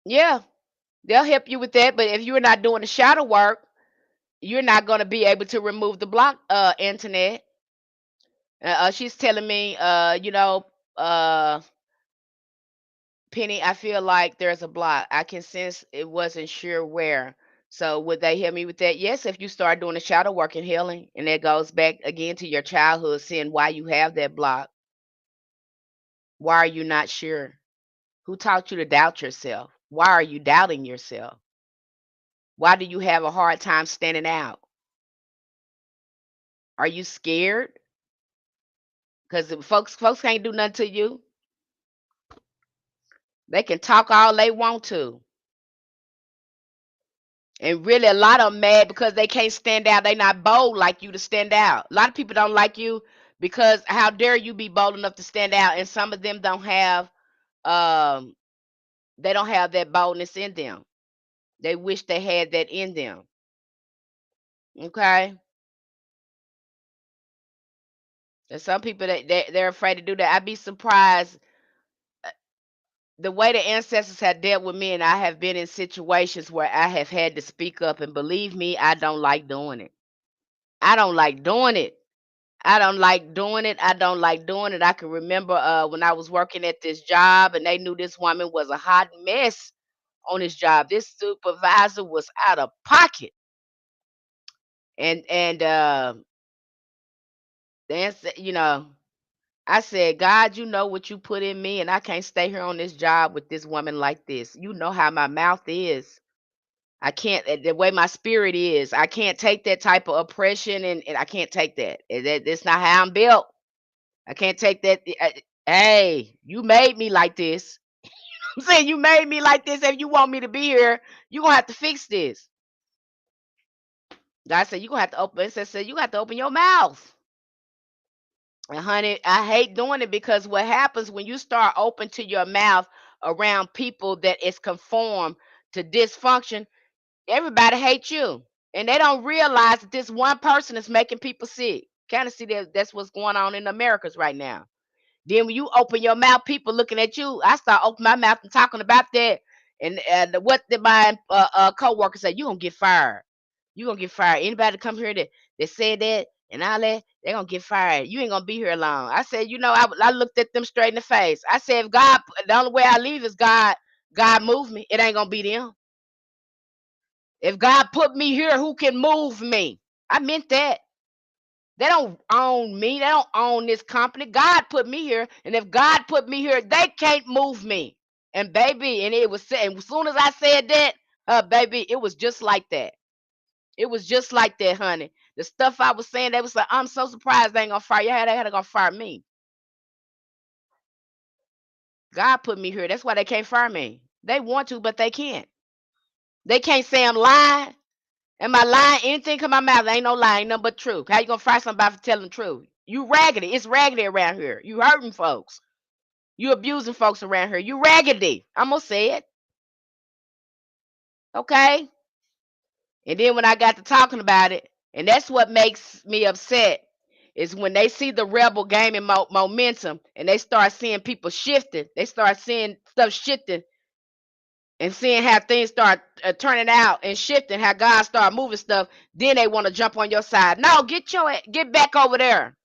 Speaker 1: Yeah, they'll help you with that, but if you're not doing the shadow work, you're not going to be able to remove the block, internet. She's telling me, uh, Penny, I feel like there's a block. I can sense it, wasn't sure where. So would they help me with that? Yes, if you start doing the shadow work and healing, and that goes back again to your childhood, seeing why you have that block. Why are you not sure? Who taught you to doubt yourself? Why are you doubting yourself? Why do you have a hard time standing out? Are you scared? Because folks can't do nothing to you. They can talk all they want to. And really, a lot of them mad because they can't stand out. They not bold like you to stand out. A lot of people don't like you because how dare you be bold enough to stand out? And some of them um, they don't have that boldness in them. They wish they had that in them. Okay, and some people they're afraid to do that. I'd be surprised the way the ancestors have dealt with me, and I have been in situations where I have had to speak up. And believe me, I don't like doing it. I don't like doing it. I don't like doing it. I don't like doing it. I can remember when I was working at this job and they knew this woman was a hot mess on this job. This supervisor was out of pocket. And I said, God, you know what you put in me, and I can't stay here on this job with this woman like this. You know how my mouth is. I can't the way my spirit is. I can't take that type of oppression and I can't take that. That's not how I'm built. I can't take that. Hey, you made me like this. I'm saying you made me like this. If you want me to be here, you're gonna have to fix this. God said you're gonna have to open it said you got to open your mouth. And honey, I hate doing it because what happens when you start open to your mouth around people that is conformed to dysfunction, everybody hates you. And they don't realize that this one person is making people sick. Kind of see that's what's going on in Americas right now. Then when you open your mouth, people looking at you. I start opening my mouth and talking about that. And what did my coworker say? You gonna get fired. You gonna get fired. Anybody come here that said that and all that, they gonna get fired. You ain't gonna be here long. I said, I looked at them straight in the face. I said, if God, the only way I leave is God move me. It ain't gonna be them. If God put me here, who can move me? I meant that. They don't own me. They don't own this company. God put me here, and if God put me here, they can't move me. And baby, and it was and as soon as I said that, baby, it was just like that. It was just like that, honey. The stuff I was saying, they was like, I'm so surprised they ain't gonna fire you. They had to gonna fire me. God put me here. That's why they can't fire me. They want to, but they can't. They can't say I'm lying. Am I lying? Anything come out my mouth, ain't no lying, nothing but truth. How you gonna fire somebody for telling the truth? You raggedy. It's raggedy around here. You hurting folks. You abusing folks around here. You raggedy. I'm gonna say it. Okay? And then when I got to talking about it, and that's what makes me upset, is when they see the rebel gaining momentum and they start seeing people shifting. They start seeing stuff shifting and seeing how things start turning out and shifting, how God start moving stuff. Then they want to jump on your side. No, get back over there.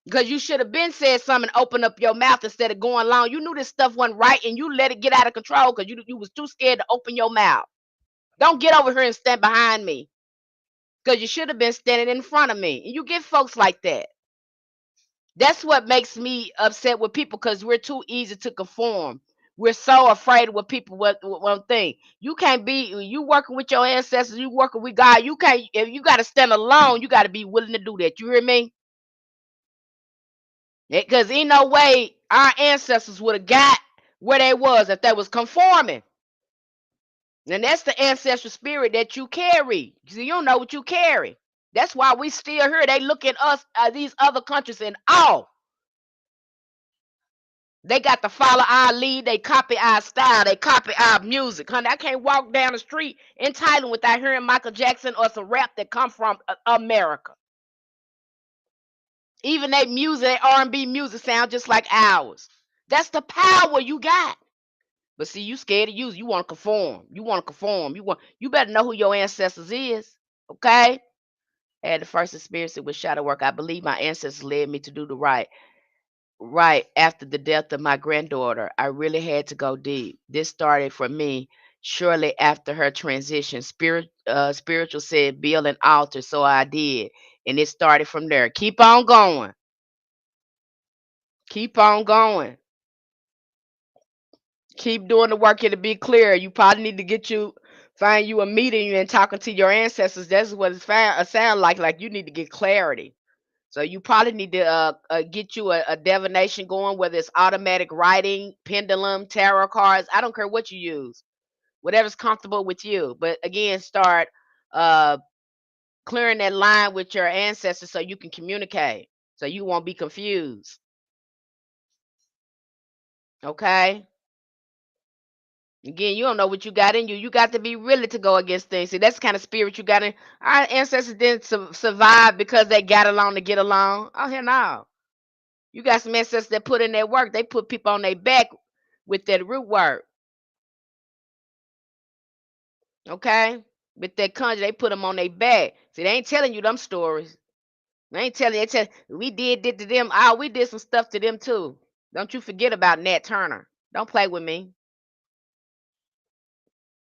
Speaker 1: Because you should have been said something, open up your mouth instead of going along. You knew this stuff wasn't right and you let it get out of control because you was too scared to open your mouth. Don't get over here and stand behind me because you should have been standing in front of me. And you get folks like that. That's what makes me upset with people because we're too easy to conform. We're so afraid of what people won't think. You can't be you working with your ancestors, you working with God. You can't if you got to stand alone. You got to be willing to do that. You hear me? Because ain't no way our ancestors would have got where they was if they was conforming. And that's the ancestral spirit that you carry. See, you don't know what you carry. That's why we still here. They look at us, these other countries, in awe. They got to follow our lead. They copy our style. They copy our music. Honey, I can't walk down the street in Thailand without hearing Michael Jackson or some rap that come from America. Even their music, their R&B music sound just like ours. That's the power you got. But see, you scared to use it. You want to conform. You want to conform. You better know who your ancestors is. Okay? I had the first experience with shadow work. I believe my ancestors led me to do the right after the death of my granddaughter. I really had to go deep. This started for me shortly after her transition. Spiritual said build an altar, so I did. And it started from there. Keep on going. Keep on going. Keep doing the work. It'll be clear. You probably need to find you a meeting and talking to your ancestors. That's what it sound like. Like you need to get clarity. So you probably need to get you a divination going, whether it's automatic writing, pendulum, tarot cards. I don't care what you use, whatever's comfortable with you. But again, start uh, clearing that line with your ancestors so you can communicate, so you won't be confused. Okay. Again, you don't know what you got in you. You got to be willing to go against things. See, that's the kind of spirit you got in. Our ancestors didn't survive because they got along to get along. Oh, hell no. You got some ancestors that put in their work. They put people on their back with that root work. Okay? With that conjure, they put them on their back. See, they ain't telling you them stories. They ain't telling you. They tell we did to them. Oh, we did some stuff to them too. Don't you forget about Nat Turner. Don't play with me.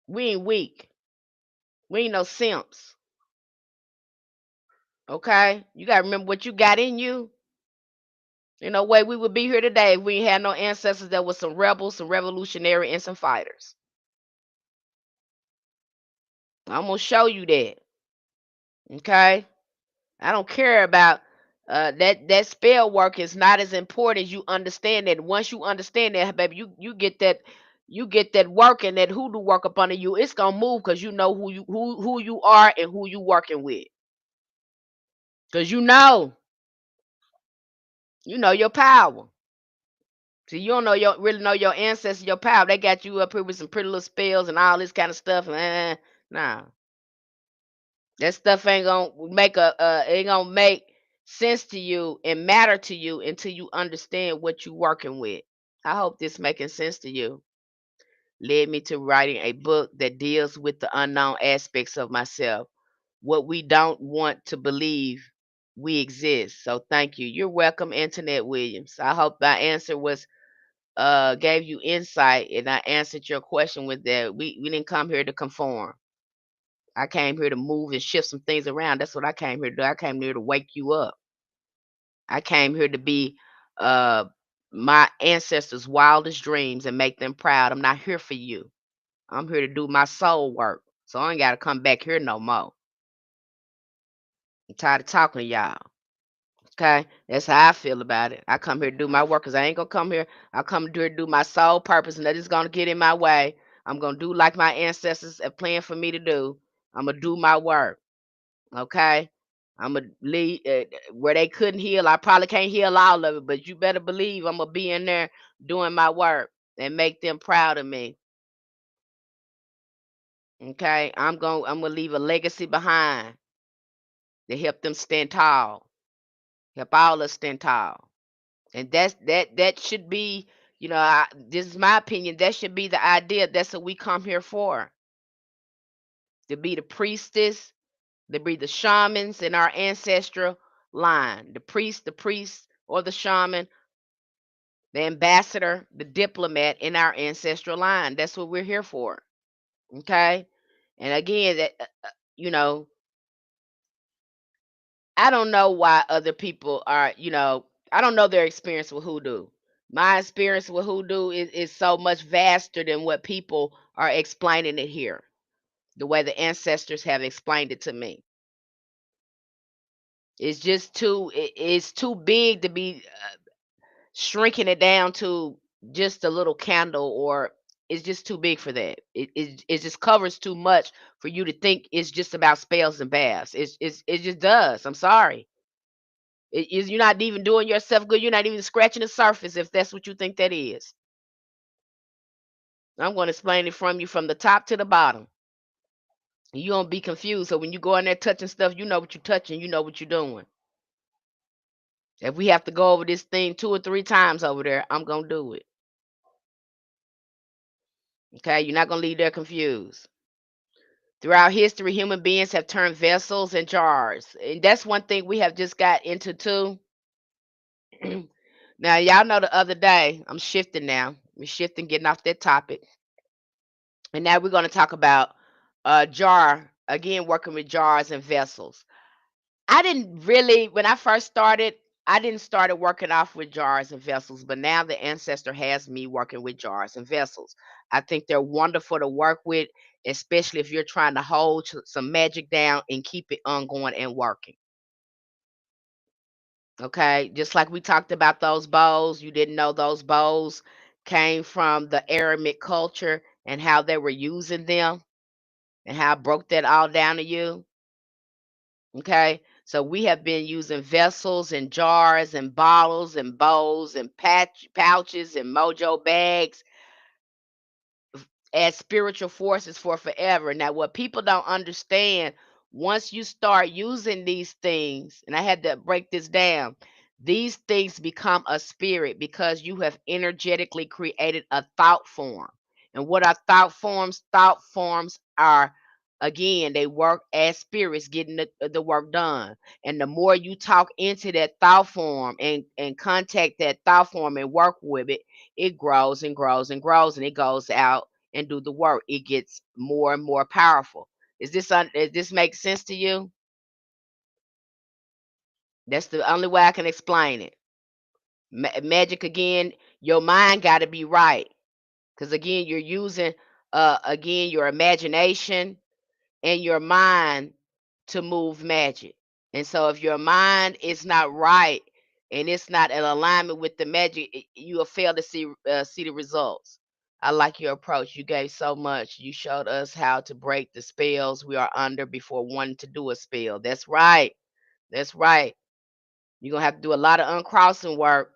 Speaker 1: We ain't weak. We ain't no simps. Okay? You gotta remember what you got in you. You know, way we would be here today if we had no ancestors that was some rebels, some revolutionary, and some fighters. I'm gonna show you that. Okay? I don't care about that spell work is not as important as you understand that. Once you understand that, baby, you get that work and that hoodoo work up under you, it's gonna move because you know who you are and who you working with. Because you know your power. See, you don't know really know your ancestors, your power. They got you up here with some pretty little spells and all this kind of stuff. Nah, that stuff ain't gonna make sense to you and matter to you until you understand what you're working with. I hope this making sense to you. Led me to writing a book that deals with the unknown aspects of myself, what we don't want to believe we exist. So thank you. You're welcome, Internet Williams. I hope my answer was gave you insight and I answered your question with that. We didn't come here to conform. I came here to move and shift some things around. That's what I came here to do. I came here to wake you up. I came here to be uh my ancestors' wildest dreams and make them proud. I'm not here for you. I'm here to do my soul work. So I ain't gotta come back here no more. I'm tired of talking to y'all. Okay? That's how I feel about it. I come here to do my work because I ain't gonna come here. I come here to do my soul purpose and that is gonna get in my way. I'm gonna do like my ancestors have planned for me to do. I'm gonna do my work. Okay? I'm gonna lead where they couldn't heal. I probably can't heal all of it, but you better believe I'm gonna be in there doing my work and make them proud of me. Okay? I'm gonna leave a legacy behind to help them stand tall. Help all us stand tall. And that should be, this is my opinion. That should be the idea. That's what we come here for. To be the priestess, to be the shamans in our ancestral line. The priest or the shaman, the ambassador, the diplomat in our ancestral line. That's what we're here for. Okay? And again, that you know, I don't know why other people are, I don't know their experience with hoodoo. My experience with hoodoo is so much vaster than what people are explaining it here, the way the ancestors have explained it to me. It's just it's too big to be shrinking it down to just a little candle, or it's just too big for that. It just covers too much for you to think it's just about spells and baths. It just does. I'm sorry. You're not even doing yourself good. You're not even scratching the surface if that's what you think that is. I'm going to explain it from you from the top to the bottom. You don't be confused. So when you go in there touching stuff, you know what you're touching. You know what you're doing. If we have to go over this thing 2 or 3 times over there, I'm going to do it. Okay? You're not going to leave there confused. Throughout history, human beings have turned vessels and jars. And that's one thing we have just got into too. Now, y'all know the other day, I'm shifting now. We're shifting, getting off that topic. And now we're going to talk about jar, again, working with jars and vessels. I didn't really, when I first started, I didn't started working off with jars and vessels, but now the ancestor has me working with jars and vessels. I think they're wonderful to work with, especially if you're trying to hold some magic down and keep it ongoing and working. Okay, just like we talked about those bowls, you didn't know those bowls came from the Aramaic culture and how they were using them and how I broke that all down to you. Okay. So we have been using vessels and jars and bottles and bowls and pouches and mojo bags as spiritual forces for forever. Now, what people don't understand, once you start using these things, and I had to break this down, these things become a spirit because you have energetically created a thought form. And what are thought forms? Thought forms are, again, they work as spirits getting the work done. And the more you talk into that thought form and contact that thought form and work with it, it grows and grows and grows and it goes out and do the work. It gets more and more powerful. Does this make sense to you? That's the only way I can explain it. Magic again, your mind got to be right because again, you're using again your imagination and your mind to move magic. And so if your mind is not right and it's not in alignment with the magic, you will fail to see the results. I like your approach. You gave so much. You showed us how to break the spells we are under before wanting to do a spell. That's right. That's right. You're gonna have to do a lot of uncrossing work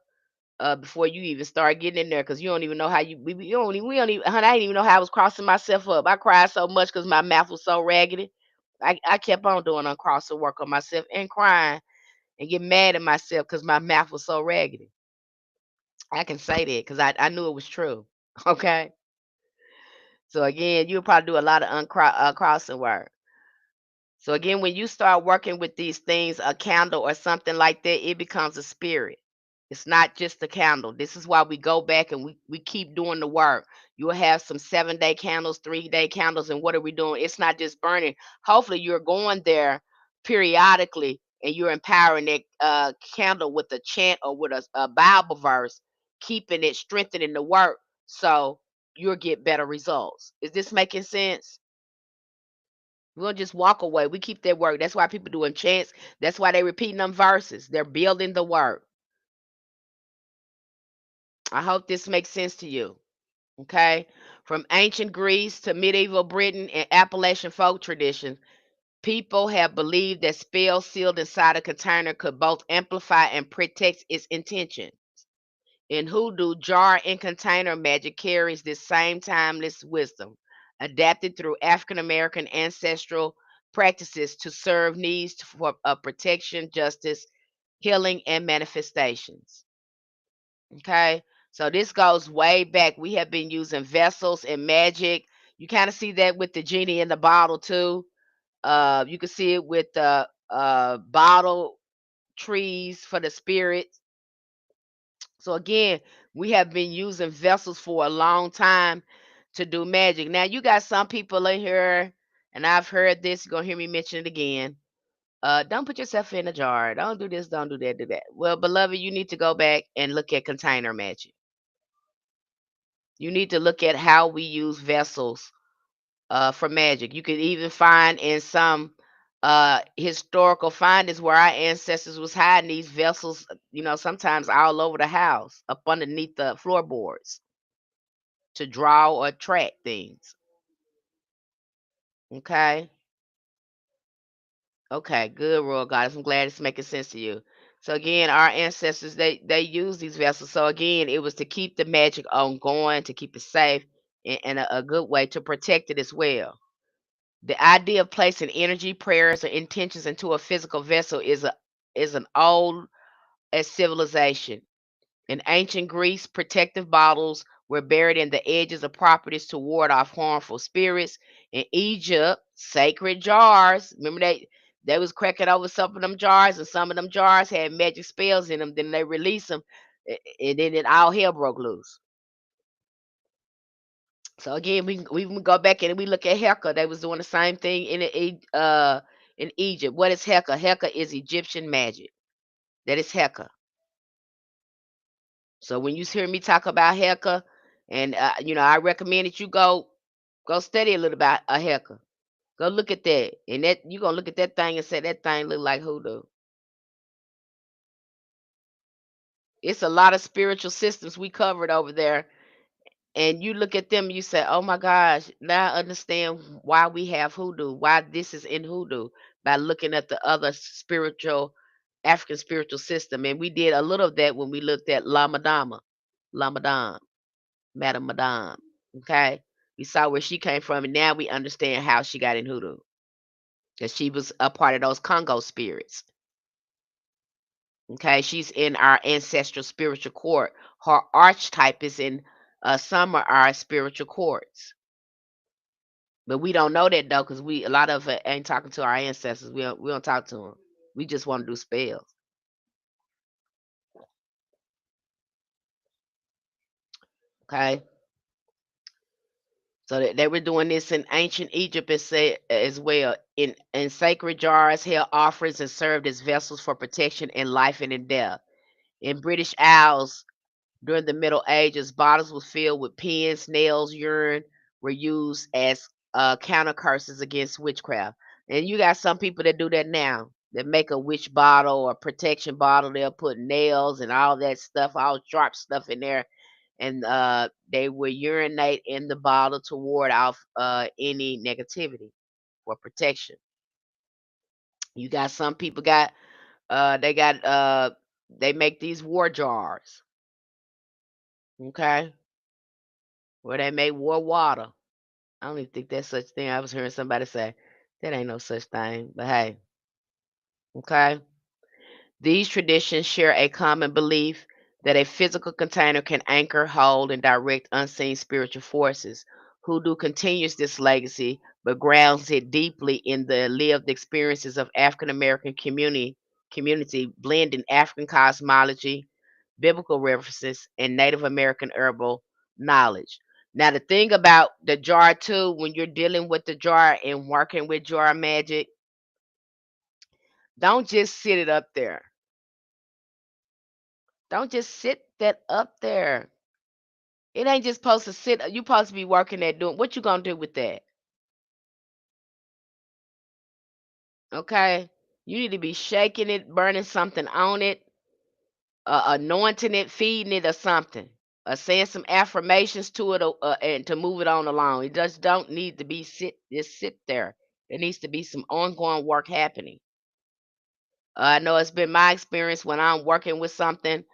Speaker 1: before you even start getting in there because you don't even know how you don't even, we don't even honey, I didn't even know how I was crossing myself up. I cried so much because my mouth was so raggedy. I kept on doing uncrossing work on myself and crying and get mad at myself because my mouth was so raggedy. I can say that because I knew it was true. Okay. So again, you'll probably do a lot of crossing work. So again, when you start working with these things, a candle or something like that, it becomes a spirit. It's not just a candle. This is why we go back and we keep doing the work. You'll have some 7-day candles, 3-day candles, and what are we doing? It's not just burning. Hopefully, you're going there periodically and you're empowering that candle with a chant or with a Bible verse, keeping it, strengthening the work so you'll get better results. Is this making sense? We don't just walk away. We keep that work. That's why people doing chants. That's why they repeating them verses. They're building the work. I hope this makes sense to you. Okay. From ancient Greece to medieval Britain and Appalachian folk traditions, people have believed that spells sealed inside a container could both amplify and protect its intention. In hoodoo, jar and container magic carries this same timeless wisdom, adapted through African American ancestral practices to serve needs for protection, justice, healing, and manifestations. Okay, so this goes way back. We have been using vessels and magic. You kind of see that with the genie in the bottle too. You can see it with the bottle trees for the spirits. So again, we have been using vessels for a long time to do magic. Now you got some people in here, and I've heard this. You're gonna hear me mention it again. Don't put yourself in a jar. Don't do this. Don't do that. Do that. Well, beloved, you need to go back and look at container magic. You need to look at how we use vessels for magic. You can even find in some historical findings where our ancestors was hiding these vessels, sometimes all over the house, up underneath the floorboards to draw or attract things. Okay. Okay, good, Royal Goddess. I'm glad it's making sense to you. So again, our ancestors they use these vessels. So again, it was to keep the magic on going, to keep it safe, and a good way to protect it as well. The idea of placing energy, prayers, or intentions into a physical vessel is an old as civilization. In ancient Greece, protective bottles were buried in the edges of properties to ward off harmful spirits. In Egypt, sacred jars. Remember they was cracking over some of them jars, and some of them jars had magic spells in them. Then they released them, and then it all hell broke loose. So again, we can go back and we look at Heka. They was doing the same thing in Egypt. What is Heka? Heka is Egyptian magic. That is Heka. So when you hear me talk about Heka, and I recommend that you go study a little about a Heka. Go look at that, and that you gonna look at that thing and say that thing look like hoodoo. It's a lot of spiritual systems we covered over there, and you look at them, you say, "Oh my gosh, now I understand why we have hoodoo, why this is in hoodoo," by looking at the other spiritual African spiritual system. And we did a little of that when we looked at Lamadam, Madame Madame. Okay, we saw where she came from, and now we understand how she got in hoodoo because she was a part of those Congo spirits. Okay, she's in our ancestral spiritual court. Her archetype is in some of our spiritual courts. But we don't know that though, because we a lot of it ain't talking to our ancestors. We don't talk to them. We just want to do spells. Okay, so they were doing this in ancient Egypt as well. In sacred jars, held offerings and served as vessels for protection in life and in death. In British Isles, during the Middle Ages, bottles were filled with pins, nails, urine were used as counter curses against witchcraft. And you got some people that do that now. That make a witch bottle or protection bottle. They'll put nails and all that stuff, all sharp stuff in there, and they will urinate in the bottle to ward off any negativity for protection. You got some people they make these war jars, okay, where they make war water. I don't even think that's such thing. I was hearing somebody say that ain't no such thing. But hey, okay. These traditions share a common belief that a physical container can anchor, hold, and direct unseen spiritual forces. Hoodoo continues this legacy, but grounds it deeply in the lived experiences of African American community, blending African cosmology, biblical references, and Native American herbal knowledge. Now, the thing about the jar too, when you're dealing with the jar and working with jar magic, don't just sit it up there. Don't just sit that up there. It ain't just supposed to sit. You supposed to be working at doing what you gonna do with that. Okay, you need to be shaking it, burning something on it, anointing it, feeding it, or something, or saying some affirmations to it, and to move it on along. It just don't need to be sit there. There needs to be some ongoing work happening. I know it's been my experience when I'm working with something.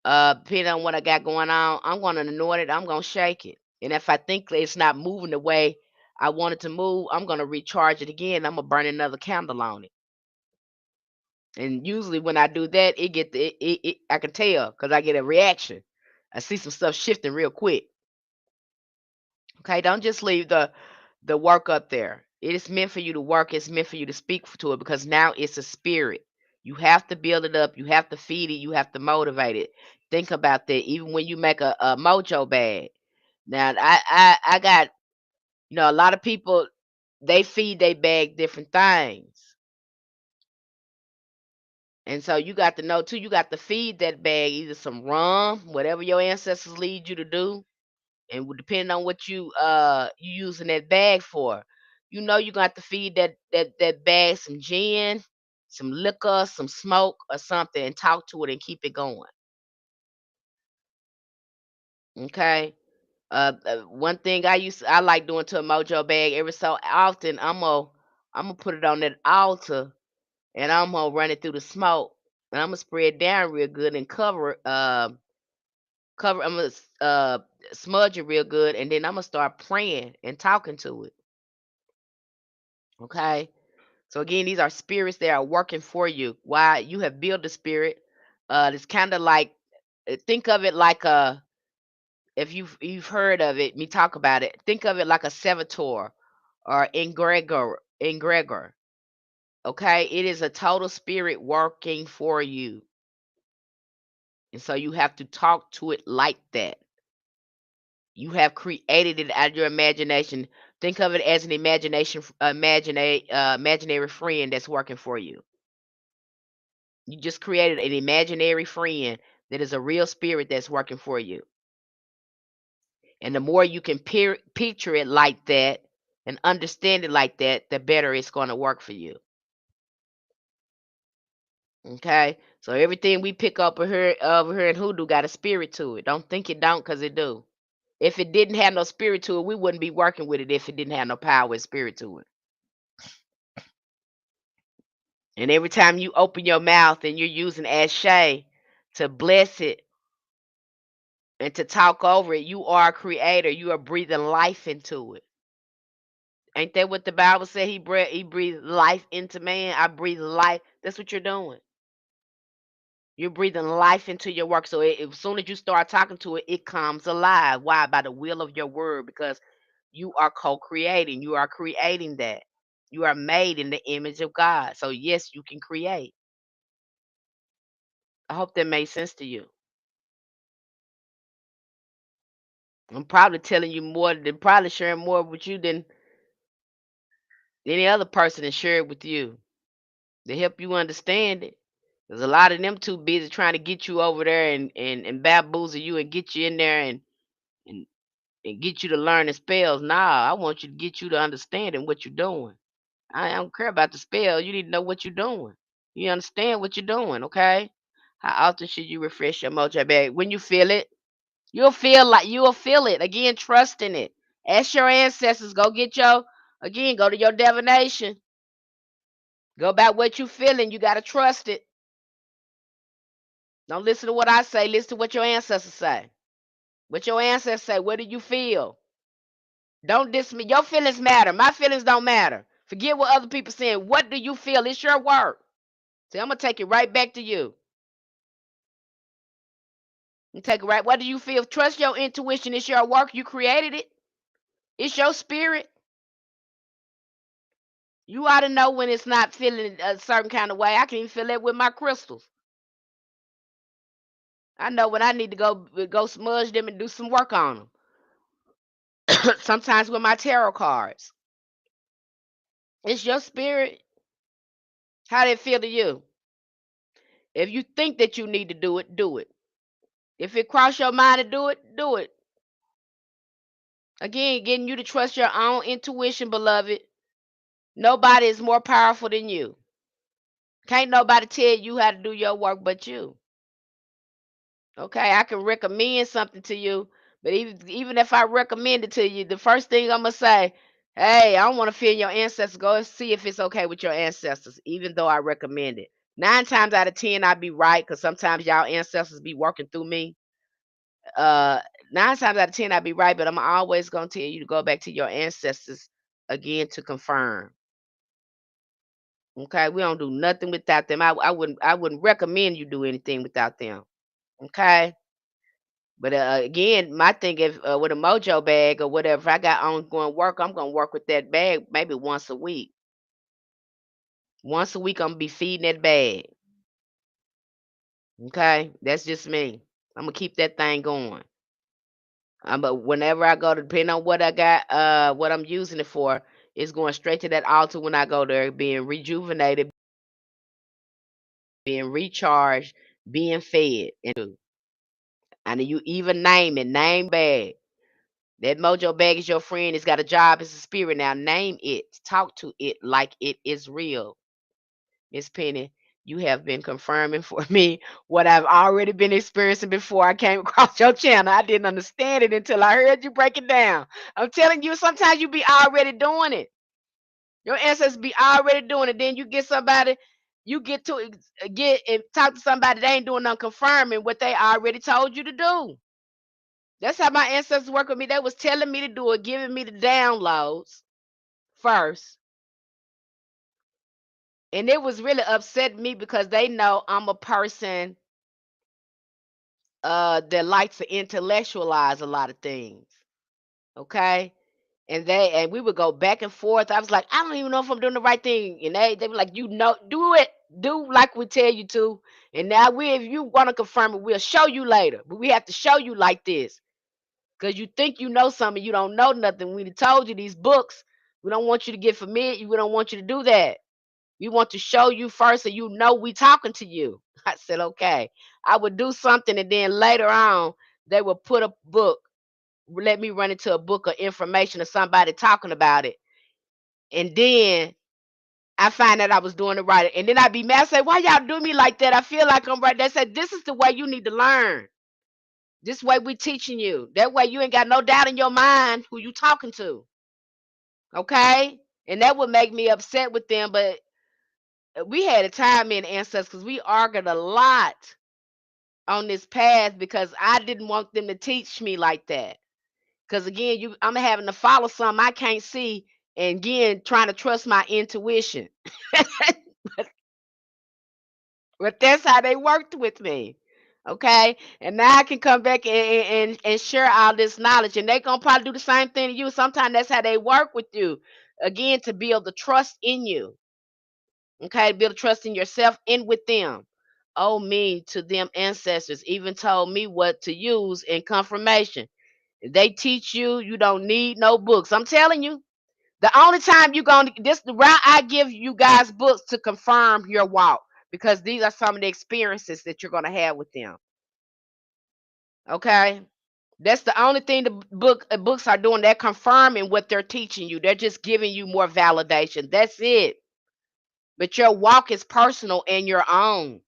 Speaker 1: Depending on what I got going on, I'm gonna anoint it. I'm gonna shake it, and if I think that it's not moving the way I want it to move, I'm gonna recharge it again. I'm gonna burn another candle on it. And usually when I do that, I can tell because I get a reaction. I see some stuff shifting real quick. Okay, don't just leave the work up there. It is meant for you to work. It's meant for you to speak to it because now it's a spirit. You have to build it up. You have to feed it. You have to motivate it. Think about that. Even when you make a mojo bag. Now I got a lot of people they feed their bag different things. And so you got to know too, you got to feed that bag either some rum, whatever your ancestors lead you to do. and depending on what you using that bag for, you're gonna have to feed that bag some gin, some liquor, some smoke, or something, and talk to it and keep it going. Okay. One thing I like doing to a mojo bag every so often, I'm gonna put it on that altar, and I'm gonna run it through the smoke, and I'm gonna spray it down real good and cover. I'm gonna smudge it real good, and then I'm gonna start praying and talking to it. Okay. So again, these are spirits that are working for you. Why you have built a spirit. It's kind of like, think of it like a, if you've heard of it, me talk about it. Think of it like a servitor or egregor. Okay, it is a total spirit working for you, and so you have to talk to it like that. You have created it out of your imagination. Think of it as an imaginary friend that's working for you. You just created an imaginary friend that is a real spirit that's working for you. And the more you can picture it like that and understand it like that, the better it's going to work for you. Okay? So everything we pick up over here in Hoodoo got a spirit to it. Don't think it don't, because it do. If it didn't have no spirit to it, we wouldn't be working with it if it didn't have no power and spirit to it. And every time you open your mouth and you're using ashe to bless it and to talk over it, you are a creator. You are breathing life into it. Ain't that what the Bible said? He breathed life into man. I breathe life. That's what you're doing. You're breathing life into your work. So as soon as you start talking to it, it comes alive. Why? By the will of your word, because you are co-creating. You are creating that. You are made in the image of God. So yes, you can create. I hope that made sense to you. I'm probably telling you more than probably sharing more with you than any other person and share it with you to help you understand it. There's a lot of them too busy trying to get you over there and bamboozle you and get you in there and and get you to learn the spells. Nah, I want you to get you to understanding what you're doing. I don't care about the spell. You need to know what you're doing. You understand what you're doing, okay? How often should you refresh your mojo bag? When you feel it, you'll feel it. Again, trust in it. Ask your ancestors. Go to your divination. Go by what you feeling. You gotta trust it. Don't listen to what I say. Listen to what your ancestors say. What your ancestors say. What do you feel? Don't dismiss. Your feelings matter. My feelings don't matter. Forget what other people saying. What do you feel? It's your work. See, I'm gonna take it right back to you. You take it right. What do you feel? Trust your intuition. It's your work. You created it. It's your spirit. You ought to know when it's not feeling a certain kind of way. I can even feel that with my crystals. I know when I need to go smudge them and do some work on them. Sometimes with my tarot cards. It's your spirit. How did it feel to you? If you think that you need to do it, do it. If it cross your mind to do it, do it. Again, getting you to trust your own intuition, beloved. Nobody is more powerful than you. Can't nobody tell you how to do your work but you. Okay, I can recommend something to you, but even if I recommend it to you, the first thing I'm gonna say, hey, I don't want to feel your ancestors. Go and see if it's okay with your ancestors, even though I recommend it. 9 times out of 10, I be right, because sometimes y'all ancestors be working through me. Uh, 9 times out of 10, I be right, but I'm always gonna tell you to go back to your ancestors again to confirm. Okay, we don't do nothing without them. I wouldn't recommend you do anything without them. Okay. But again, my thing is with a mojo bag or whatever, if I got ongoing work, I'm gonna work with that bag maybe once a week. Once a week, I'm gonna be feeding that bag. Okay, that's just me. I'm gonna keep that thing going. But whenever I go to, depending on what I got, what I'm using it for, it's going straight to that altar when I go there, being rejuvenated, being recharged, being fed, and you even name it, name bag. That mojo bag is your friend. It's got a job. It's a spirit. Now name it. Talk to it like it is real. Miss Penny, you have been confirming for me what I've already been experiencing before I came across your channel. I didn't understand it until I heard you break it down. I'm telling you, sometimes you be already doing it. Your ancestors be already doing it. Then you get somebody, you get and talk to somebody, they ain't doing nothing confirming what they already told you to do. That's how my ancestors work with me. They was telling me to do it, giving me the downloads first. And it was really upsetting me because they know I'm a person that likes to intellectualize a lot of things. Okay. And we would go back and forth. I was like, I don't even know if I'm doing the right thing. And they were like, do it. Do like we tell you to. And now if you want to confirm it, we'll show you later. But we have to show you like this. Because you think you know something, you don't know nothing. We told you these books. We don't want you to get familiar. We don't want you to do that. We want to show you first so you know we talking to you. I said, okay. I would do something and then later on, they would put a book, let me run into a book of information of somebody talking about it. And then I find that I was doing it right. And then I'd be mad, say, why y'all do me like that? I feel like I'm right. They said, this is the way you need to learn. This way we teaching you. That way you ain't got no doubt in your mind who you talking to. Okay? And that would make me upset with them. But we had a time in Ancestors because we argued a lot on this path because I didn't want them to teach me like that. Because again, I'm having to follow something I can't see, and again, trying to trust my intuition. But that's how they worked with me. Okay. And now I can come back and share all this knowledge. And they gonna probably do the same thing to you. Sometimes that's how they work with you. Again, to build the trust in you. Okay, build trust in yourself and with them. Oh, me to them ancestors even told me what to use in confirmation. If they teach you, you don't need no books. I'm telling you, the only time you gonna this the route I give you guys books to confirm your walk because these are some of the experiences that you're gonna have with them. Okay. That's the only thing the books are doing. They're confirming what they're teaching you. They're just giving you more validation. That's it. But your walk is personal and your own.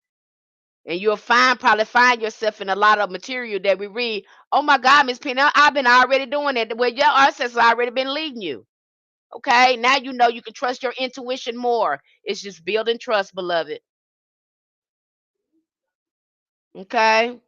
Speaker 1: And you'll probably find yourself in a lot of material that we read. Oh my God, Miss Penny, I've been already doing it. Well, your ancestors already been leading you. Okay, now you know you can trust your intuition more. It's just building trust, beloved. Okay.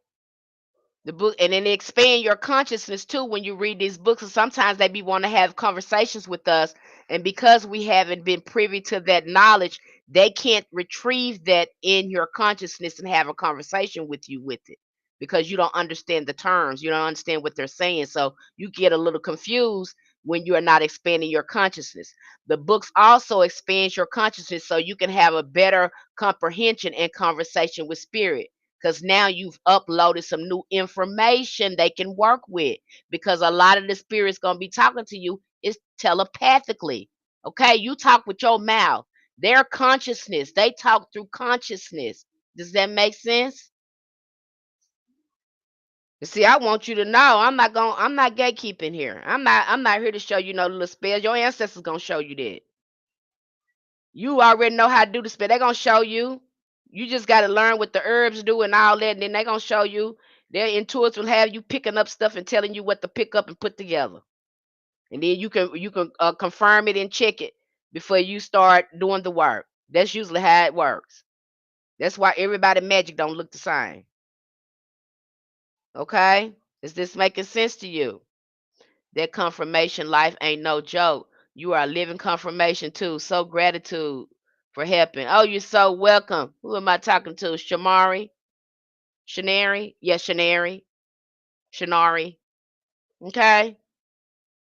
Speaker 1: The book, and then they expand your consciousness too when you read these books. And sometimes they be want to have conversations with us, and because we haven't been privy to that knowledge, they can't retrieve that in your consciousness and have a conversation with you with it because you don't understand the terms, you don't understand what they're saying, so you get a little confused when you are not expanding your consciousness. The books also expands your consciousness so you can have a better comprehension and conversation with spirit because now you've uploaded some new information they can work with because a lot of the spirits going to be talking to you is telepathically. Okay, you talk with your mouth, their consciousness, they talk through consciousness. Does that make sense? See, I want you to know I'm not gatekeeping here. I'm not here to show you no little spells. Your ancestors gonna show you that. You already know how to do the spell. They're gonna show you. You just gotta learn what the herbs do and all that, and then they're gonna show you. Their intuits will have you picking up stuff and telling you what to pick up and put together. And then you can confirm it and check it before you start doing the work. That's usually how it works. That's why everybody magic don't look the same. Okay? Is this making sense to you? That confirmation life ain't no joke. You are a living confirmation too. So gratitude for helping. Oh, you're so welcome. Who am I talking to? Shamari? Shanari? Yeah, Shanari. Shanari. Okay.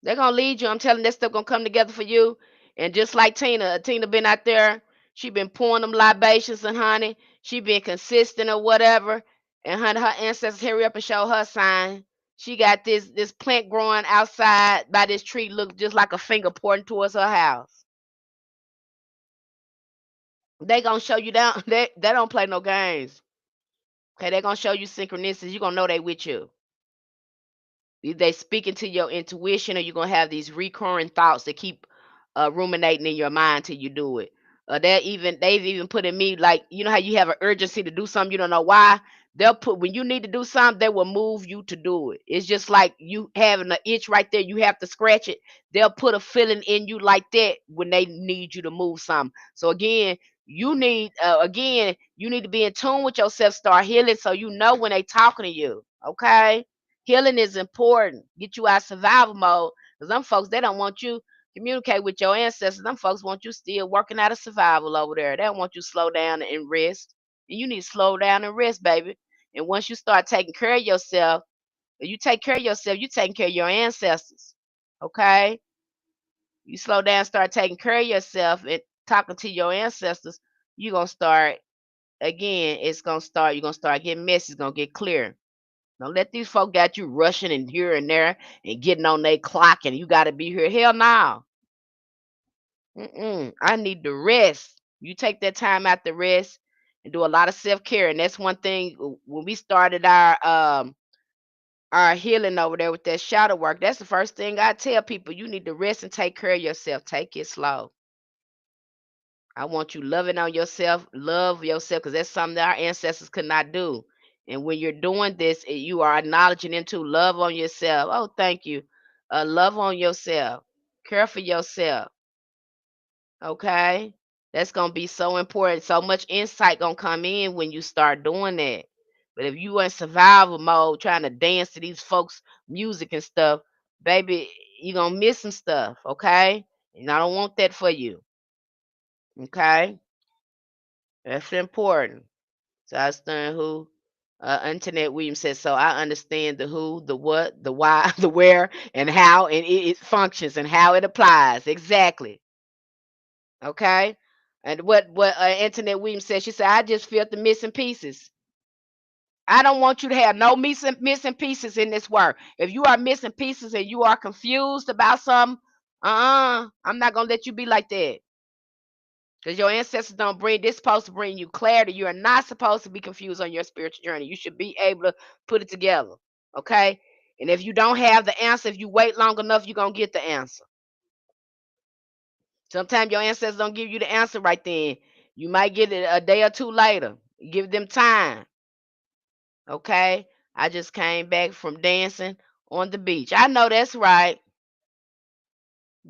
Speaker 1: They're gonna lead you. I'm telling you, that stuff gonna come together for you. And just like Tina been out there, she been pouring them libations and honey. She been consistent or whatever. And honey, her ancestors hurry up and show her sign. She got this plant growing outside by this tree, look just like a finger pointing towards her house. They gonna show you down. They don't play no games. Okay, they gonna show you synchronicities. You gonna know they with you. They speaking to your intuition, or you're gonna have these recurring thoughts that keep ruminating in your mind till you do it. They've even put in me, like, you know how you have an urgency to do something, you don't know why. They'll put, when you need to do something, they will move you to do it. It's just like you having an itch right there, you have to scratch it. They'll put a feeling in you like that when they need you to move something. So you need to be in tune with yourself, start healing, so you know when they talking to you. Okay, healing is important. Get you out of survival mode. Because them folks, they don't want you communicate with your ancestors. Them folks want you still working out of survival over there. They don't want you to slow down and rest. And you need to slow down and rest, baby. And once you start taking care of yourself, you take care of yourself, you taking care of your ancestors. Okay? You slow down, start taking care of yourself and talking to your ancestors, you're gonna start again, you're gonna start getting messy, it's gonna get clear. Don't let these folk got you rushing and here and there and getting on their clock and you gotta be here. Hell no. I need to rest. You take that time out to rest and do a lot of self-care. And that's one thing when we started our healing over there with that shadow work. That's the first thing I tell people. You need to rest and take care of yourself. Take it slow. I want you loving on yourself, love yourself, because that's something that our ancestors could not do. And when you're doing this, you are acknowledging into love on yourself. Oh, thank you. Love on yourself. Care for yourself. Okay? That's gonna be so important. So much insight gonna come in when you start doing that. But if you in survival mode trying to dance to these folks' music and stuff, baby, you're gonna miss some stuff, okay? And I don't want that for you. Okay? That's important. So I understand who Internet Williams says, so I understand the who, the what, the why, the where, and how, and it functions and how it applies. Exactly. Okay. And what Internet Williams said, she said, I just felt the missing pieces. I don't want you to have no missing pieces in this work. If you are missing pieces and you are confused about something, I'm not gonna let you be like that. Because your ancestors don't bring this supposed to bring you clarity. You are not supposed to be confused on your spiritual journey. You should be able to put it together. Okay. And if you don't have the answer, if you wait long enough, you're gonna get the answer. Sometimes your ancestors don't give you the answer right then. You might get it a day or two later. Give them time. Okay. I just came back from dancing on the beach. I know that's right.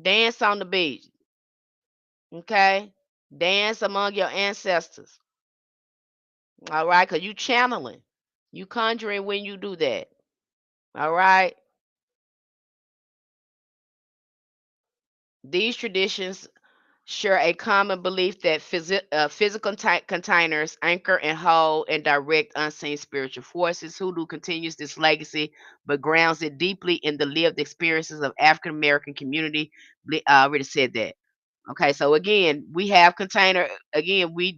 Speaker 1: Dance on the beach. Okay. Dance among your ancestors. All right. Because you channeling. You conjuring when you do that. All right. These traditions share a common belief that physical containers anchor and hold and direct unseen spiritual forces. Hoodoo continues this legacy, but grounds it deeply in the lived experiences of African American community. I already said that. Okay, so again, we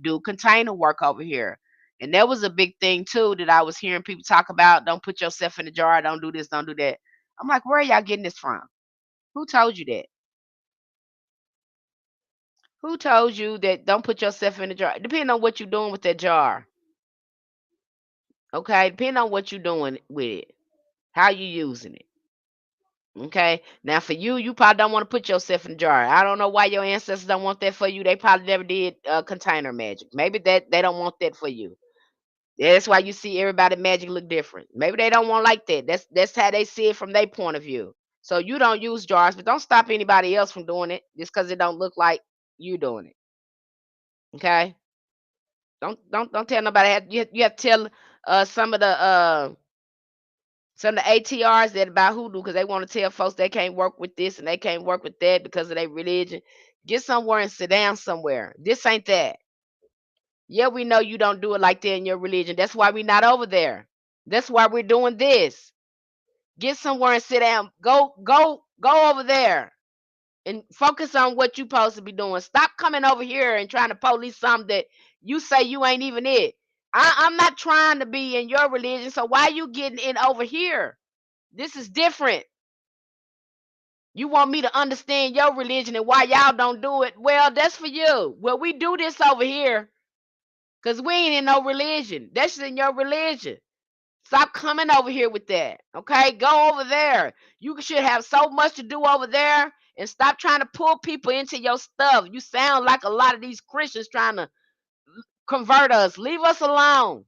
Speaker 1: do container work over here. And that was a big thing too that I was hearing people talk about. Don't put yourself in the jar, don't do this, don't do that. I'm like, where are y'all getting this from? Who told you that? Who told you that don't put yourself in the jar? Depending on what you're doing with that jar. Okay. Depending on what you're doing with it. How you using it. Okay. Now for you, you probably don't want to put yourself in the jar. I don't know why your ancestors don't want that for you. They probably never did container magic. Maybe that they don't want that for you. Yeah, that's why you see everybody magic look different. Maybe they don't want like that. That's how they see it from their point of view. So you don't use jars, but don't stop anybody else from doing it just because it don't look like you doing it. Okay. Don't tell nobody. You have to tell some of the ATRs that about hoodoo because they want to tell folks they can't work with this and they can't work with that because of their religion. Get somewhere and sit down somewhere. This ain't that. Yeah, we know you don't do it like that in your religion. That's why we're not over there. That's why we're doing this. Get somewhere and sit down. Go over there and focus on what you're supposed to be doing. Stop coming over here and trying to police something that you say you ain't even it. I'm not trying to be in your religion, so why you getting in over here? This is different. You want me to understand your religion and why y'all don't do it? Well, that's for you. Well, we do this over here because we ain't in no religion. That's in your religion. Stop coming over here with that. Okay, go over there. You should have so much to do over there, and stop trying to pull people into your stuff. You sound like a lot of these Christians trying to convert us. Leave us alone.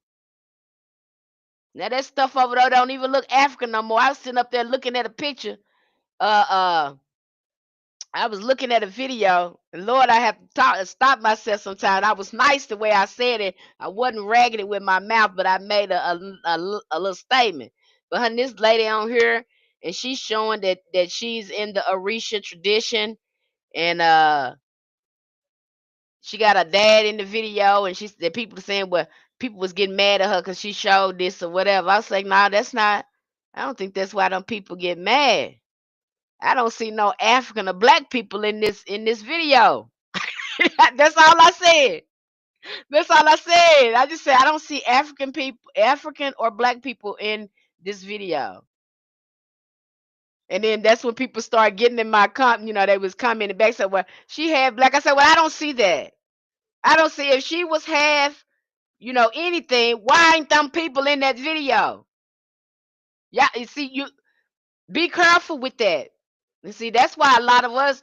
Speaker 1: Now that stuff over there don't even look African no more. I was sitting up there looking at a picture. Uh, uh, I was looking at a video, and Lord, I have to stop myself sometimes. I was nice the way I said it. I wasn't ragging it with my mouth, but I made a little statement. But honey, this lady on here, and she's showing that she's in the Orisha tradition, and she got her dad in the video, and the people saying, well, people was getting mad at her because she showed this or whatever. I was like, nah, that's not. I don't think that's why them people get mad. I don't see no African or black people in this video. That's all I said. That's all I said. I just said I don't see African or black people in this video. And then that's when people start getting in my they was commenting back. Said, well, she had black. I said, well, I don't see that. I don't see if she was half, anything. Why ain't them people in that video? Yeah, you see, you be careful with that. You see, that's why a lot of us,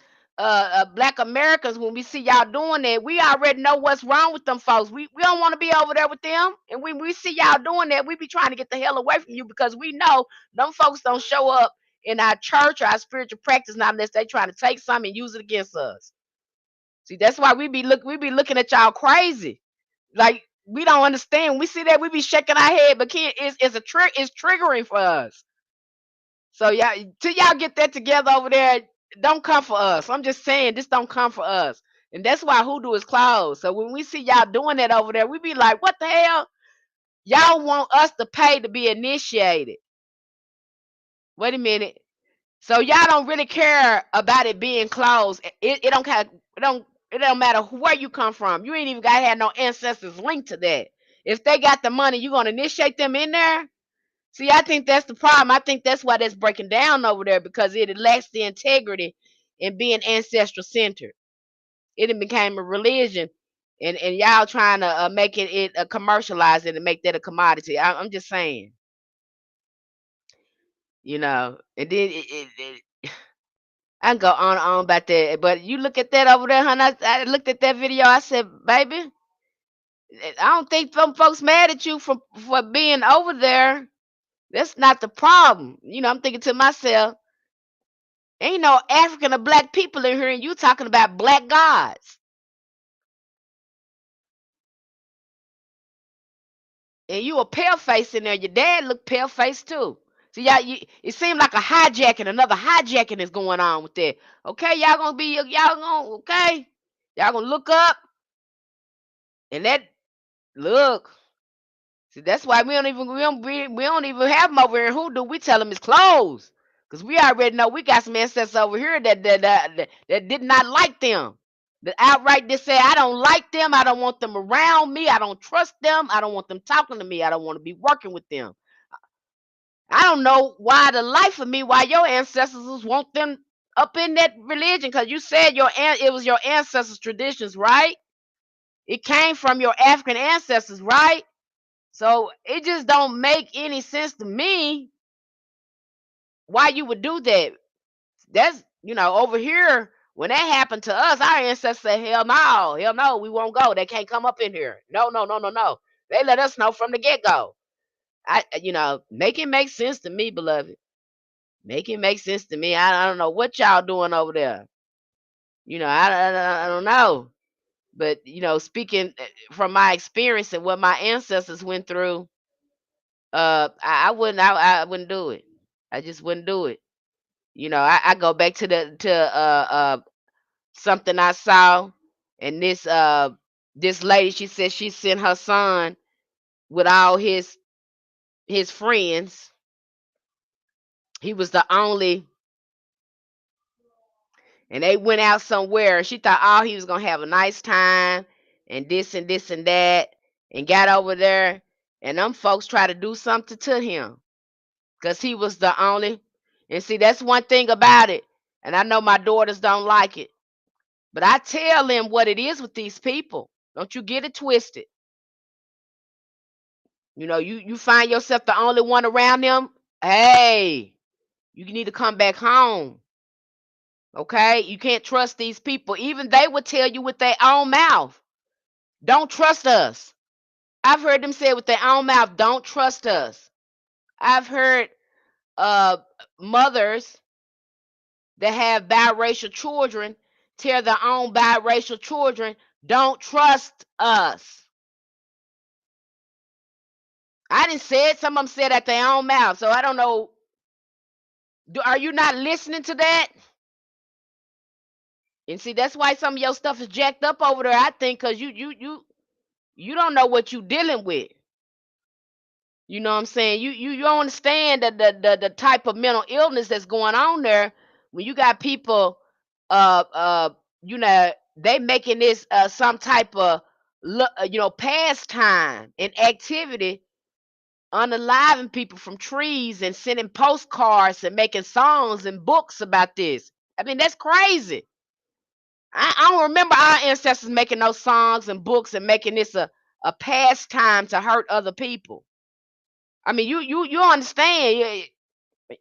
Speaker 1: black Americans, when we see y'all doing that, we already know what's wrong with them folks. We don't want to be over there with them. And when we see y'all doing that, we be trying to get the hell away from you because we know them folks don't show up in our church or our spiritual practice not unless they trying to take something and use it against us. See, that's why we be looking at y'all crazy. Like we don't understand. We see that we be shaking our head, but it's triggering for us. So y'all, till y'all get that together over there, don't come for us. I'm just saying, this don't come for us, and that's why Hoodoo is closed. So when we see y'all doing that over there, we be like, what the hell? Y'all want us to pay to be initiated? Wait a minute. So y'all don't really care about it being closed. It don't kind it don't matter where you come from. You ain't even gotta have no ancestors linked to that. If they got the money, you gonna initiate them in there? See, I think that's the problem. I think that's why that's breaking down over there because it lacks the integrity in being ancestral centered. It became a religion, and y'all trying to make it commercialize it and make that a commodity. I'm just saying, and then I can go on and on about that. But you look at that over there, honey. I looked at that video. I said, baby, I don't think some folks mad at you for being over there. That's not the problem. I'm thinking to myself, ain't no African or black people in here, and you talking about black gods. And you a pale face in there. Your dad look pale face too. See, it seemed like another hijacking is going on with that. Okay, okay. Y'all gonna look up and look. See, that's why we don't even have them over here in Hoodoo. We tell them it's closed. Because we already know we got some ancestors over here that did not like them. That outright just say, I don't like them. I don't want them around me. I don't trust them. I don't want them talking to me. I don't want to be working with them. I don't know why the life of me, why your ancestors want them up in that religion. Because you said it was your ancestors' traditions, right? It came from your African ancestors, right? So it just don't make any sense to me why you would do that. That's over here when that happened to us, our ancestors said, hell no, we won't go. They can't come up in here. No, no, no, no, no. They let us know from the get go. Make it make sense to me, beloved. Make it make sense to me. I don't know what y'all doing over there. I don't know. But speaking from my experience and what my ancestors went through, I wouldn't do it. I just wouldn't do it. I go back to something I saw, and this lady, she said she sent her son with all his friends. He was the only, and they went out somewhere. She thought, oh, he was gonna have a nice time, and this and this and that, and got over there, and them folks try to do something to him because he was the only. And see, that's one thing about it. And I know my daughters don't like it, but I tell them what it is with these people. Don't you get it twisted. You find yourself the only one around them. Hey, you need to come back home. Okay? You can't trust these people. Even they would tell you with their own mouth, don't trust us. I've heard them say with their own mouth, don't trust us. I've heard uh mothers that have biracial children tell their own biracial children, don't trust us. I didn't say it. Some of them said at their own mouth. So I don't know. Are you not listening to that? And see, that's why some of your stuff is jacked up over there. I think because you don't know what you dealing with. You know what I'm saying? You don't understand the type of mental illness that's going on there when you got people uh uh they making this some type of pastime and activity, unaliving people from trees and sending postcards and making songs and books about this. I mean, that's crazy. I don't remember our ancestors making those songs and books and making this a pastime to hurt other people. I mean, you understand?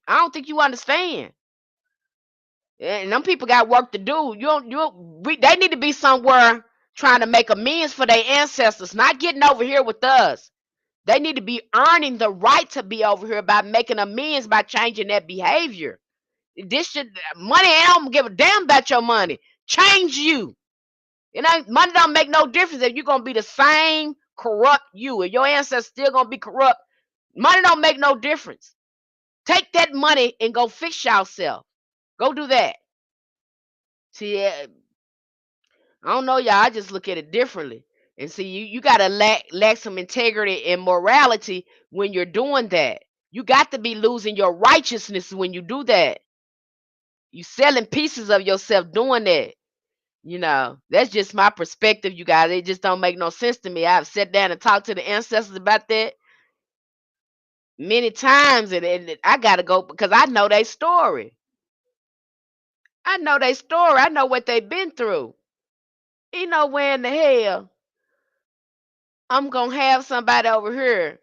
Speaker 1: I don't think you understand. And them people got work to do. They need to be somewhere trying to make amends for their ancestors, not getting over here with us. They need to be earning the right to be over here by making amends by changing their behavior. This should money. I don't give a damn about your money. Change you. Money don't make no difference if you're gonna be the same corrupt you. If your ancestors still gonna be corrupt, money don't make no difference. Take that money and go fix yourself. Go do that. See, I don't know, y'all. I just look at it differently. And see, you gotta lack some integrity and morality when you're doing that. You got to be losing your righteousness when you do that. You selling pieces of yourself doing that. That's just my perspective, you guys. It just don't make no sense to me. I've sat down and talked to the ancestors about that many times, and I gotta go because I know their story. I know their story. I know what they've been through. Where in the hell I'm gonna have somebody over here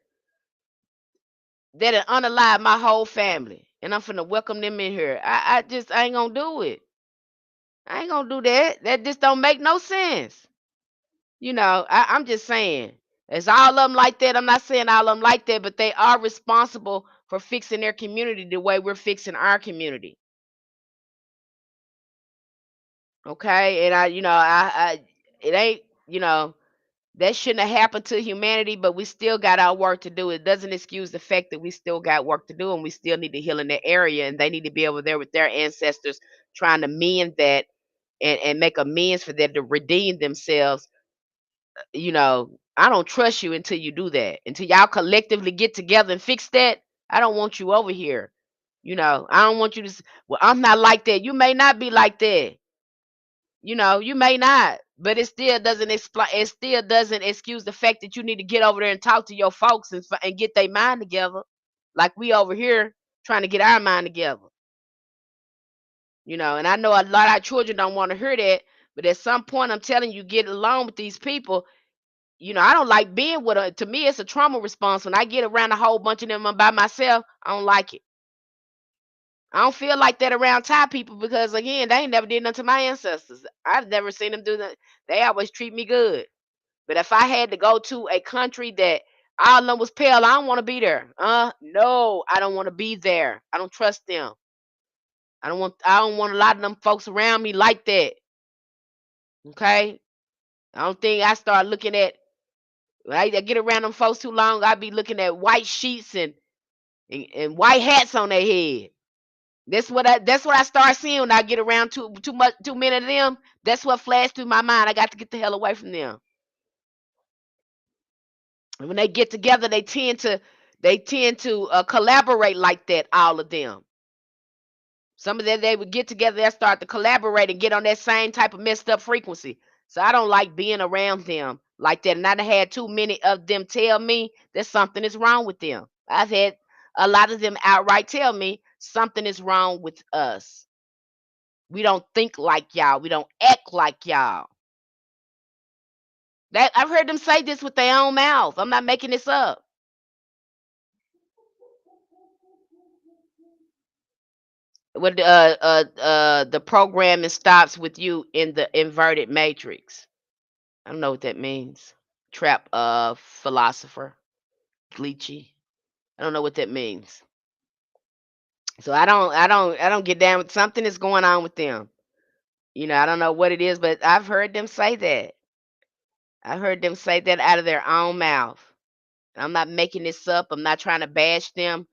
Speaker 1: that'll unalive my whole family, and I'm finna welcome them in here. I ain't gonna do it. I ain't gonna do that. That just don't make no sense. I'm just saying. It's all of them like that. I'm not saying all of them like that, but they are responsible for fixing their community the way we're fixing our community. Okay, and it ain't, that shouldn't have happened to humanity, but we still got our work to do. It doesn't excuse the fact that we still got work to do, and we still need to heal in that area, and they need to be over there with their ancestors trying to mend that and make amends for that to redeem themselves. I don't trust you until you do that. Until y'all collectively get together and fix that, I don't want you over here. I don't want you to. Well, I'm not like that. You may not be like that. You may not, but it still doesn't explain. It still doesn't excuse the fact that you need to get over there and talk to your folks and get their mind together, like we over here trying to get our mind together. And I know a lot of our children don't want to hear that, but at some point, I'm telling you, get along with these people. I don't like being with her. To me, it's a trauma response. When I get around a whole bunch of them by myself, I don't like it. I don't feel like that around Thai people because, again, they ain't never did nothing to my ancestors. I've never seen them do that. They always treat me good. But if I had to go to a country that all of them was pale, I don't want to be there. No, I don't want to be there. I don't trust them. I don't want a lot of them folks around me like that. Okay? I don't think I start looking at when I get around them folks too long, I be looking at white sheets and white hats on their head. That's what I start seeing when I get around too many of them. That's what flashed through my mind. I got to get the hell away from them. And when they get together, they tend to collaborate like that. All of them. Some of them they would get together, they start to collaborate and get on that same type of messed up frequency. So I don't like being around them like that. And I done had too many of them tell me that something is wrong with them. I've had a lot of them outright tell me something is wrong with us. We don't think like y'all. We don't act like y'all. That I've heard them say this with their own mouth. I'm not making this up. What the programming stops with you in the inverted matrix. I don't know what that means. Trap philosopher, glitchy. I don't know what that means. So I don't get down with something that's going on with them. I don't know what it is, but I've heard them say that. I've heard them say that out of their own mouth. I'm not making this up. I'm not trying to bash them,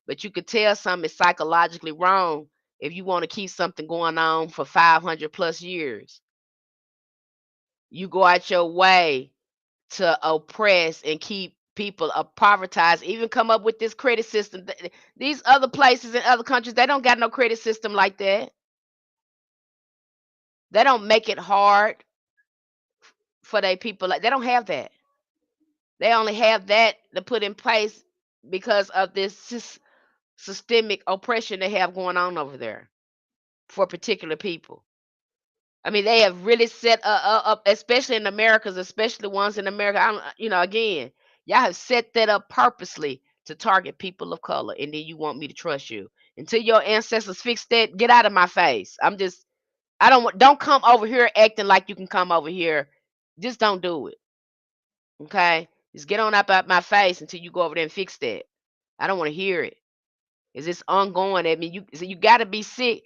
Speaker 1: but you could tell something is psychologically wrong if you want to keep something going on for 500 plus years. You go out your way to oppress and keep people impoverished, even come up with this credit system. These other places in other countries, they don't got no credit system like that. They don't make it hard for their people. Like they don't have that. They only have that to put in place because of this systemic oppression they have going on over there for particular people. I mean, they have really set up, especially in Americas, especially the ones in America. Again, y'all have set that up purposely to target people of color, and then you want me to trust you until your ancestors fix that. Get out of my face. I don't come over here acting like you can come over here. Just don't do it. Okay, just get on up out my face until you go over there and fix that. I don't want to hear it. Is this ongoing? I mean, you got to be sick,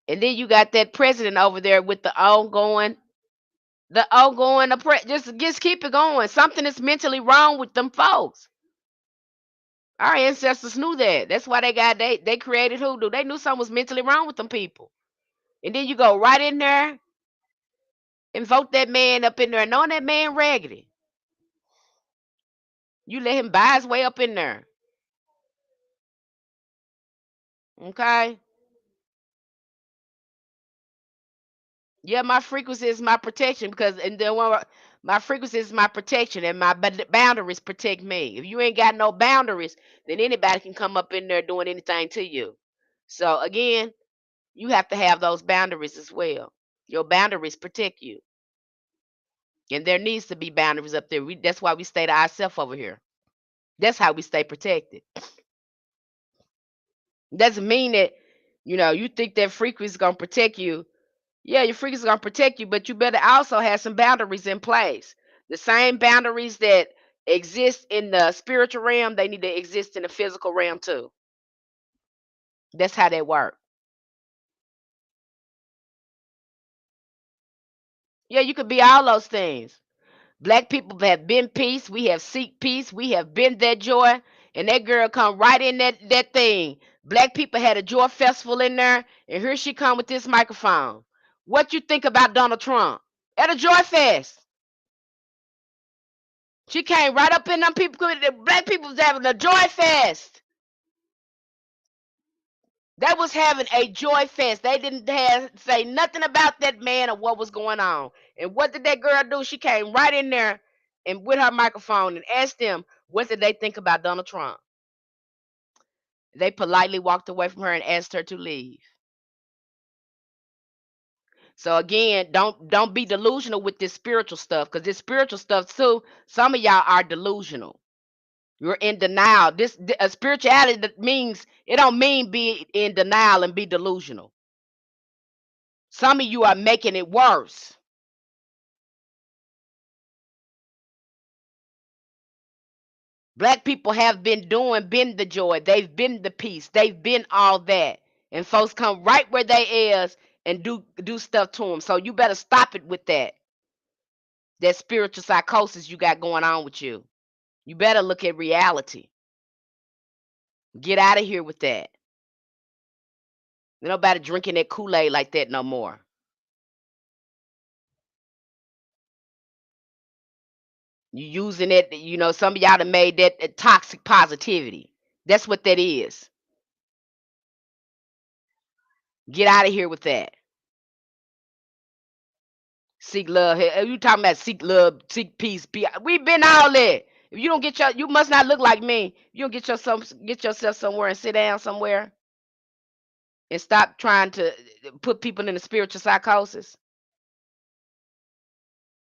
Speaker 1: and then you got that president over there with the ongoing just keep it going. Something is mentally wrong with them folks. Our ancestors knew that. That's why they created Hoodoo. They knew something was mentally wrong with them people. And then you go right in there and vote that man up in there, knowing that man raggedy. You let him buy his way up in there. Okay? Yeah, my frequency is my protection because and then my frequency is my protection and my boundaries protect me. If you ain't got no boundaries, then anybody can come up in there doing anything to you. So again, you have to have those boundaries as well. Your boundaries protect you. And there needs to be boundaries up there. That's why we stay to ourselves over here. That's how we stay protected. Doesn't mean that, you think that frequency is gonna protect you. Yeah, your frequency is gonna protect you, but you better also have some boundaries in place. The same boundaries that exist in the spiritual realm, they need to exist in the physical realm too. That's how they work. Yeah, you could be all those things. Black people have been peace. We have seek peace. We have been that joy. And that girl come right in that thing. Black people had a joy festival in there, and here she come with this microphone. What you think about Donald Trump at a joy fest? She came right up in them people. The black people was having a joy fest. They was having a joy fest. They didn't say nothing about that man or what was going on. And what did that girl do? She came right in there and with her microphone and asked them what did they think about Donald Trump. They politely walked away from her and asked her to leave. So again, don't be delusional with this spiritual stuff, because this spiritual stuff too. Some of y'all are delusional. You're in denial. This spirituality that means it don't mean be in denial and be delusional. Some of you are making it worse. Black people have been the joy. They've been the peace. They've been all that. And folks come right where they is and do stuff to them. So you better stop it with that. That spiritual psychosis you got going on with you. You better look at reality. Get out of here with that. Nobody drinking that Kool-Aid like that no more. You using it, some of y'all done made that toxic positivity. That's what that is. Get out of here with that. Seek love. Hey, you talking about seek love, seek peace. We've been all that. If you don't you must not look like me. You don't get yourself somewhere and sit down somewhere and stop trying to put people in the spiritual psychosis.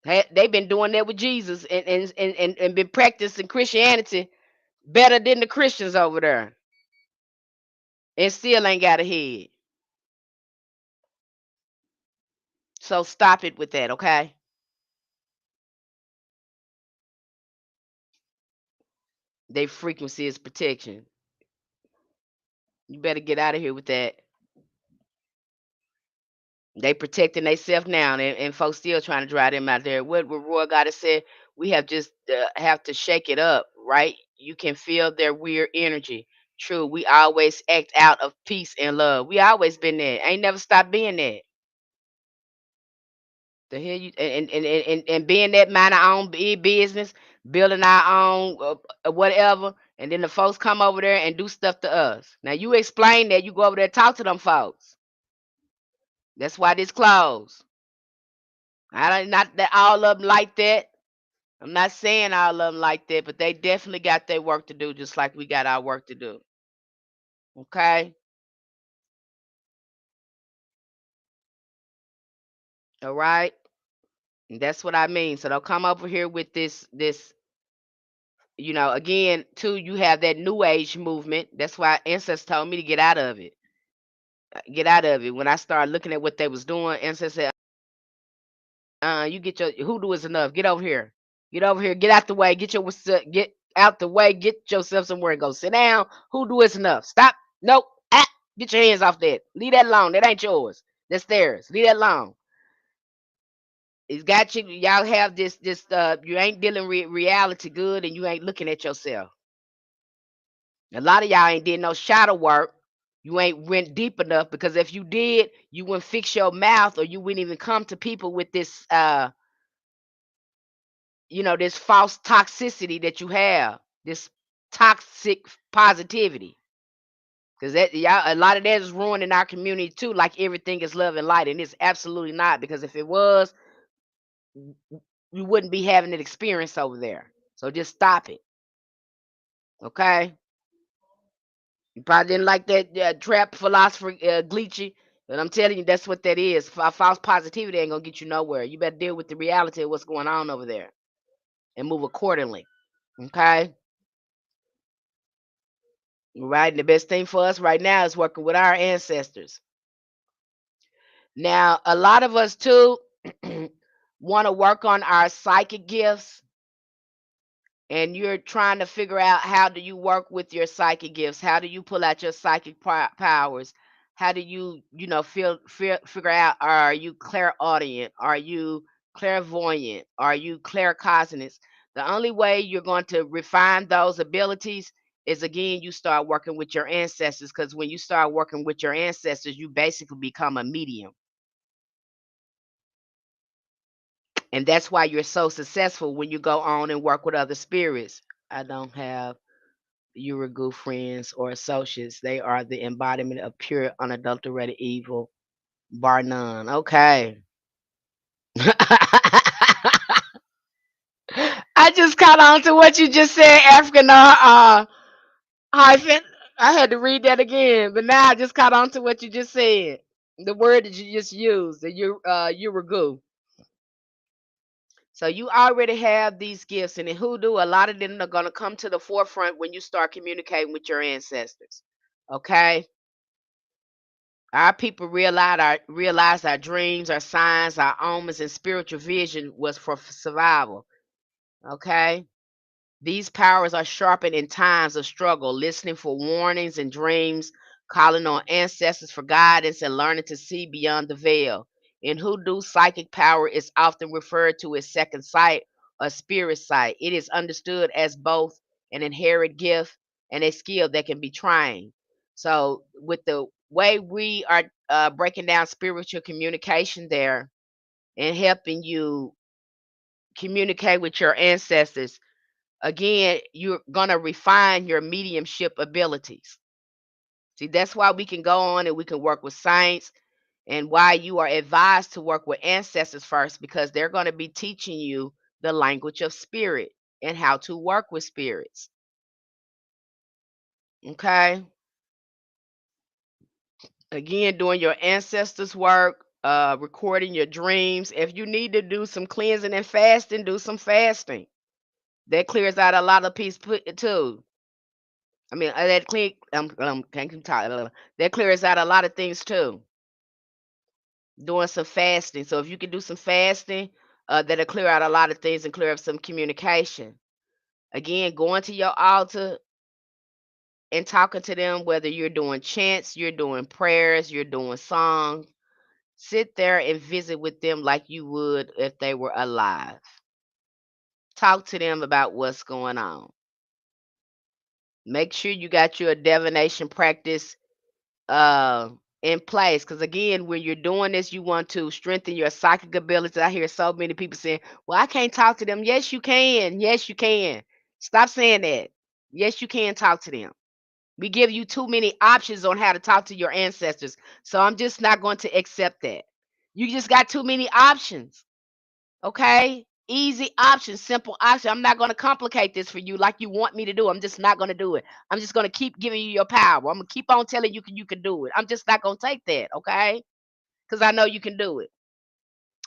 Speaker 1: They've been doing that with Jesus and been practicing Christianity better than the Christians over there, and still ain't got a head. So stop it with that, okay? They frequency is protection. You better get out of here with that. They protecting themselves now, and folks still trying to drive them out there. What Roy gotta say? We have just have to shake it up, right? You can feel their weird energy. True, we always act out of peace and love. We always been there. Ain't never stopped being that. The hell you and being that mind our own business, building our own whatever, and then the folks come over there and do stuff to us. Now you explain that, you go over there and talk to them folks. That's why this closed. I don't not that all of them like that. I'm not saying all of them like that, but they definitely got their work to do, just like we got our work to do. Okay, all right, and that's what I mean. So don't come over here with this. Again, too, you have that new age movement. That's why Incense told me to get out of it. Get out of it. When I started looking at what they was doing, Incense said, you get your hoodoo is enough. Get over here. Get over here. Get out the way. Get out the way. Get yourself somewhere and go sit down. Hoodoo is enough. Stop. Nope. Ah, get your hands off that. Leave that alone. That ain't yours. That's theirs. Leave that alone. It's got you. Y'all have this. You ain't dealing with reality good, and you ain't looking at yourself. A lot of y'all ain't did no shadow work. You ain't went deep enough, because if you did, you wouldn't fix your mouth, or you wouldn't even come to people with this false toxicity that you have, this toxic positivity. Because that y'all, a lot of that is ruining our community too. Like everything is love and light, and it's absolutely not. Because if it was, we wouldn't be having that experience over there. So just stop it, okay? You probably didn't like that trap philosopher Gleechy, but I'm telling you, that's what that is. False positivity ain't gonna get you nowhere. You better deal with the reality of what's going on over there and move accordingly. Okay, right. And the best thing for us right now is working with our ancestors. Now, a lot of us too want to work on our psychic gifts, and you're trying to figure out, how do you work with your psychic gifts? How do you pull out your psychic powers? How do figure out, are you clairaudient? Are you clairvoyant? Are you claircognizant? The only way you're going to refine those abilities is, again, you start working with your ancestors, because when you start working with your ancestors, you basically become a medium. And that's why you're so successful when you go on and work with other spirits. I don't have Urigu friends or associates. They are the embodiment of pure, unadulterated evil, bar none. Okay. I just caught on to what you just said, African hyphen. I had to read that again, but now I just caught on to what you just said. The word that you just used, the Urigu. So you already have these gifts, and in hoodoo, a lot of them are going to come to the forefront when you start communicating with your ancestors. Okay. Our people realize our dreams, our signs, our omens, and spiritual vision was for survival. Okay. These powers are sharpened in times of struggle, listening for warnings and dreams, calling on ancestors for guidance, and learning to see beyond the veil. In hoodoo, psychic power is often referred to as second sight or spirit sight. It is understood as both an inherent gift and a skill that can be trained. So, with the way we are breaking down spiritual communication there and helping you communicate with your ancestors, again, you're going to refine your mediumship abilities. See, that's why we can go on and we can work with saints, and why you are advised to work with ancestors first, because they're going to be teaching you the language of spirit and how to work with spirits. Okay. Again, doing your ancestors' work, recording your dreams. If you need to do some cleansing and fasting, do some fasting. That clears out a lot of peace too. I mean, can't keep talking. That clears out a lot of things too. doing some fasting. So if you can do some fasting, that'll clear out a lot of things and clear up some communication. Again, going to your altar and talking to them, whether you're doing chants, you're doing prayers, you're doing songs, sit there and visit with them like you would if they were alive. Talk to them about what's going on. Make sure you got your divination practice uh in place, because again, when you're doing this, you want to strengthen your psychic abilities. I hear so many people saying, well, I can't talk to them. Yes you can. Yes you can. Stop saying that. Yes you can talk to them. We give you too many options on how to talk to your ancestors, so I'm just not going to accept that. You just got too many options. Okay, easy options, simple options. I'm not going to complicate this for you like you want me to do. I'm just not going to do it. I'm just going to keep giving you your power. I'm going to keep on telling you can do it. I'm just not going to take that. Okay, because I know you can do it.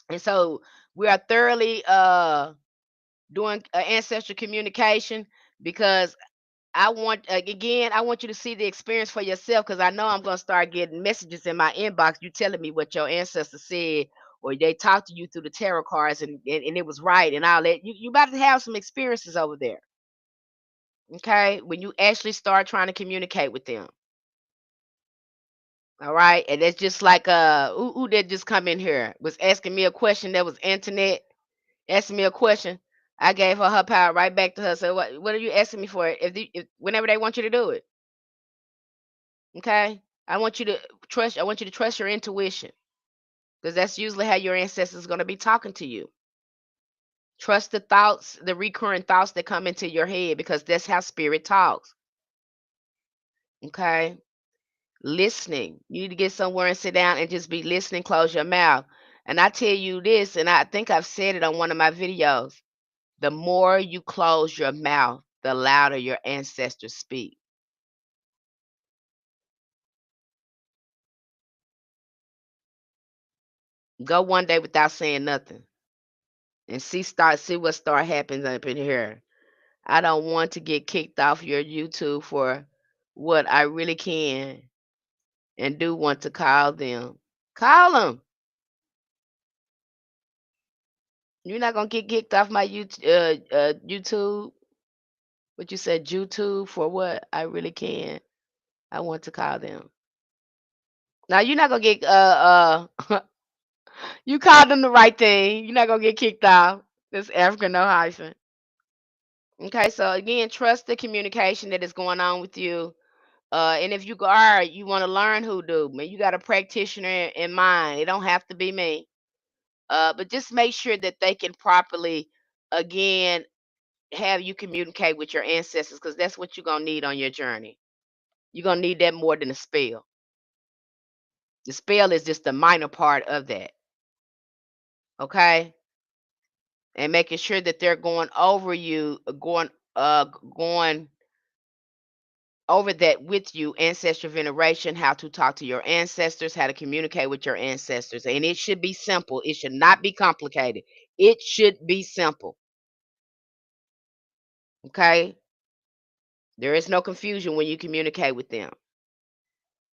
Speaker 1: And so we are thoroughly doing ancestral communication, because I want, again, I want you to see the experience for yourself, because I know I'm gonna start getting messages in my inbox. You telling me what your ancestors said, or they talked to you through the tarot cards, and it was right, and I'll let you. You about to have some experiences over there, okay? When you actually start trying to communicate with them, all right? And that's just like who did just come in here was asking me a question. That was internet asking me a question. I gave her power right back to her. So what are you asking me for? If whenever they want you to do it. Okay? I want you to I want you to trust your intuition, because that's usually how your ancestors going to be talking to you. Trust the thoughts, the recurring thoughts that come into your head, because that's how spirit talks. Okay? Listening. You need to get somewhere and sit down and just be listening, close your mouth. And I tell you this, and I think I've said it on one of my videos. The more you close your mouth, the louder your ancestors speak. Go one day without saying nothing and see what start happening up in here. I don't want to get kicked off your YouTube for what I really can and do want to call them. Call them. You're not gonna get kicked off my YouTube. What you said, YouTube, for what I really can. I want to call them. Now you're not gonna get you called them the right thing. You're not gonna get kicked off. This African no hyphen. Okay, so again, trust the communication that is going on with you. And if you are, you want to learn hoodoo, man, you got a practitioner in mind. It don't have to be me. But just make sure that they can properly, again, have you communicate with your ancestors, because that's what you're gonna need on your journey. You're gonna need that more than a spell. The spell is just a minor part of that. Okay, and making sure that they're going over you, going over that with you, ancestral veneration, how to talk to your ancestors, how to communicate with your ancestors. And it should be simple. It should not be complicated. It should be simple. Okay? There is no confusion when you communicate with them.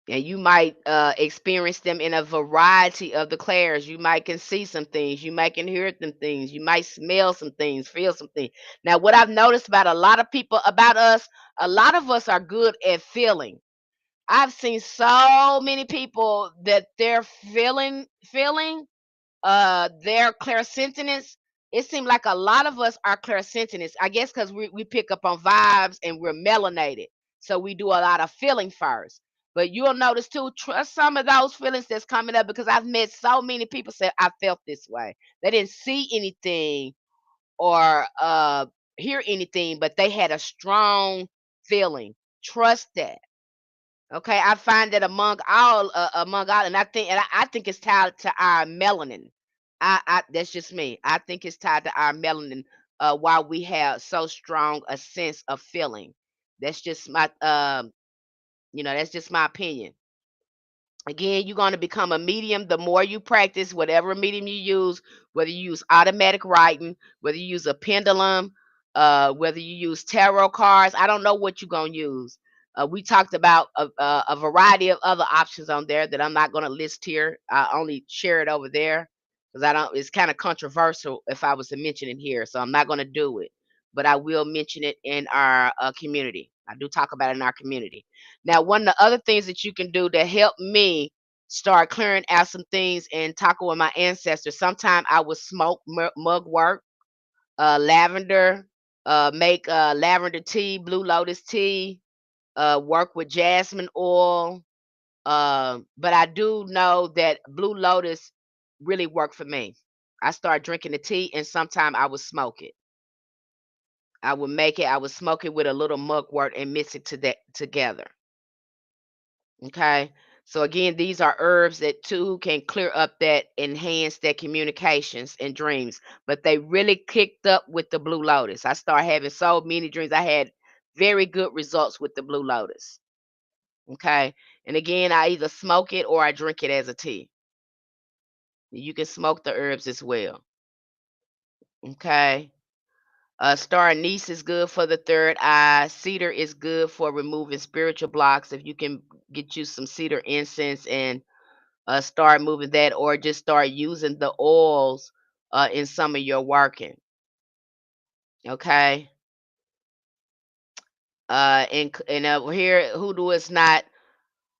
Speaker 1: And you might experience them in a variety of the clairs. You might can see some things. You might can hear some things. You might smell some things, feel some things. Now, what I've noticed about a lot of people, about us, a lot of us are good at feeling. I've seen so many people that they're feeling their clairsentience. It seems like a lot of us are clairsentients. I guess because we pick up on vibes and we're melanated. So we do a lot of feeling first. But you'll notice too, trust some of those feelings that's coming up, because I've met so many people say, I felt this way. They didn't see anything or hear anything, but they had a strong feeling. Trust that. Okay, I find that among all, and I think it's tied to our melanin. I That's just me. I think it's tied to our melanin. Why we have so strong a sense of feeling. That's just my that's just my opinion. Again, you're going to become a medium the more you practice whatever medium you use, whether you use automatic writing, whether you use a pendulum, whether you use tarot cards. I don't know what you're going to use, We talked about a variety of other options on there that I'm not going to list here. I only share it over there because I don't. It's kind of controversial if I was to mention it here, so I'm not going to do it. But I will mention it in our community. I do talk about it in our community. Now, one of the other things that you can do to help me start clearing out some things and talking with my ancestors. Sometimes I would smoke mugwort, lavender, make lavender tea, blue lotus tea, work with jasmine oil. But I do know that blue lotus really worked for me. I started drinking the tea, and sometimes I would smoke it. I would make it. I would smoke it with a little mugwort and mix it together. Okay. So again, these are herbs that too can clear up that enhance their communications and dreams. But they really kicked up with the blue lotus. I started having so many dreams. I had very good results with the blue lotus. Okay. And again, I either smoke it or I drink it as a tea. You can smoke the herbs as well. Okay. Star anise is good for the third eye. Cedar is good for removing spiritual blocks. If you can get you some cedar incense and start moving that, or just start using the oils in some of your working. Okay. And here, hoodoo is not,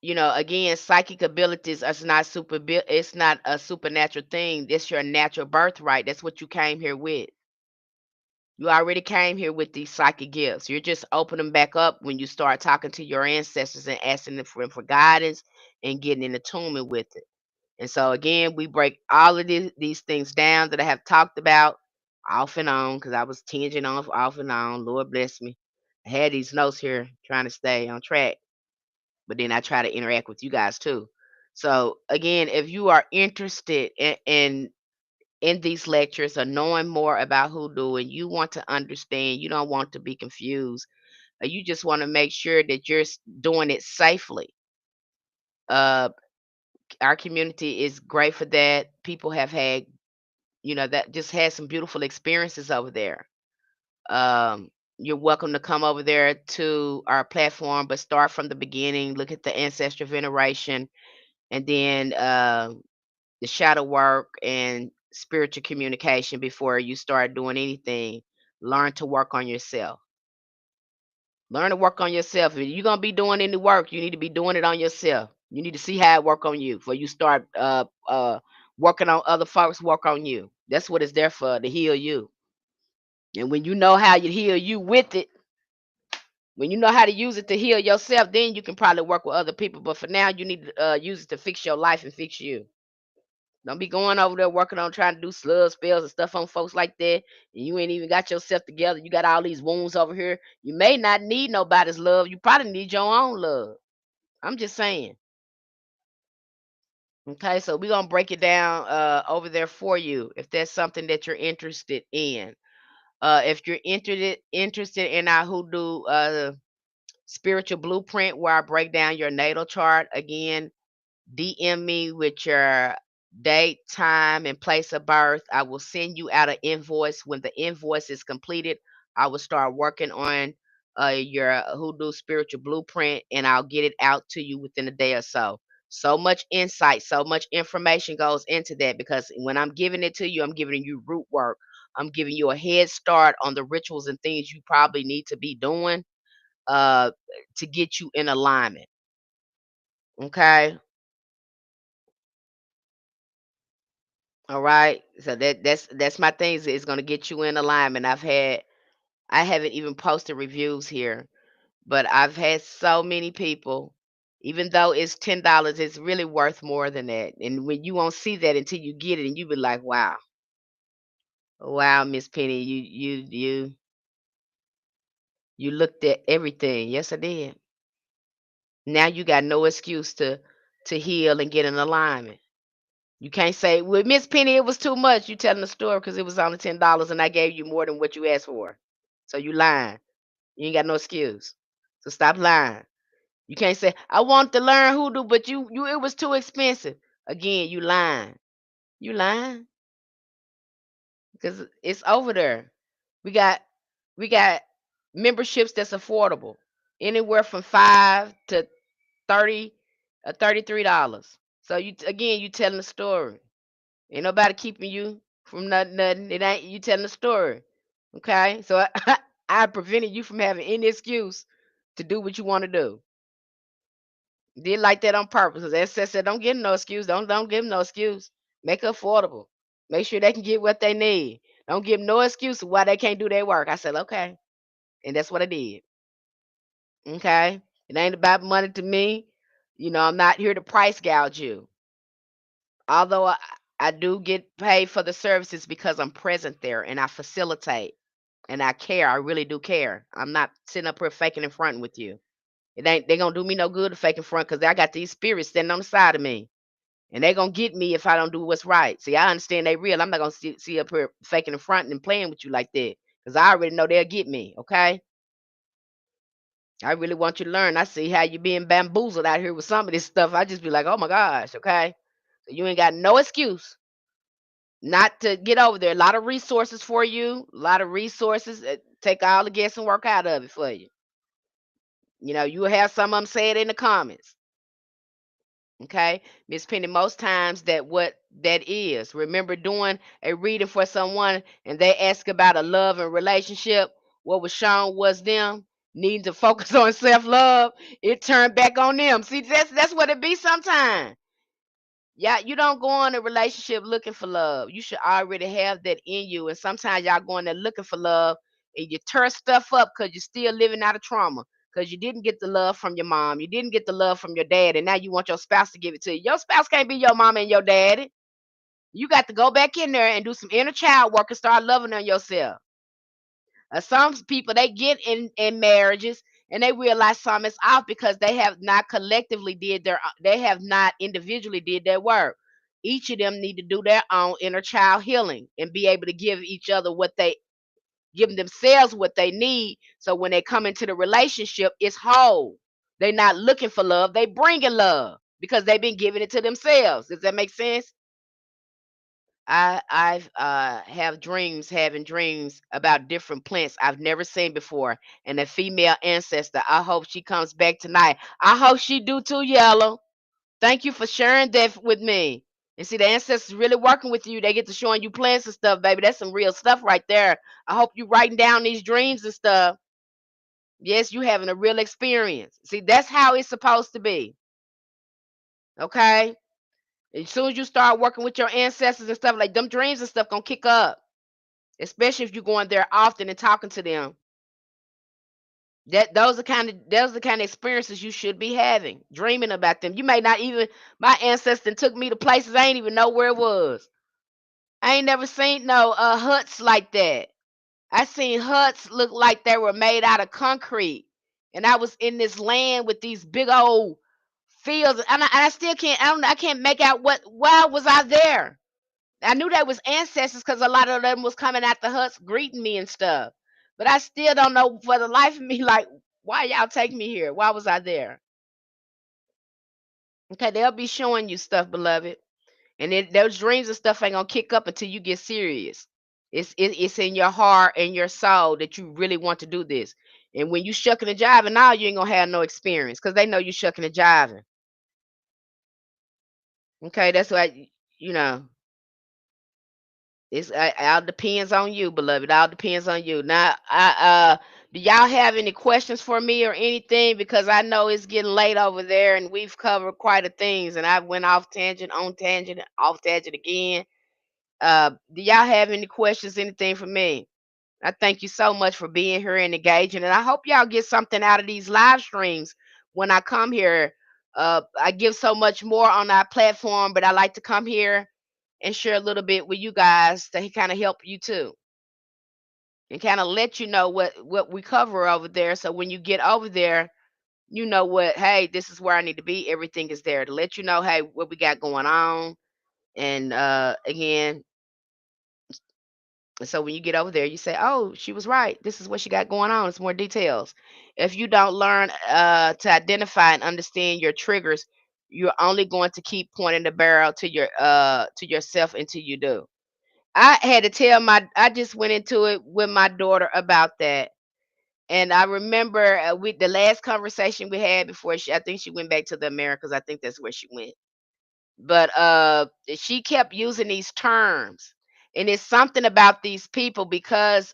Speaker 1: again, psychic abilities is not it's not a supernatural thing. It's your natural birthright. That's what you came here with. You already came here with these psychic gifts. You're just opening them back up when you start talking to your ancestors and asking them for guidance and getting in attunement with it. And so again, we break all of these things down that I have talked about off and on because I was tinging off and on. Lord bless me. I had these notes here trying to stay on track, but then I try to interact with you guys too. So again, if you are interested in these lectures or knowing more about hoodoo and you want to understand, you don't want to be confused, or you just want to make sure that you're doing it safely. Uh, our community is great for that. People have had, that just had some beautiful experiences over there. Um, you're welcome to come over there to our platform, but start from the beginning. Look at the ancestral veneration, and then the shadow work and spiritual communication before you start doing anything. Learn to work on yourself. Learn to work on yourself. If you're gonna be doing any work, you need to be doing it on yourself. You need to see how it work on you before you start working on other folks. Work on you. That's what it's there for, to heal you. And when you know how you heal you with it, when you know how to use it to heal yourself, then you can probably work with other people. But for now, you need to use it to fix your life and fix you. Don't be going over there working on trying to do slug spells and stuff on folks like that. And you ain't even got yourself together. You got all these wounds over here. You may not need nobody's love. You probably need your own love. I'm just saying. Okay, so we're gonna break it down over there for you if that's something that you're interested in. If you're interested in our hoodoo spiritual blueprint where I break down your natal chart, again, DM me with your date, time, and place of birth. I will send you out an invoice. When the invoice is completed, I will start working on your hoodoo spiritual blueprint, and I'll get it out to you within a day or so. So much insight, so much information goes into that because when I'm giving it to you, I'm giving you root work. I'm giving you a head start on the rituals and things you probably need to be doing uh, to get you in alignment. Okay. All right. So that's my things. It's gonna get you in alignment. I haven't even posted reviews here, but I've had so many people, even though it's $10, it's really worth more than that. And when you won't see that until you get it and you be like, wow, wow, Miss Penny, you looked at everything. Yes, I did. Now you got no excuse to heal and get in alignment. You can't say, well, Miss Penny, it was too much. You telling the story because it was only $10 and I gave you more than what you asked for. So you lying. You ain't got no excuse. So stop lying. You can't say, I want to learn hoodoo, but you it was too expensive. Again, you lying. You lying. Because it's over there. We got we got memberships that's affordable. anywhere from 5 to 30 $33. So again, you telling the story. Ain't nobody keeping you from nothing. It ain't you telling the story. Okay? So I prevented you from having any excuse to do what you want to do. Did like that on purpose. 'Cause ancestors said, don't give them no excuse. Don't give them no excuse. Make it affordable. Make sure they can get what they need. Don't give them no excuse why they can't do their work. I said, okay. And that's what I did. Okay? It ain't about money to me. I'm not here to price gouge you. Although I do get paid for the services because I'm present there and I facilitate and I care. I really do care. I'm not sitting up here faking and fronting with you. It ain't they gonna do me no good to fake and front because I got these spirits standing on the side of me. And they gonna get me if I don't do what's right. See, I understand they real. I'm not gonna see up here faking and fronting and playing with you like that. Because I already know they'll get me, okay? I really want you to learn. I see how you being bamboozled out here with some of this stuff. I just be like, oh my gosh, okay? So you ain't got no excuse not to get over there. A lot of resources for you, a lot of resources. Take all the guessing work out of it for you. You'll have some of them say it in the comments. Okay, Miss Penny, most times that what that is. Remember doing a reading for someone and they ask about a love and relationship. What was shown was them needing to focus on self-love. It turned back on them. See, that's what it be sometimes. Yeah, you don't go in a relationship looking for love. You should already have that in you. And sometimes y'all go in there looking for love and you tear stuff up because you're still living out of trauma. Because you didn't get the love from your mom. You didn't get the love from your dad. And now you want your spouse to give it to you. Your spouse can't be your mama and your daddy. You got to go back in there and do some inner child work and start loving on yourself. Some people they get in marriages and they realize something's off because they have not collectively they have not individually did their work. Each of them need to do their own inner child healing and be able to give each other what they give themselves what they need. So when they come into the relationship, it's whole. They're not looking for love; they bringing love because they've been giving it to themselves. Does that make sense? I've have dreams having dreams about different plants I've never seen before and a female ancestor. I hope she comes back tonight. I hope she do too, Yellow. Thank you for sharing that with me. And see, the ancestors really working with you. They get to showing you plants and stuff, baby. That's some real stuff right there. I hope you writing down these dreams and stuff. Yes, you having a real experience. See, that's how it's supposed to be. Okay? As soon as you start working with your ancestors and stuff, like them dreams and stuff gonna kick up. Especially if you're going there often and talking to them. Those are the kind of experiences you should be having, dreaming about them. You may not even my ancestor took me to places I ain't even know where it was. I ain't never seen no huts like that. I seen huts look like they were made out of concrete. And I was in this land with these big old fields. And I still can't I can't make out why was I there? I knew that was ancestors because a lot of them was coming out the huts greeting me and stuff. But I still don't know for the life of me, like, why y'all take me here? Why was I there? Okay, they'll be showing you stuff, beloved. And those dreams and stuff ain't gonna kick up until you get serious. It's in your heart and your soul that you really want to do this. And when you shucking and jiving, now you ain't gonna have no experience because they know you shucking and jiving. Okay, that's why you know. It all depends on you, beloved. All depends on you. Now, do y'all have any questions for me or anything? Because I know it's getting late over there, and we've covered quite a things, and I went off tangent, on tangent, off tangent again. Do y'all have any questions, anything for me? I thank you so much for being here and engaging, and I hope y'all get something out of these live streams when I come here. I give so much more on our platform, but I like to come here and share a little bit with you guys to kind of help you too and kind of let you know what we cover over there so when you get over there you know what, hey, this is where I need to be. Everything is there to let you know, hey, what we got going on. And again, so when you get over there you say, oh, she was right, this is what she got going on. It's more details. If you don't learn to identify and understand your triggers, you're only going to keep pointing the barrel to yourself until you do. I had to tell my I just went into it with my daughter about that. And I remember with the last conversation we had before I think she went back to the Americas. I think that's where she went. But she kept using these terms. And it's something about these people because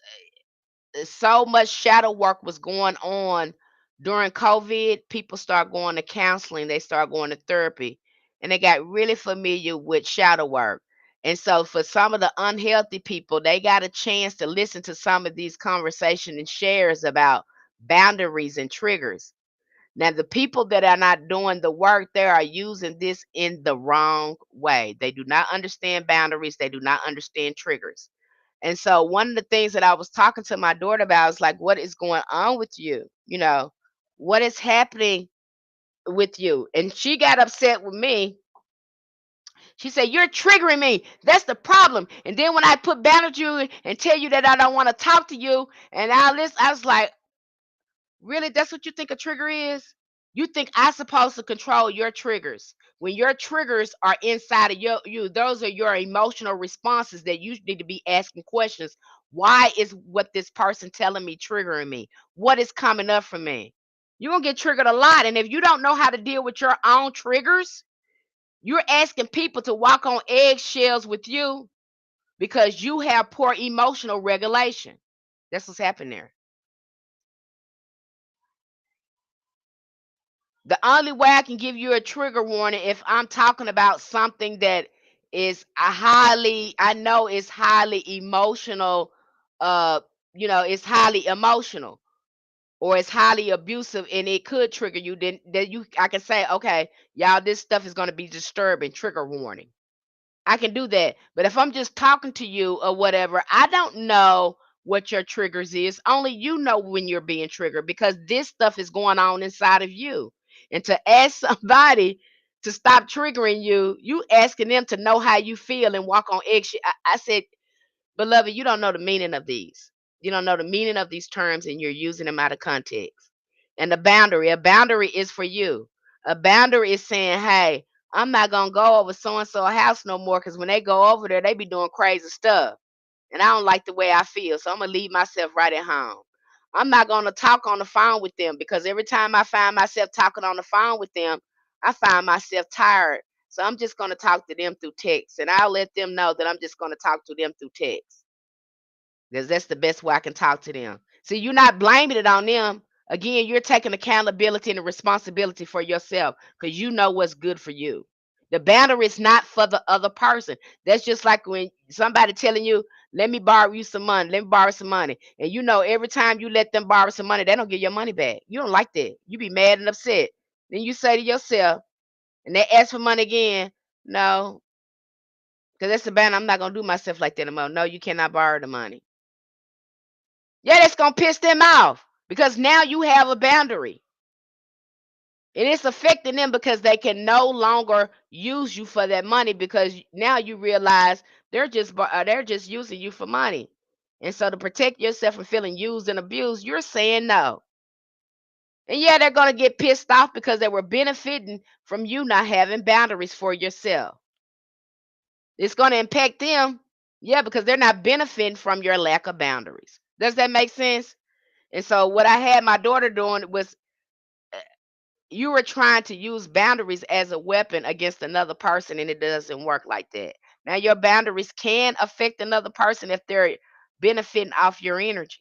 Speaker 1: so much shadow work was going on during COVID. People start going to counseling, they start going to therapy, and they got really familiar with shadow work. And so, for some of the unhealthy people, they got a chance to listen to some of these conversations and shares about boundaries and triggers. Now, the people that are not doing the work, they are using this in the wrong way. They do not understand boundaries, they do not understand triggers. And so one of the things that I was talking to my daughter about is like, what is going on with you? What is happening with you? And she got upset with me. She said, "You're triggering me. That's the problem." And then when I put boundaries and tell you that I don't want to talk to you, and I was like, really? That's what you think a trigger is? You think I supposed to control your triggers? When your triggers are inside of you, those are your emotional responses that you need to be asking questions. Why is what this person telling me triggering me? What is coming up for me? You're gonna get triggered a lot. And if you don't know how to deal with your own triggers, you're asking people to walk on eggshells with you because you have poor emotional regulation. That's what's happening there. The only way I can give you a trigger warning if I'm talking about something that is a highly, I know is highly emotional, uh, it's highly emotional or it's highly abusive and it could trigger you, then I can say, okay, y'all, this stuff is gonna be disturbing, trigger warning. I can do that. But if I'm just talking to you or whatever, I don't know what your triggers is. Only you know when you're being triggered because this stuff is going on inside of you. And to ask somebody to stop triggering you, you asking them to know how you feel and walk on eggshell. I said, beloved, you don't know the meaning of these. You don't know the meaning of these terms and you're using them out of context. And a boundary is for you. A boundary is saying, hey, I'm not going to go over so and so house no more because when they go over there, they be doing crazy stuff. And I don't like the way I feel. So I'm going to leave myself right at home. I'm not going to talk on the phone with them because every time I find myself talking on the phone with them, I find myself tired. So I'm just going to talk to them through text. And I'll let them know that I'm just going to talk to them through text because that's the best way I can talk to them. See, you're not blaming it on them. Again, you're taking accountability and the responsibility for yourself because you know what's good for you. The boundary is not for the other person. That's just like when somebody telling you, "Let me borrow you some money. Let me borrow some money," and you know every time you let them borrow some money, they don't get your money back. You don't like that. You be mad and upset. Then you say to yourself, and they ask for money again. No, because that's the boundary. I'm not gonna do myself like that anymore. No, you cannot borrow the money. Yeah, that's gonna piss them off because now you have a boundary. And it's affecting them because they can no longer use you for that money because now you realize they're just using you for money. And so to protect yourself from feeling used and abused, you're saying no. And yeah, they're gonna get pissed off because they were benefiting from you not having boundaries for yourself. It's gonna impact them, yeah, because they're not benefiting from your lack of boundaries. Does that make sense? And so what I had my daughter doing was you were trying to use boundaries as a weapon against another person and it doesn't work like that. Now your boundaries can affect another person if they're benefiting off your energy.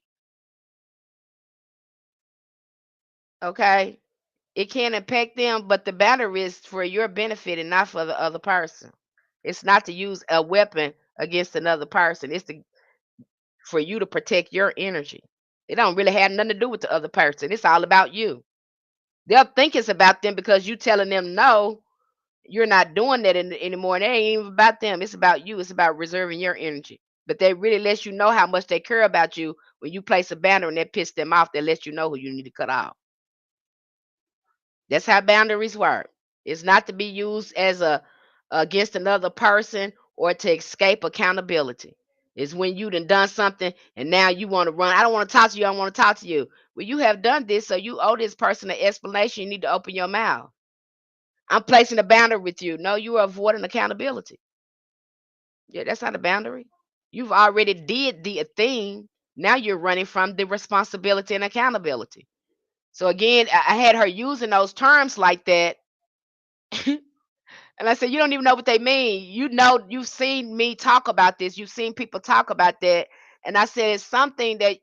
Speaker 1: Okay? It can impact them, but the boundary is for your benefit and not for the other person. It's not to use a weapon against another person. For you to protect your energy. It don't really have nothing to do with the other person. It's all about you. They'll think it's about them because you telling them no, you're not doing that anymore. And it ain't even about them. It's about you. It's about reserving your energy. But they really let you know how much they care about you when you place a banner and that piss them off. They let you know who you need to cut off. That's how boundaries work. It's not to be used as a against another person or to escape accountability. It's when you done something and now you want to run. I don't want to talk to you. I don't want to talk to you. Well, you have done this, so you owe this person an explanation. You need to open your mouth. I'm placing a boundary with you. No, you are avoiding accountability. Yeah, that's not a boundary. You've already did the thing. Now you're running from the responsibility and accountability. So again, I had her using those terms like that. And I said, you don't even know what they mean. You know, you've seen me talk about this. You've seen people talk about that. And I said, it's something that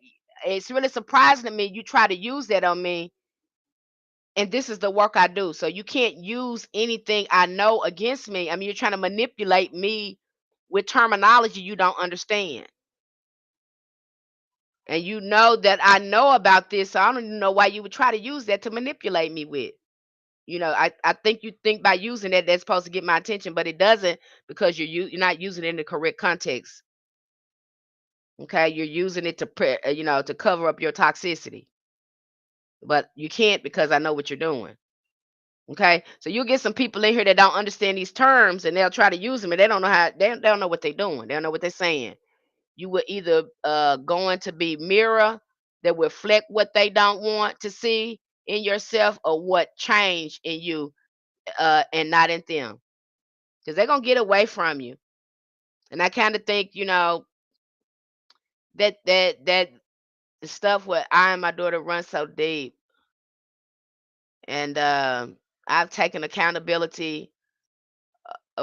Speaker 1: it's really surprising to me. You try to use that on me. And this is the work I do. So you can't use anything I know against me. I mean, you're trying to manipulate me with terminology you don't understand. And you know that I know about this. So I don't even know why you would try to use that to manipulate me with. I think you think by using that that's supposed to get my attention, but it doesn't because you're not using it in the correct context. Okay, you're using it to to cover up your toxicity, but you can't because I know what you're doing. Okay, so you'll get some people in here that don't understand these terms and they'll try to use them and they don't know how they don't know what they're doing. They don't know what they're saying. You will either going to be mirror that reflect what they don't want to see in yourself or what change in you and not in them because they're gonna get away from you. And I kind of think, that stuff where I and my daughter run so deep, and I've taken accountability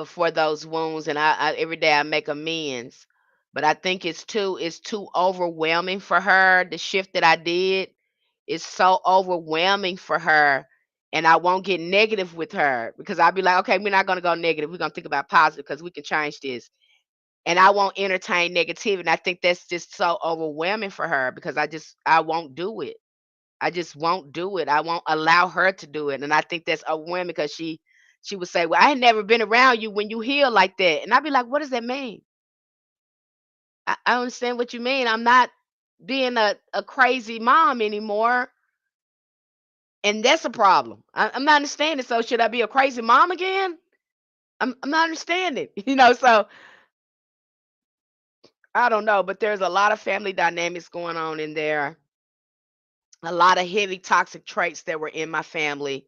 Speaker 1: for those wounds, and I every day I make amends. But I think it's too overwhelming for her. The shift that I did is so overwhelming for her. And I won't get negative with her because I'll be like, okay, we're not gonna go negative. We're gonna think about positive because we can change this. And I won't entertain negativity. And I think that's just so overwhelming for her because I won't do it. I just won't do it. I won't allow her to do it. And I think that's overwhelming because she would say, well, I had never been around you when you heal like that. And I'd be like, what does that mean? I don't understand what you mean. I'm not being a crazy mom anymore. And that's a problem. I'm not understanding. So should I be a crazy mom again? I'm not understanding. So I don't know, but there's a lot of family dynamics going on in there, a lot of heavy toxic traits that were in my family.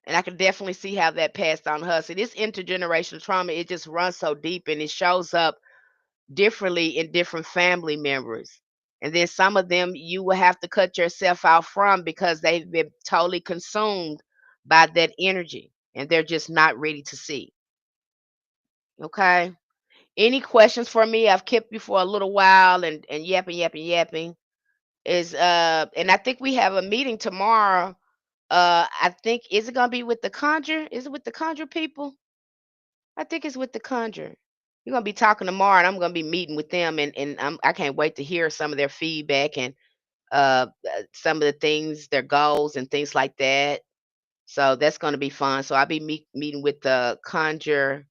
Speaker 1: And I can definitely see how that passed on to her. So this intergenerational trauma, it just runs so deep and it shows up differently in different family members. And then some of them you will have to cut yourself out from because they've been totally consumed by that energy and they're just not ready to see. Okay. Any questions for me? I've kept you for a little while and yapping, yapping, yapping. And I think we have a meeting tomorrow. I think is it gonna be with the conjure? Is it with the conjure people? I think it's with the conjure. You're gonna be talking tomorrow, and I'm gonna be meeting with them, and I can't wait to hear some of their feedback and some of the things, their goals, and things like that. So that's gonna be fun. So I'll be meeting with the conjure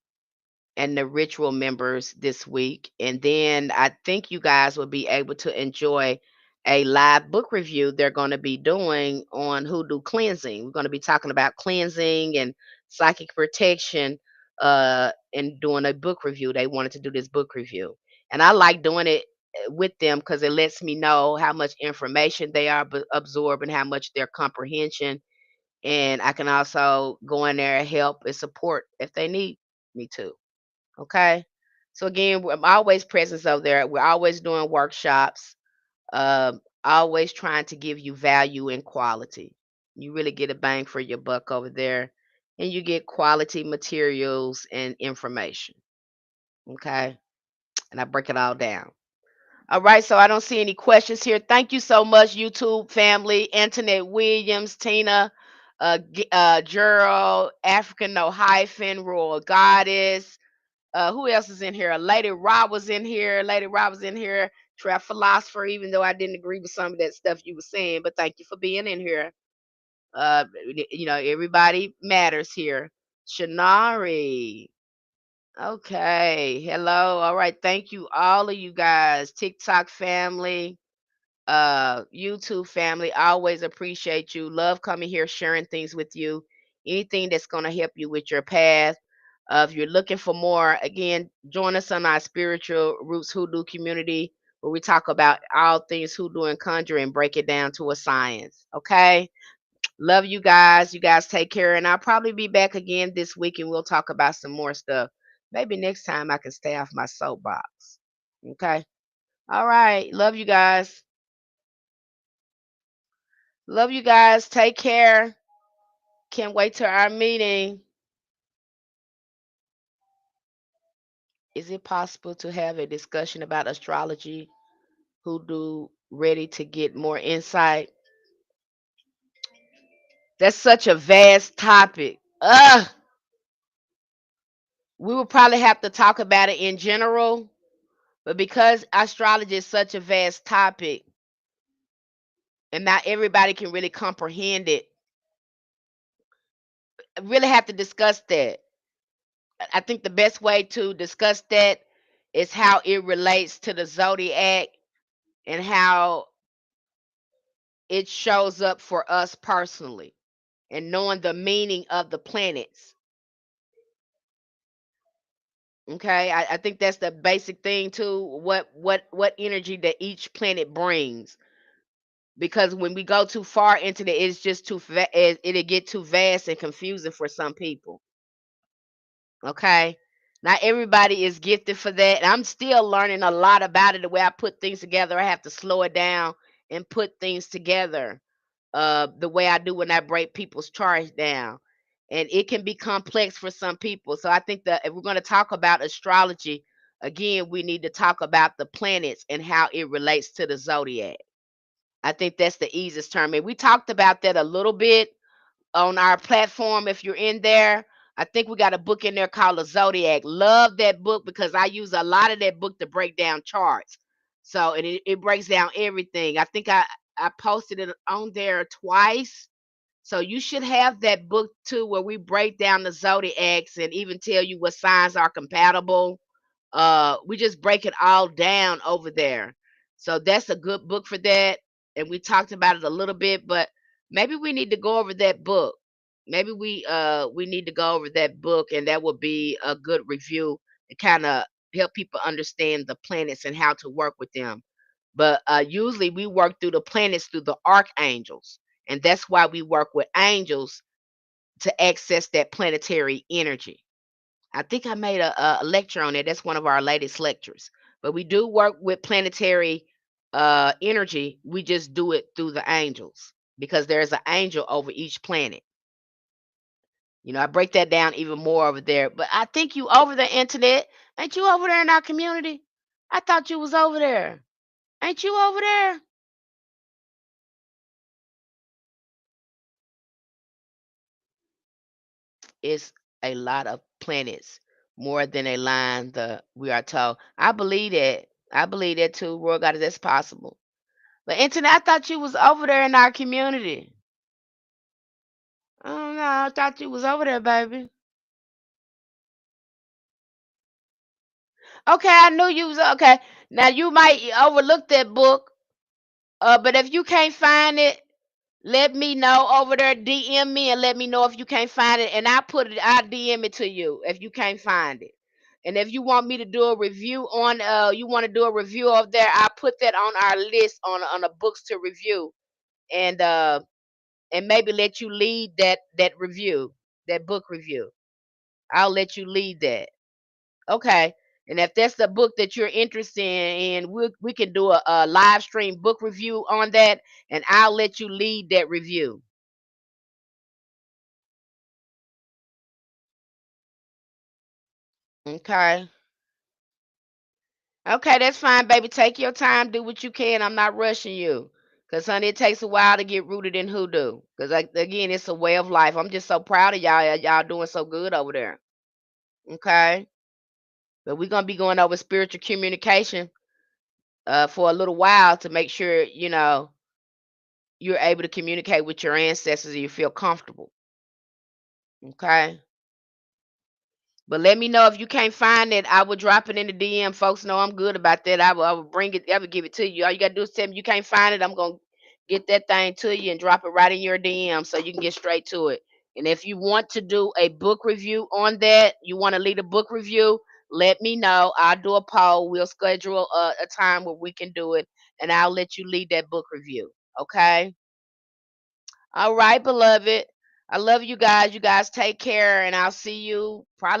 Speaker 1: and the ritual members this week. And then I think you guys will be able to enjoy a live book review they're going to be doing on hoodoo cleansing. We're going to be talking about cleansing and psychic protection and doing a book review. They wanted to do this book review. And I like doing it with them because it lets me know how much information they are absorbing, how much their comprehension. And I can also go in there and help and support if they need me to. Okay. So again, I'm always present over there. We're always doing workshops, always trying to give you value and quality. You really get a bang for your buck over there, and you get quality materials and information. Okay. And I break it all down. All right. So I don't see any questions here. Thank you so much, YouTube family, Antoinette Williams, Tina, Gerald, African No Hyphen, Royal Goddess. Who else is in here? Lady Rob was in here. Lady Rob was in here. Trap philosopher, even though I didn't agree with some of that stuff you were saying, but thank you for being in here. Everybody matters here. Shanari. Okay. Hello. All right. Thank you, all of you guys. TikTok family, YouTube family. I always appreciate you. Love coming here, sharing things with you. Anything that's going to help you with your path. If you're looking for more, again, join us on our Spiritual Roots Hoodoo community where we talk about all things hoodoo and conjure and break it down to a science. Okay. Love you guys. You guys take care. And I'll probably be back again this week and we'll talk about some more stuff. Maybe next time I can stay off my soapbox. Okay. All right. Love you guys. Love you guys. Take care. Can't wait till our meeting. Is it possible to have a discussion about astrology? Hoodoo ready to get more insight? That's such a vast topic. We would probably have to talk about it in general, but because astrology is such a vast topic and not everybody can really comprehend it, I really have to discuss that. I think the best way to discuss that is how it relates to the zodiac and how it shows up for us personally and knowing the meaning of the planets. Okay, I think that's the basic thing too. What energy that each planet brings, because when we go too far into it, it's just it'll get too vast and confusing for some people. Okay, not everybody is gifted for that. I'm still learning a lot about it. The way I put things together, I have to slow it down and put things together the way I do when I break people's charts down. And it can be complex for some people. So I think that if we're going to talk about astrology, again, we need to talk about the planets and how it relates to the zodiac. I think that's the easiest term. And we talked about that a little bit on our platform. If you're in there, I think we got a book in there called The Zodiac. Love that book because I use a lot of that book to break down charts. So and it breaks down everything. I posted it on there twice. So you should have that book too, where we break down the zodiacs and even tell you what signs are compatible. We just break it all down over there. So that's a good book for that. And we talked about it a little bit, but maybe we need to go over that book. Maybe we need to go over that book, and that would be a good review to kind of help people understand the planets and how to work with them. But usually we work through the planets through the archangels, and that's why we work with angels to access that planetary energy. I think I made a lecture on it. That's one of our latest lectures. But we do work with planetary energy. We just do it through the angels because there's an angel over each planet. I break that down even more over there. But I think you over the internet. Ain't you over there in our community? I thought you was over there. Ain't you over there? It's a lot of planets, more than a line. The we are told. I believe that. I believe that too. World God, that's possible. But internet, I thought you was over there in our community. Oh no, I thought you was over there, baby. Okay, I knew you was okay. Now you might overlook that book, but if you can't find it, let me know over there. DM me and let me know if you can't find it, and I'll DM it to you if you can't find it. And if you want me to do a review on, you want to do a review of there, I'll put that on our list on a books to review, and maybe let you lead that review, that book review. I'll let you lead that. Okay. And if that's the book that you're interested in, we can do a live stream book review on that, and I'll let you lead that review. Okay. Okay, that's fine, baby. Take your time, do what you can. I'm not rushing you. Cause honey, it takes a while to get rooted in hoodoo. Cause like again, it's a way of life. I'm just so proud of y'all. Y'all doing so good over there. Okay. But we're gonna be going over spiritual communication for a little while to make sure, you're able to communicate with your ancestors and you feel comfortable. Okay. But let me know if you can't find it. I will drop it in the DM. Folks know I'm good about that. I will bring it. I will give it to you. All you gotta do is tell me you can't find it. I'm gonna get that thing to you and drop it right in your DM so you can get straight to it. And if you want to do a book review on that, you want to lead a book review, let me know. I'll do a poll. We'll schedule a time where we can do it, and I'll let you lead that book review. Okay. All right, beloved. I love you guys. You guys take care, and I'll see you probably